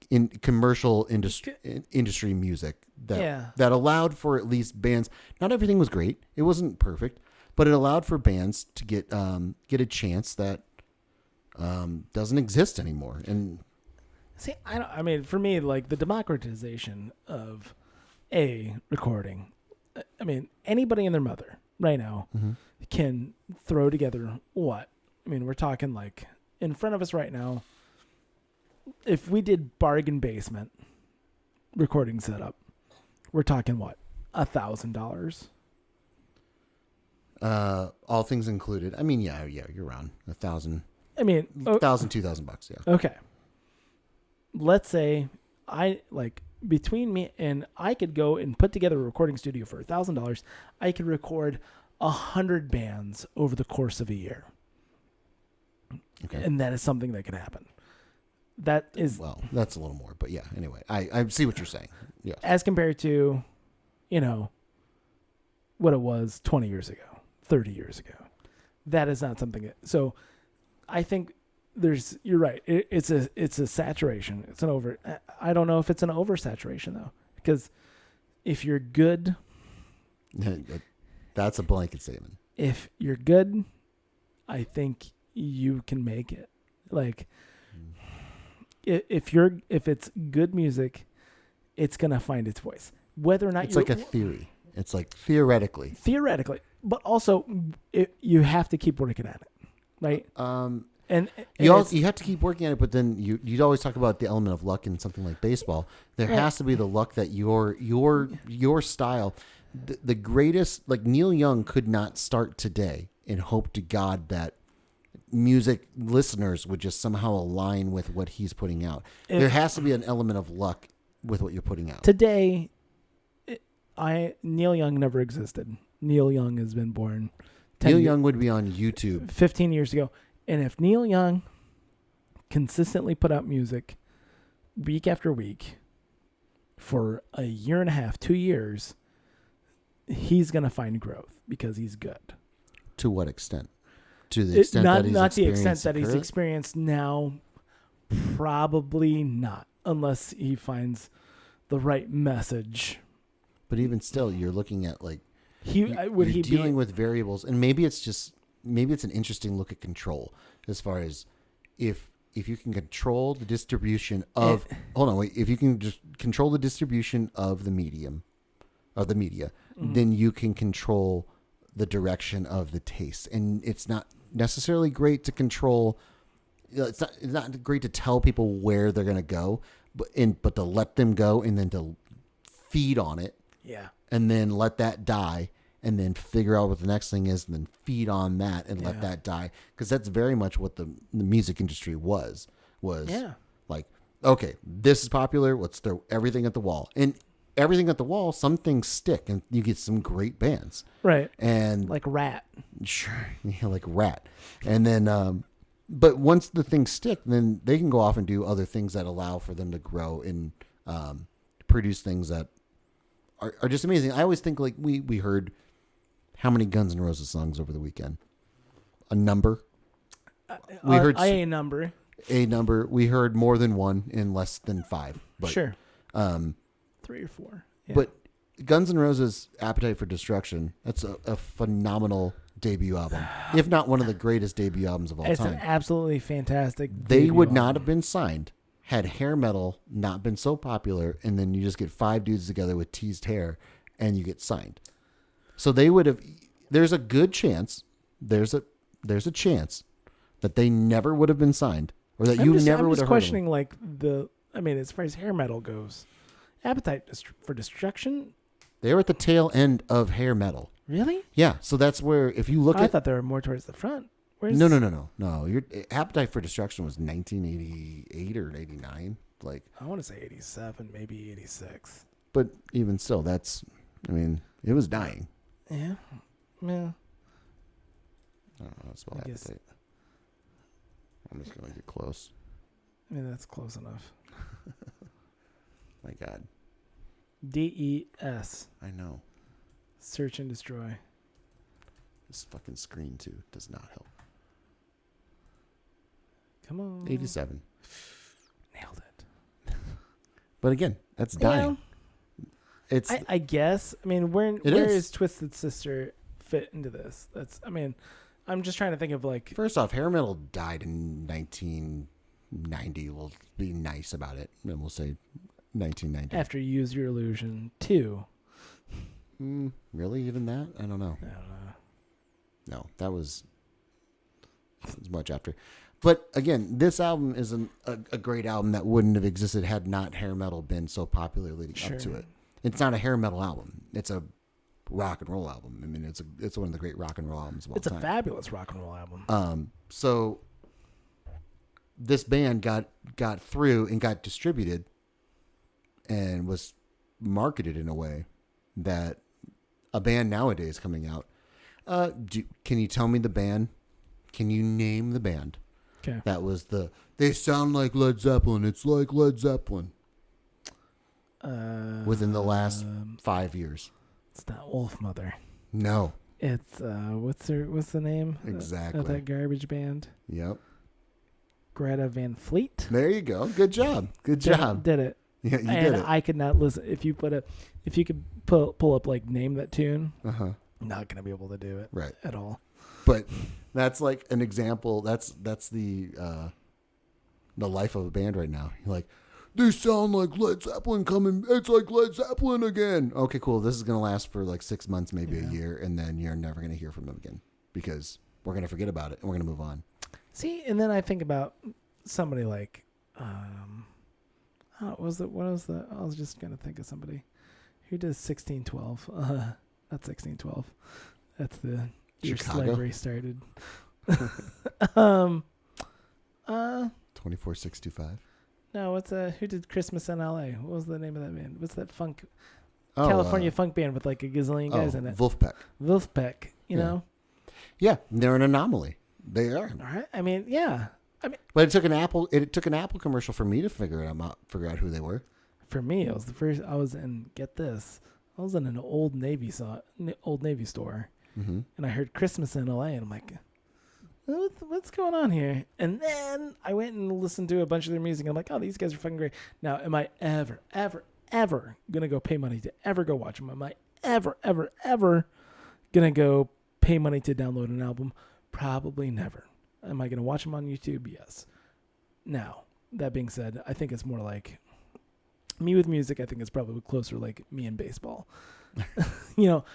in commercial industry music that allowed for at least bands. Not everything was great. It wasn't perfect, but it allowed for bands to get a chance that doesn't exist anymore. And see, I mean, for me, like the democratization of a recording. I mean, anybody and their mother right now can throw together what? I mean, we're talking like in front of us right now. If we did bargain basement recording setup, we're talking what? $1,000. All things included. I mean, yeah, you're around 1,000. I mean, $2,000. Yeah. Okay. Let's say between me and I could go and put together a recording studio for $1,000. I could record 100 bands over the course of a year. Okay. And that is something that could happen. That is that's a little more, but yeah. Anyway, I see what you're saying. Yeah. As compared to, what it was 20 years ago, 30 years ago. That is not something so I think you're right. It's a saturation. It's an over. I don't know if it's an oversaturation though, because if you're good, that's a blanket statement. If you're good, I think you can make it. Like, if it's good music, it's gonna find its voice. Whether or not it's like a theory. It's like theoretically, but also you have to keep working at it, right? And you have to keep working at it, but then you'd always talk about the element of luck in something like baseball. There has to be the luck that your style, the greatest, like Neil Young could not start today and hope to God that music listeners would just somehow align with what he's putting out. There has to be an element of luck with what you're putting out. Today, Neil Young never existed. Neil Young has been born. Neil Young would be on YouTube 15 years ago. And if Neil Young consistently put out music week after week for a year and a half, 2 years, he's going to find growth because he's good. To what extent? To the extent that he's not the extent that he's experienced now, probably not, unless he finds the right message. But even still, you're looking at like you're dealing with variables, and maybe it's an interesting look at control as far as if you can control the distribution of if you can just control the distribution of the media, then you can control the direction of the taste. And it's not necessarily great to control. It's not great to tell people where they're going to go, but to let them go and then to feed on it. Yeah. And then let that die. And then figure out what the next thing is, and then feed on that and let that die. Because that's very much what the music industry was like, okay, this is popular. Let's throw everything at the wall. And everything at the wall, some things stick, and you get some great bands. Right. And like Rat. Sure. Yeah, like Rat. And then, but once the things stick, then they can go off and do other things that allow for them to grow and produce things that are just amazing. I always think like we heard how many Guns N' Roses songs over the weekend? A number? We heard a number. A number. We heard more than one in less than 5. But, sure. 3 or 4. Yeah. But Guns N' Roses' Appetite for Destruction, that's a phenomenal debut album. If not one of the greatest debut albums of all It's time. an absolutely fantastic. They debut would not album. have been signed had hair metal not been so popular, and then you just get 5 dudes together with teased hair and you get signed. So they would have. There's a good chance. There's a chance that they never would have been signed, or that you never would have heard of them. questioning like as far as hair metal goes, Appetite for Destruction. They were at the tail end of hair metal. Really? Yeah. So that's where if you look I at. thought they were more towards the front. Where's... No. Your Appetite for Destruction was 1988 or 89. Like I want to say 87, maybe 86. But even still, that's. I mean, it was dying. Yeah. Yeah. I don't know. That's about I guess- Appetite. I'm just gonna get close. I mean, that's close enough. My God, DES. I know. Search and destroy. This fucking screen too does not help. Come on. 87. Nailed it. But again, that's dying. It's I guess. I mean, where It where is. is Twisted Sister fit into this? I'm just trying to think of like. first off, hair metal died in 1990. We'll be nice about it, and we'll say 1990. After Use Your Illusion 2. Really, even that? I don't know. I don't know. No, that was much after. But again, this album is a great album that wouldn't have existed had not hair metal been so popular leading up to it. It's not a hair metal album. It's a rock and roll album. I mean, it's one of the great rock and roll albums of all It's time. a fabulous rock and roll album. So this band got through and got distributed and was marketed in a way that a band nowadays coming out. Can you tell me the band? Can you name the band? Okay. That was they sound like Led Zeppelin. It's like Led Zeppelin. Within the last 5 years. It's not Wolfmother. No. It's what's the name? Exactly. Of that garbage band? Yep. Greta Van Fleet. There you go. Good job. Good job. Did it. Yeah, you And did it. I could not listen. If you could pull up like name that tune, Uh-huh. not gonna be able to do it Right. at all. But that's like an example. That's the life of a band right now. You're like, they sound like Led Zeppelin coming. It's like Led Zeppelin again. Okay, cool. This is gonna last for like 6 months, maybe a year, and then you're never gonna hear from them again because we're gonna forget about it and we're gonna move on. See, and then I think about somebody like, I was just gonna think of somebody who does 1612. Not 1612. That's the year Chicago? slavery started. 2465. No, who did Christmas in L.A.? What was the name of that band? What's that funk Oh, California funk band with like a gazillion guys in it? Wolfpack. Wolfpack, you Yeah. know? Yeah, they're an anomaly. They are. All right. I mean, yeah. But it took an Apple commercial for me to figure out who they were. For me, it was the first. I was in. Get this. I was in an Old Navy store, Mm-hmm. and I heard Christmas in L.A. and I'm like, what's going on here? And then I went and listened to a bunch of their music. And I'm like, oh, these guys are fucking great. Now, am I ever gonna go pay money to ever go watch them? Am I ever gonna go pay money to download an album? Probably never. Am I gonna watch them on YouTube? Yes. Now, that being said, I think it's more like me with music. I think it's probably closer like me and baseball. You know,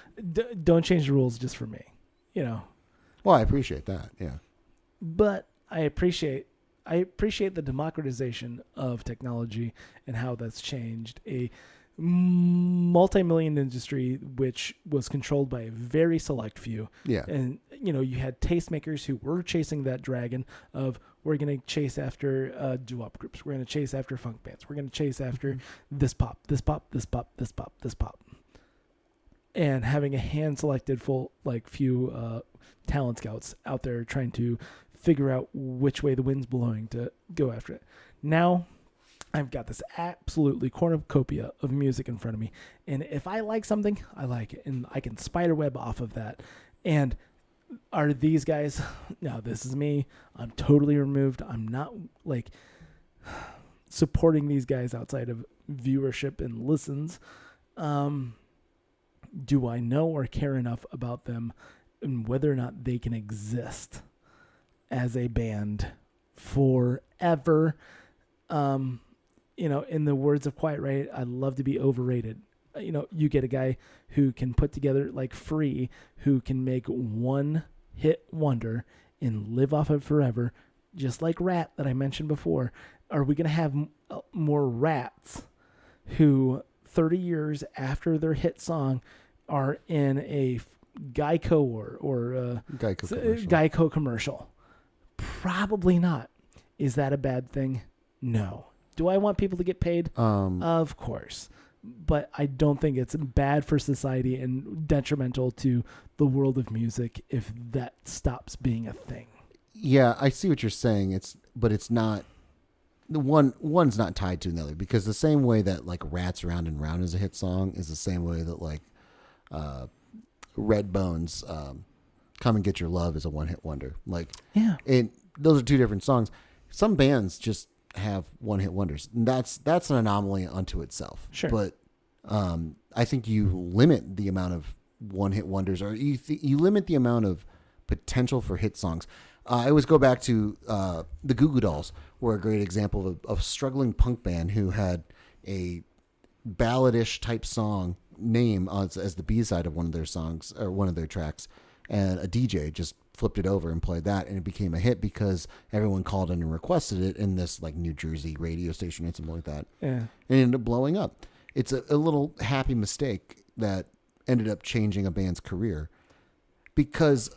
don't change the rules just for me. You know. Well, I appreciate that. Yeah. But I appreciate the democratization of technology and how that's changed a multi-million industry which was controlled by a very select few. Yeah. And you know, you had tastemakers who were chasing that dragon of we're going to chase after doo-wop groups, we're going to chase after funk bands, we're going to chase after this pop, and having a hand-selected few talent scouts out there trying to figure out which way the wind's blowing to go after it. Now, I've got this absolutely cornucopia of music in front of me, and if I like something, I like it, and I can spiderweb off of that. And are these guys? No, this is me. I'm totally removed. I'm not like supporting these guys outside of viewership and listens. do I know or care enough about them and whether or not they can exist as a band forever? In the words of Quiet Riot, I love to be overrated. You get a guy who can put together like Free, who can make one hit wonder and live off it forever, just like Rat that I mentioned before. Are we going to have more Rats who 30 years after their hit song are in a Geico or Geico commercial? Probably not. Is that a bad thing? No. Do I want people to get paid? Of course. But I don't think it's bad for society and detrimental to the world of music if that stops being a thing. Yeah, I see what you're saying. It's not the one's not tied to another, because the same way that like Rats Round and Round is a hit song is the same way that like Redbone's Come and Get Your Love is a one-hit wonder. Like, yeah, those are two different songs. Some bands just have one-hit wonders. And that's an anomaly unto itself. Sure. But I think you limit the amount of one-hit wonders, or you limit the amount of potential for hit songs. I always go back to the Goo Goo Dolls were a great example of a struggling punk band who had a balladish type song name as the B-side of one of their songs or one of their tracks, and a DJ just flipped it over and played that, and it became a hit because everyone called in and requested it in this like New Jersey radio station or something like that. Yeah. And it ended up blowing up. It's a little happy mistake that ended up changing a band's career because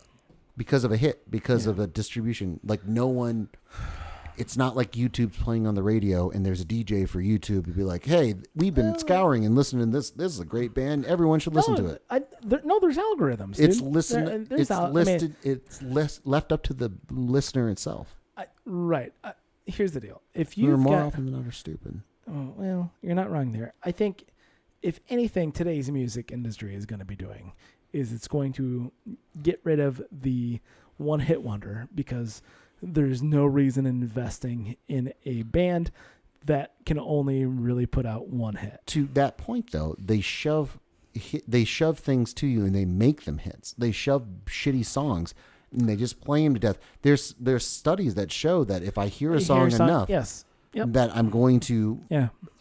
of a hit, because of a distribution. Like it's not like YouTube's playing on the radio and there's a DJ for YouTube to be like, hey, we've been scouring and listening to this. This is a great band. Everyone should listen to it. There's algorithms. Dude. It's left up to the listener itself. Right. Here's the deal. If you're more got, often than not are stupid. Oh, well, you're not wrong there. I think if anything today's music industry is going to be doing is it's going to get rid of the one-hit wonder, because there's no reason in investing in a band that can only really put out one hit. To that point, though, they shove things to you and they make them hits. They shove shitty songs and they just play them to death. There's studies that show that if I hear a song enough, yes, that I'm going to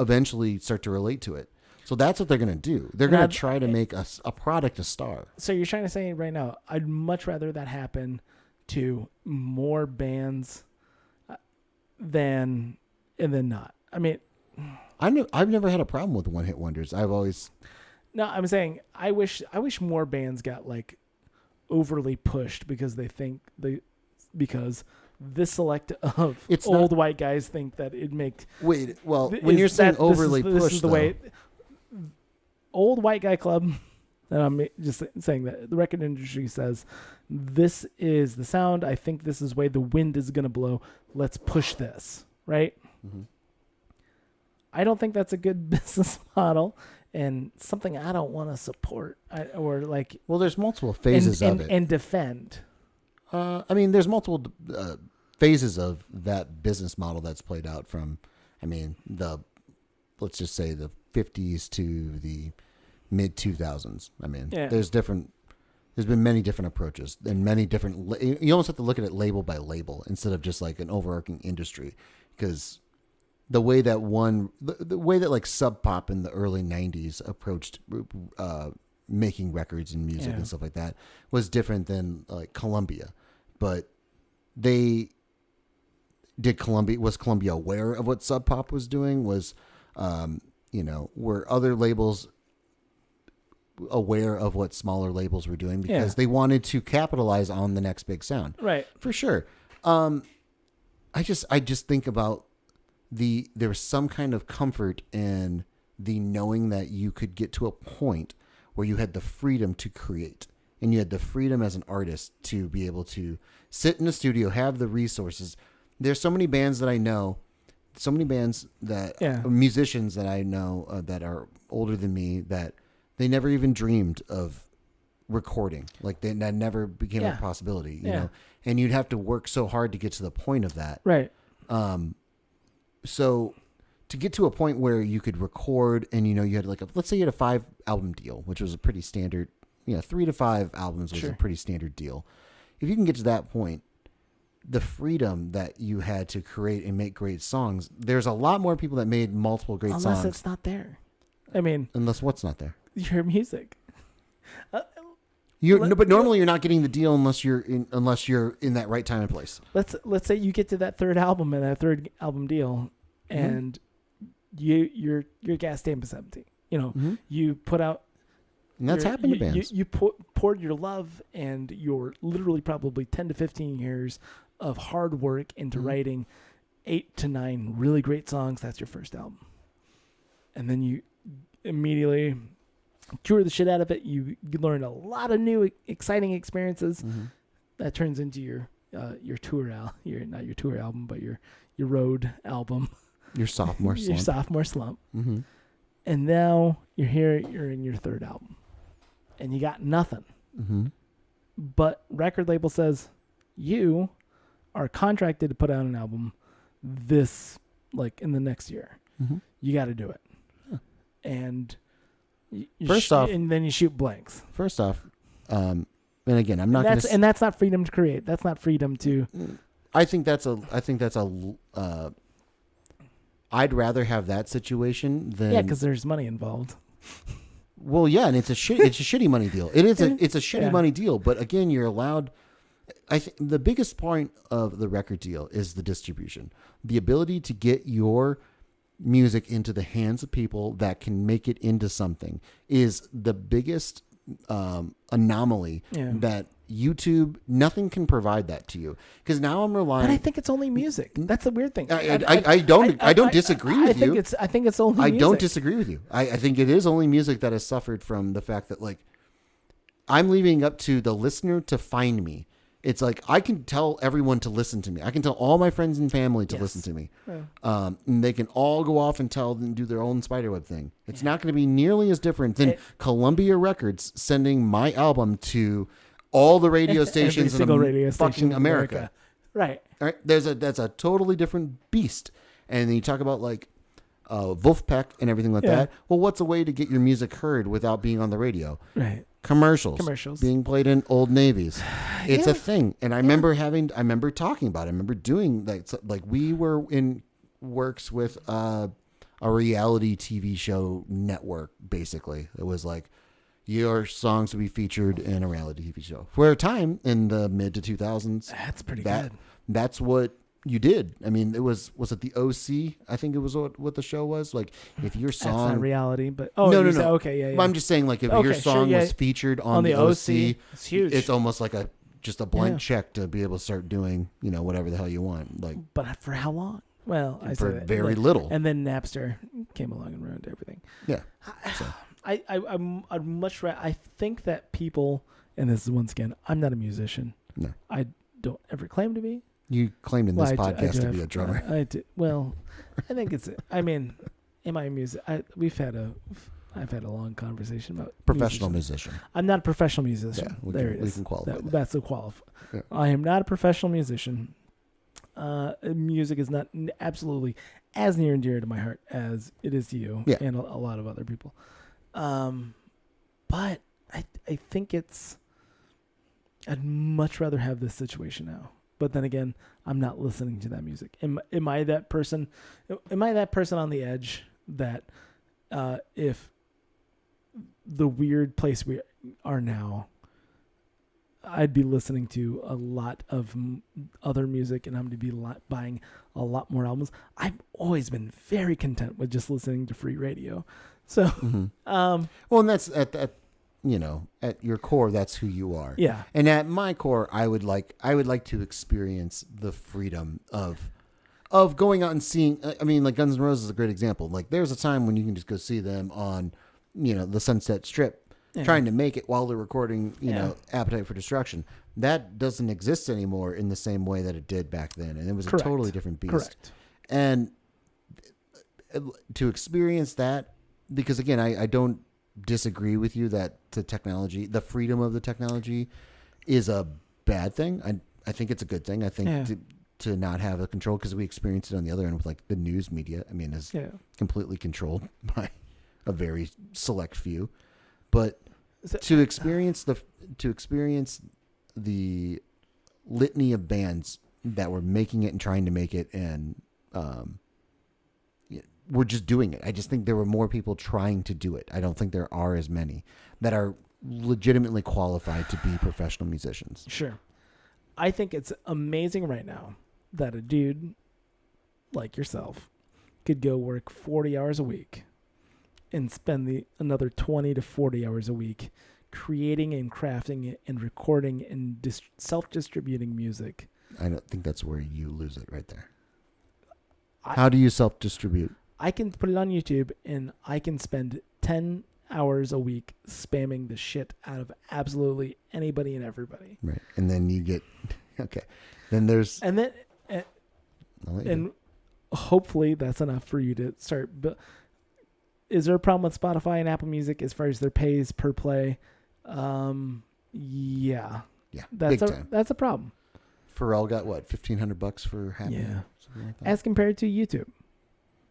eventually start to relate to it. So that's what they're going to do. They're going to try to make a product a star. So you're trying to say right now, I'd much rather that happen to more bands than not. I mean, I've never had a problem with one-hit wonders. I'm saying I wish more bands got like overly pushed because because this select of old white guys think that it make. Wait, well, when you're saying overly pushed, this is the way. Old white guy club, and I'm just saying that the record industry says this is the sound. I think this is the way the wind is going to blow. Let's push this, right? Mm-hmm. I don't think that's a good business model, and something I don't want to support Well, there's multiple phases of it and defend. There's multiple phases of that business model that's played out from, let's just say the 50s to the mid 2000s. There's been many different approaches and many different, you almost have to look at it label by label instead of just like an overarching industry, because the way that like Sub Pop in the early 90s approached making records and music and stuff like that was different than like Columbia. But was Columbia aware of what Sub Pop was doing? Were other labels aware of what smaller labels were doing, because they wanted to capitalize on the next big sound? Right. For sure. I just think about there's some kind of comfort in the knowing that you could get to a point where you had the freedom to create, and you had the freedom as an artist to be able to sit in the studio, have the resources. There's so many bands that I know, musicians that I know that are older than me, that they never even dreamed of recording. Like that never became a possibility, you know, and you'd have to work so hard to get to the point of that. Right. So to get to a point where you could record and, you had like let's say you had a 5 album deal, which was a pretty standard, 3 to 5 albums was a pretty standard deal. If you can get to that point, the freedom that you had to create and make great songs, there's a lot more people that made multiple great songs. Unless it's not there. I mean, unless what's not there? Your music. But normally you're not getting the deal unless you're in that right time and place. Let's say you get to that third album and that third album deal, and your gas tank is empty. You put out. And that's happened to bands. You poured your love and your literally probably 10 to 15 years of hard work into writing 8 to 9 really great songs. That's your first album, and then you immediately tour the shit out of it. You learn a lot of new exciting experiences. That turns into your tour not your tour album, but your road album. Your sophomore slump. Your sophomore slump. And now you're here. You're in your third album, and you got nothing. But record label says you are contracted to put out an album this in the next year. You got to do it. And first off, and then you shoot blanks. First off, and again, I'm not going to. And that's not freedom to create. That's not freedom to. I think that's a. I'd rather have that situation than because there's money involved. Well, yeah, and it's a shitty money deal. It's a shitty money deal, but again, you're allowed. I think the biggest point of the record deal is the distribution, the ability to get your music into the hands of people that can make it into something is the biggest anomaly that YouTube, nothing can provide that to you. Because now I'm relying. But I think it's only music. That's the weird thing. I don't disagree with you. I think it's only music. I don't disagree with you. I think it is only music that has suffered from the fact that I'm leaving up to the listener to find me. It's like I can tell everyone to listen to me. I can tell all my friends and family to listen to me. Yeah. And they can all go off and do their own spiderweb thing. It's not going to be nearly as different than Columbia Records sending my album to all the radio stations in fucking America. Right. All right. That's a totally different beast. And then you talk about Wolfpack and everything like that. Well, what's a way to get your music heard without being on the radio? Right. Commercials being played in Old Navies. It's a thing. And I remember talking about it. I remember doing we were in works with a reality TV show network, basically. It was your songs would be featured in a reality TV show. For a time in the mid to 2000s. That's pretty good. That's what you did. I mean, was it the OC? I think it was what the show was. If your song, that's not reality, but no. Okay, yeah. I'm just saying, if your song was featured on the OC, it's huge. It's almost like just a blank check to be able to start doing, whatever the hell you want. But for how long? Well, I for very little. And then Napster came along and ruined everything. Yeah. So. I'd much rather. I think that people, and this is once again, I'm not a musician. No. I don't ever claim to be. You claimed in this podcast to be a drummer. I think it's. I mean, am I a music? I've had a long conversation about professional musician. I'm not a professional musician. Yeah, there it is. We can qualify that's a qualify. Yeah. I am not a professional musician. Music is not absolutely as near and dear to my heart as it is to you and a lot of other people. But I think I'd much rather have this situation now. But then again, I'm not listening to that music. Am I that person? Am I that person on the edge that if the weird place we are now, I'd be listening to a lot of other music and I'm going to be buying a lot more albums. I've always been very content with just listening to free radio. So, well, and that's at your core, that's who you are. Yeah. And at my core, I would like to experience the freedom of going out and seeing. I mean, Guns N' Roses is a great example. There's a time when you can just go see them on, the Sunset Strip, trying to make it while they're recording, Appetite for Destruction. That doesn't exist anymore in the same way that it did back then, and it was a totally different beast. Correct. And to experience that, because again, I don't disagree with you that the freedom of the technology is a bad thing. I think it's a good thing. I think to not have a control, because we experienced it on the other end with like the news media. I mean, is completely controlled by a very select few. But to experience the litany of bands that were making it and trying to make it, and we're just doing it. I just think there were more people trying to do it. I don't think there are as many that are legitimately qualified to be professional musicians. Sure. I think it's amazing right now that a dude like yourself could go work 40 hours a week and spend another 20 to 40 hours a week creating and crafting it and recording and self-distributing music. I don't think that's where you lose it right there. How do you self-distribute? I can put it on YouTube and I can spend 10 hours a week spamming the shit out of absolutely anybody and everybody. Right. And then you get, okay. Then there's... And then... And hopefully that's enough for you to start. But is there a problem with Spotify and Apple Music as far as their pays per play? Yeah. Yeah. That's a problem. Pharrell got what, $1,500 for having something like that? As compared to YouTube.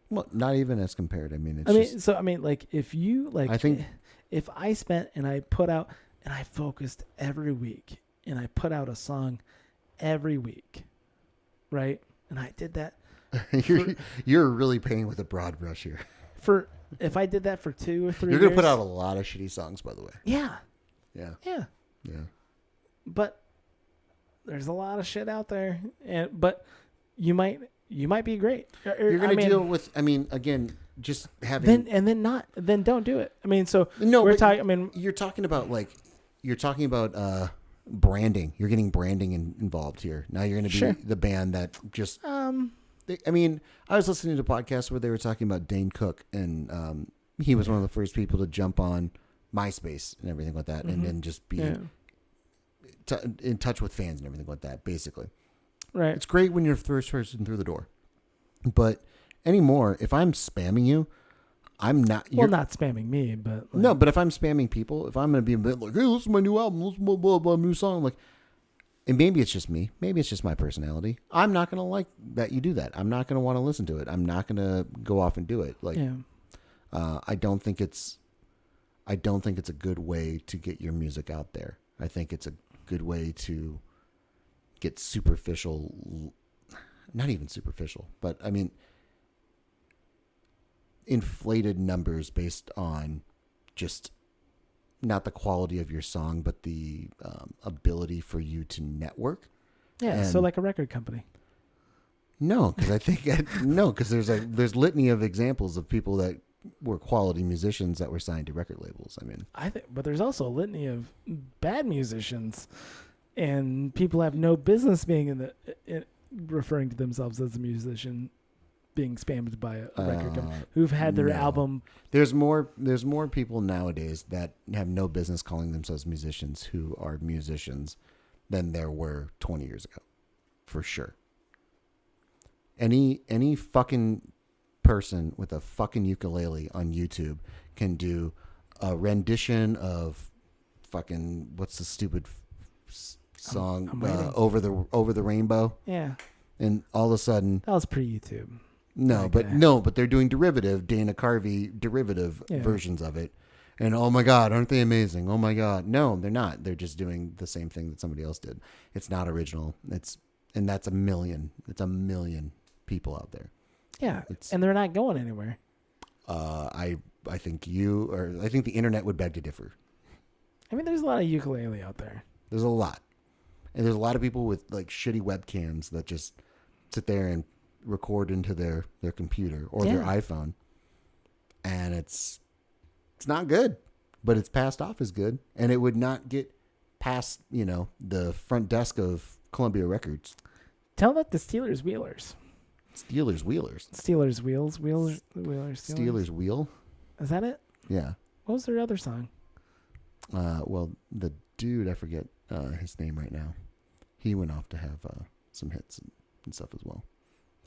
Well, not even as compared. I mean, like if you like, I think if I spent and I put out and I focused every week and I put out a song every week, right? And I did that. You're really painting with a broad brush here. If I did that for 2 or 3 years. You're going to put out a lot of shitty songs, by the way. Yeah. Yeah. Yeah. Yeah. But there's a lot of shit out there. But you might be great. You're going to deal with, again, just having. Then don't do it. So no, we're talking, you're talking about branding. You're getting branding involved here. Now you're going to be the band that just. I was listening to a podcast where they were talking about Dane Cook, and he was one of the first people to jump on MySpace and everything like that, and then just be in touch with fans and everything like that. Basically, right? It's great when you're the first person through the door, but anymore, if I'm spamming you, I'm not. Well, not spamming me, but no. But if I'm spamming people, if I'm going to be a bit like, hey, listen to my new album, listen to blah blah new song, like, and maybe it's just me, maybe it's just my personality. I'm not going to like that you do that. I'm not going to want to listen to it. I'm not going to go off and do it. Like, I don't think it's a good way to get your music out there. I think it's a good way to get superficial, not even superficial, but inflated numbers based on just not the quality of your song, but the ability for you to network. Yeah, so like a record company. No, because I think because there's litany of examples of people that were quality musicians that were signed to record labels. But there's also a litany of bad musicians, and people have no business being referring to themselves as a musician, being spammed by a record company who've had their album. There's more people nowadays that have no business calling themselves musicians who are musicians than there were 20 years ago, for sure. Any fucking person with a fucking ukulele on YouTube can do a rendition of fucking what's the stupid song over the rainbow. Yeah. And all of a sudden that was pre-YouTube. No, but they're doing Dana Carvey derivative versions of it. And oh my God, aren't they amazing? Oh my God. No, they're not. They're just doing the same thing that somebody else did. It's not original. And that's a million. It's a million people out there. Yeah. And they're not going anywhere. I think I think the internet would beg to differ. There's a lot of ukulele out there. There's a lot. And there's a lot of people with like shitty webcams that just sit there and record into their computer or their iPhone, and it's not good, but it's passed off as good, and it would not get past the front desk of Columbia Records. Tell that to Steelers Wheelers. Steelers Wheelers. Steelers Wheels. Wheelers. Steelers Wheel. Is that it? Yeah. What was their other song? Well, the dude, I forget his name right now. He went off to have some hits and stuff as well.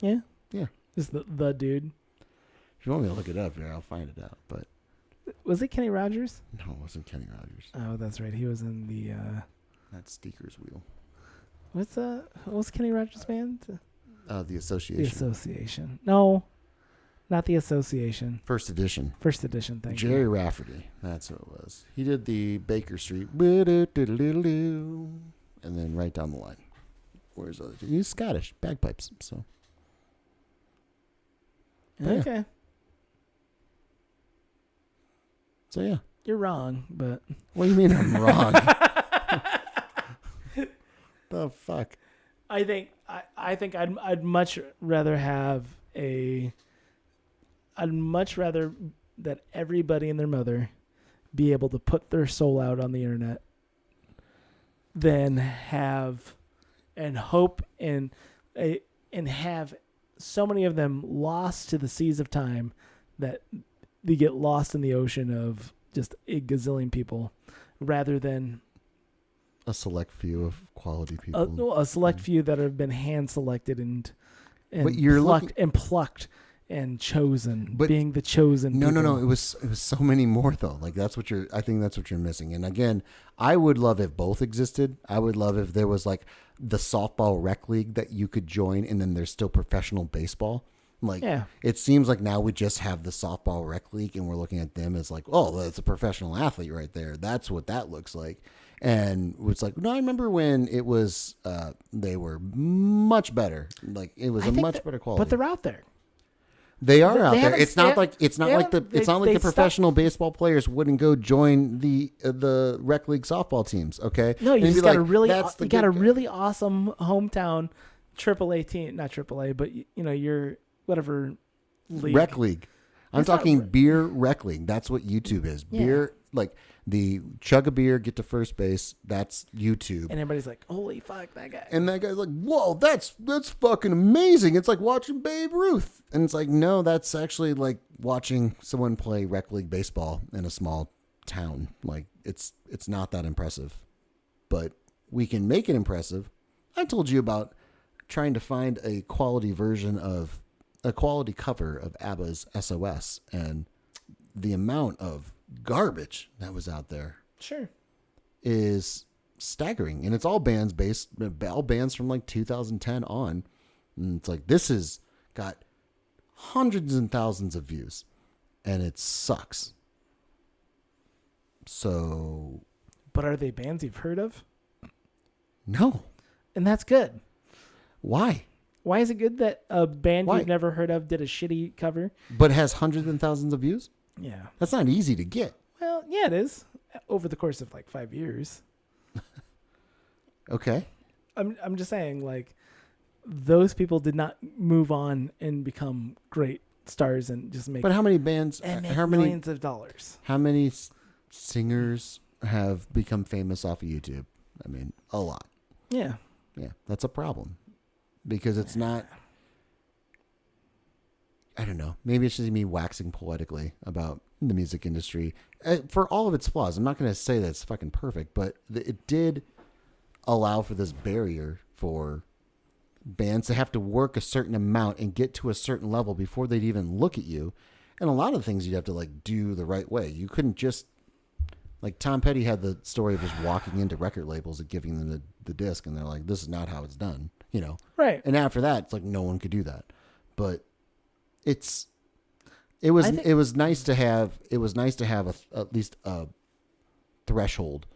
Yeah? Yeah. Just the dude. If you want me to look it up here, I'll find it out. But was it Kenny Rogers? No, it wasn't Kenny Rogers. Oh, that's right. He was in the... That's Steelers Wheel. What's Kenny Rogers' band? The The Association. Association. No, not the Association. First edition. First edition. Thank you. Jerry Rafferty. That's who it was. He did the Baker Street. And then right down the line. Where's the other two? He's Scottish. Bagpipes. So. Yeah. Okay. So, yeah. You're wrong, but What do you mean I'm wrong? The fuck? I think I'd much rather have I'd much rather that everybody and their mother be able to put their soul out on the internet than have and hope and have so many of them lost to the seas of time that they get lost in the ocean of just a gazillion people rather than A select few of quality people. a select few that have been hand selected and But you're plucked and chosen, But being the chosen. No. people. It was so many more though. Like I think that's what you're missing. And again, I would love if both existed. I would love if there was like the softball rec league that you could join, and then there's still professional baseball. Like Yeah. it seems like now we just have the softball rec league, and we're looking at them as like, oh, that's a professional athlete right there. That's what that looks like. And it's like, no, I remember when it was, they were much better. Like it was I a think much that- better quality. But they're out there. They are They out there. haven't- It's they not have- like it's not they like the haven't- it's not they like the stopped- professional baseball players wouldn't go join the rec league softball teams. Okay, No, you And just be got a like, really that's the you got a good- really awesome hometown AAA team, not AAA, but you know your whatever league. rec league. I'm It's not talking rec- beer rec league. That's what YouTube is. Yeah. Beer, like the chug a beer, get to first base. That's YouTube. And everybody's like, "Holy fuck, that guy!" And that guy's like, whoa, that's fucking amazing. It's like watching Babe Ruth. And it's like, no, that's actually like watching someone play rec league baseball in a small town. Like it's not that impressive. But we can make it impressive. I told you about trying to find a quality cover of ABBA's SOS, and the amount of garbage that was out there Sure. is staggering. And it's all bands from like 2010 on. And it's like, this has got hundreds and thousands of views, and it sucks. So, But are they bands you've heard of? no. And that's good. Why? Why is it good that a band Why? you've never heard of did a shitty cover? But it has hundreds and thousands of views? Yeah. That's not easy to get. Well, yeah, it is. Over the course of like 5 years. Okay. I'm just saying, like, those people did not move on and become great stars and just make But how many bands, and make how many millions of dollars. singers have become famous off of YouTube? I mean, a lot. Yeah. Yeah, that's a problem because it's not. I don't know. Maybe it's just me waxing poetically about the music industry for all of its flaws. I'm not going to say that it's fucking perfect, but it did allow for this barrier for bands to have to work a certain amount and get to a certain level before they'd even look at you. And a lot of things you'd have to like do the right way. You couldn't just like Tom Petty had the story of just walking into record labels and giving them the disc, and they're like, "This is not how it's done," you know. Right. And after that, it's like no one could do that. But it was nice to have at least a threshold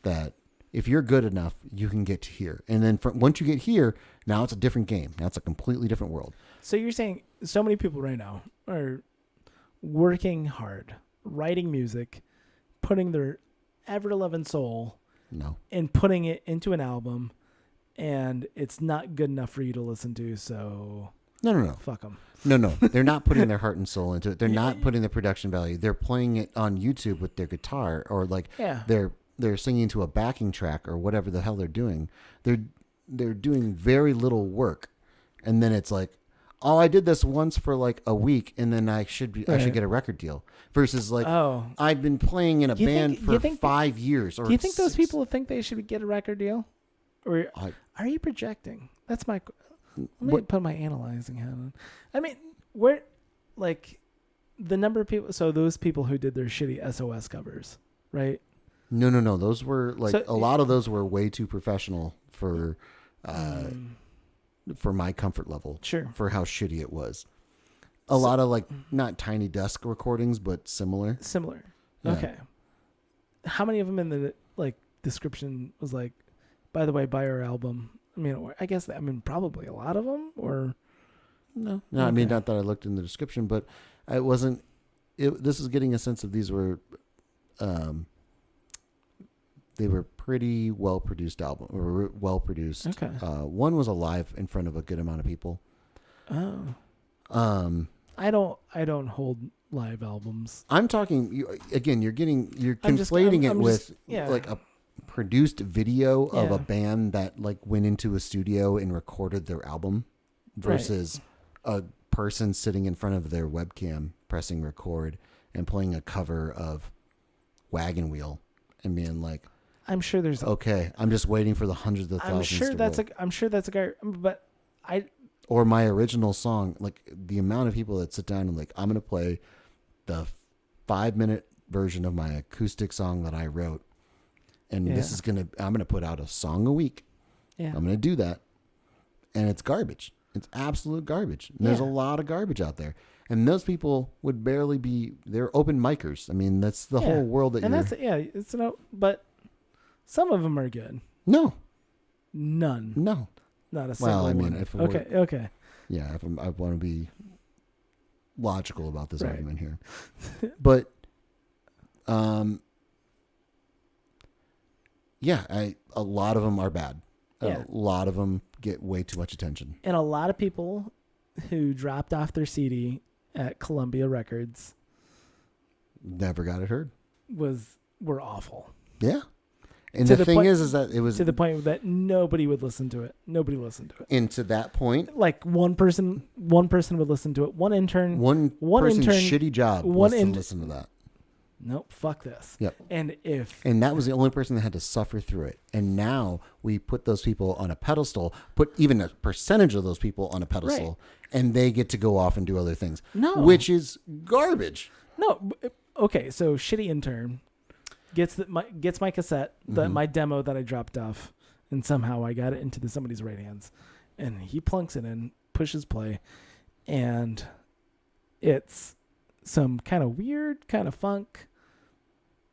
that if you're good enough, you can get to here. And then once you get here, now it's a different game. Now it's a completely different world. So you're saying so many people right now are working hard, writing music, putting their ever-loving soul No. and putting it into an album, and it's not good enough for you to listen to, so No. fuck them. No. They're not putting their heart and soul into it. They're not putting the production value. They're playing it on YouTube with their guitar, or like Yeah. they're singing to a backing track or whatever the hell they're doing. They're doing very little work, and then it's like, oh, I did this once for like a week, and then I should get a record deal. Versus like, Oh. I've been playing in a band for you think 5 years. Or Do you think those 6. people think they should get a record deal? Or are you projecting? That's my... Let me What- put my analyzing hat on. I mean, where... Like, the number of people... So those people who did their shitty SOS covers, right? No. Those were like So- a lot of those were way too professional for for my comfort level. Sure. For how shitty it was. A lot of like not Tiny Desk recordings, but similar. Similar. Yeah. Okay. How many of them in the like description was like, by the way, buy our album? I mean, I guess probably a lot of them, or no. I mean, not that I looked in the description, but it wasn't. This is getting a sense of these were, they were pretty well produced album or well produced. Okay. One was alive in front of a good amount of people. Oh. I don't hold live albums. I'm talking again. You're conflating it with like a produced video of a band that like went into a studio and recorded their album versus a person sitting in front of their webcam pressing record and playing a cover of Wagon Wheel and being like, I'm sure there's okay, I'm just waiting for the hundreds of thousands. I'm sure that's a guy, but or my original song, like the amount of people that sit down and like, I'm going to play the 5-minute version of my acoustic song that I wrote. And I'm going to put out a song a week. Yeah. I'm going to do that. And it's garbage. It's absolute garbage. And there's a lot of garbage out there. And those people would barely they're open micers. I mean, that's the whole world but some of them are good. No. None. No. Not a single one. Okay. Yeah, I want to be logical about this argument here. But, a lot of them are bad. Yeah. A lot of them get way too much attention. And a lot of people who dropped off their CD at Columbia Records never got it heard. Were awful. Yeah. And the thing is that it was to the point that nobody would listen to it. Nobody listened to it. And to that point, like one person would listen to it. One intern, one person's shitty job was to listen to that. Nope, fuck this. Yep. And that was the only person that had to suffer through it. And now we put those people on a pedestal, put even a percentage of those people on a pedestal, and they get to go off and do other things. No. Which is garbage. No. Okay, so shitty intern gets my cassette, my demo that I dropped off, and somehow I got it into somebody's right hands. And he plunks it in, pushes play, and it's some kind of weird, kind of funk,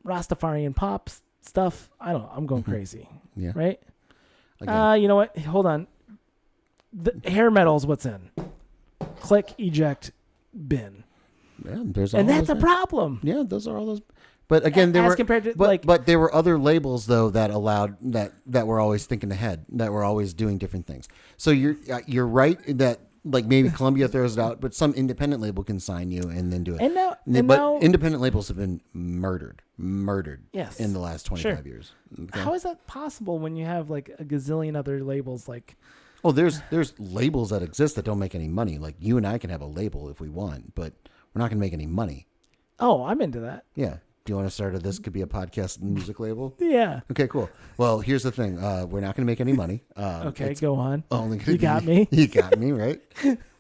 Rastafarian pop stuff. I don't know. I'm going crazy. Yeah. Right? You know what? Hold on. The hair metal's what's in. Click, eject, bin. Yeah, and that's a problem. Yeah, those are all those. But again, but there were other labels though that allowed that were always thinking ahead, that were always doing different things. So you're right that like maybe Columbia throws it out, but some independent label can sign you and then do it. But independent labels have been murdered. Yes. In the last 25 years. Okay? How is that possible when you have like a gazillion other labels? Like, well, there's labels that exist that don't make any money. Like you and I can have a label if we want, but we're not going to make any money. Oh, I'm into that. Yeah. Do you want to start This Could Be a Podcast music label? Yeah. Okay, cool. Well, here's the thing. We're not going to make any money. Okay, go on. You got me. You got me, right?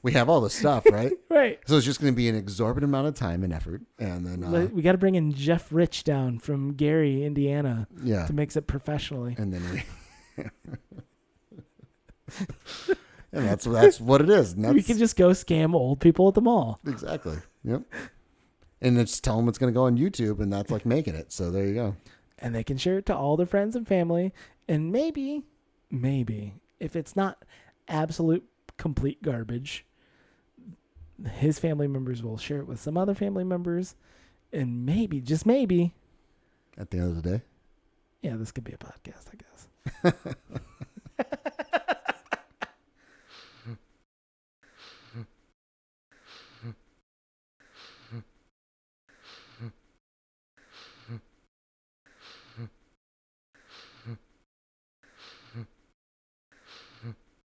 We have all the stuff, right? Right. So it's just going to be an exorbitant amount of time and effort. And then we got to bring in Jeff Rich down from Gary, Indiana to mix it professionally. And then and that's what it is. And we can just go scam old people at the mall. Exactly. Yep. And then just tell them it's going to go on YouTube, and that's like making it. So there you go. And they can share it to all their friends and family. And maybe, if it's not absolute complete garbage, his family members will share it with some other family members. And maybe, just maybe, at the end of the day, this could be a podcast, I guess.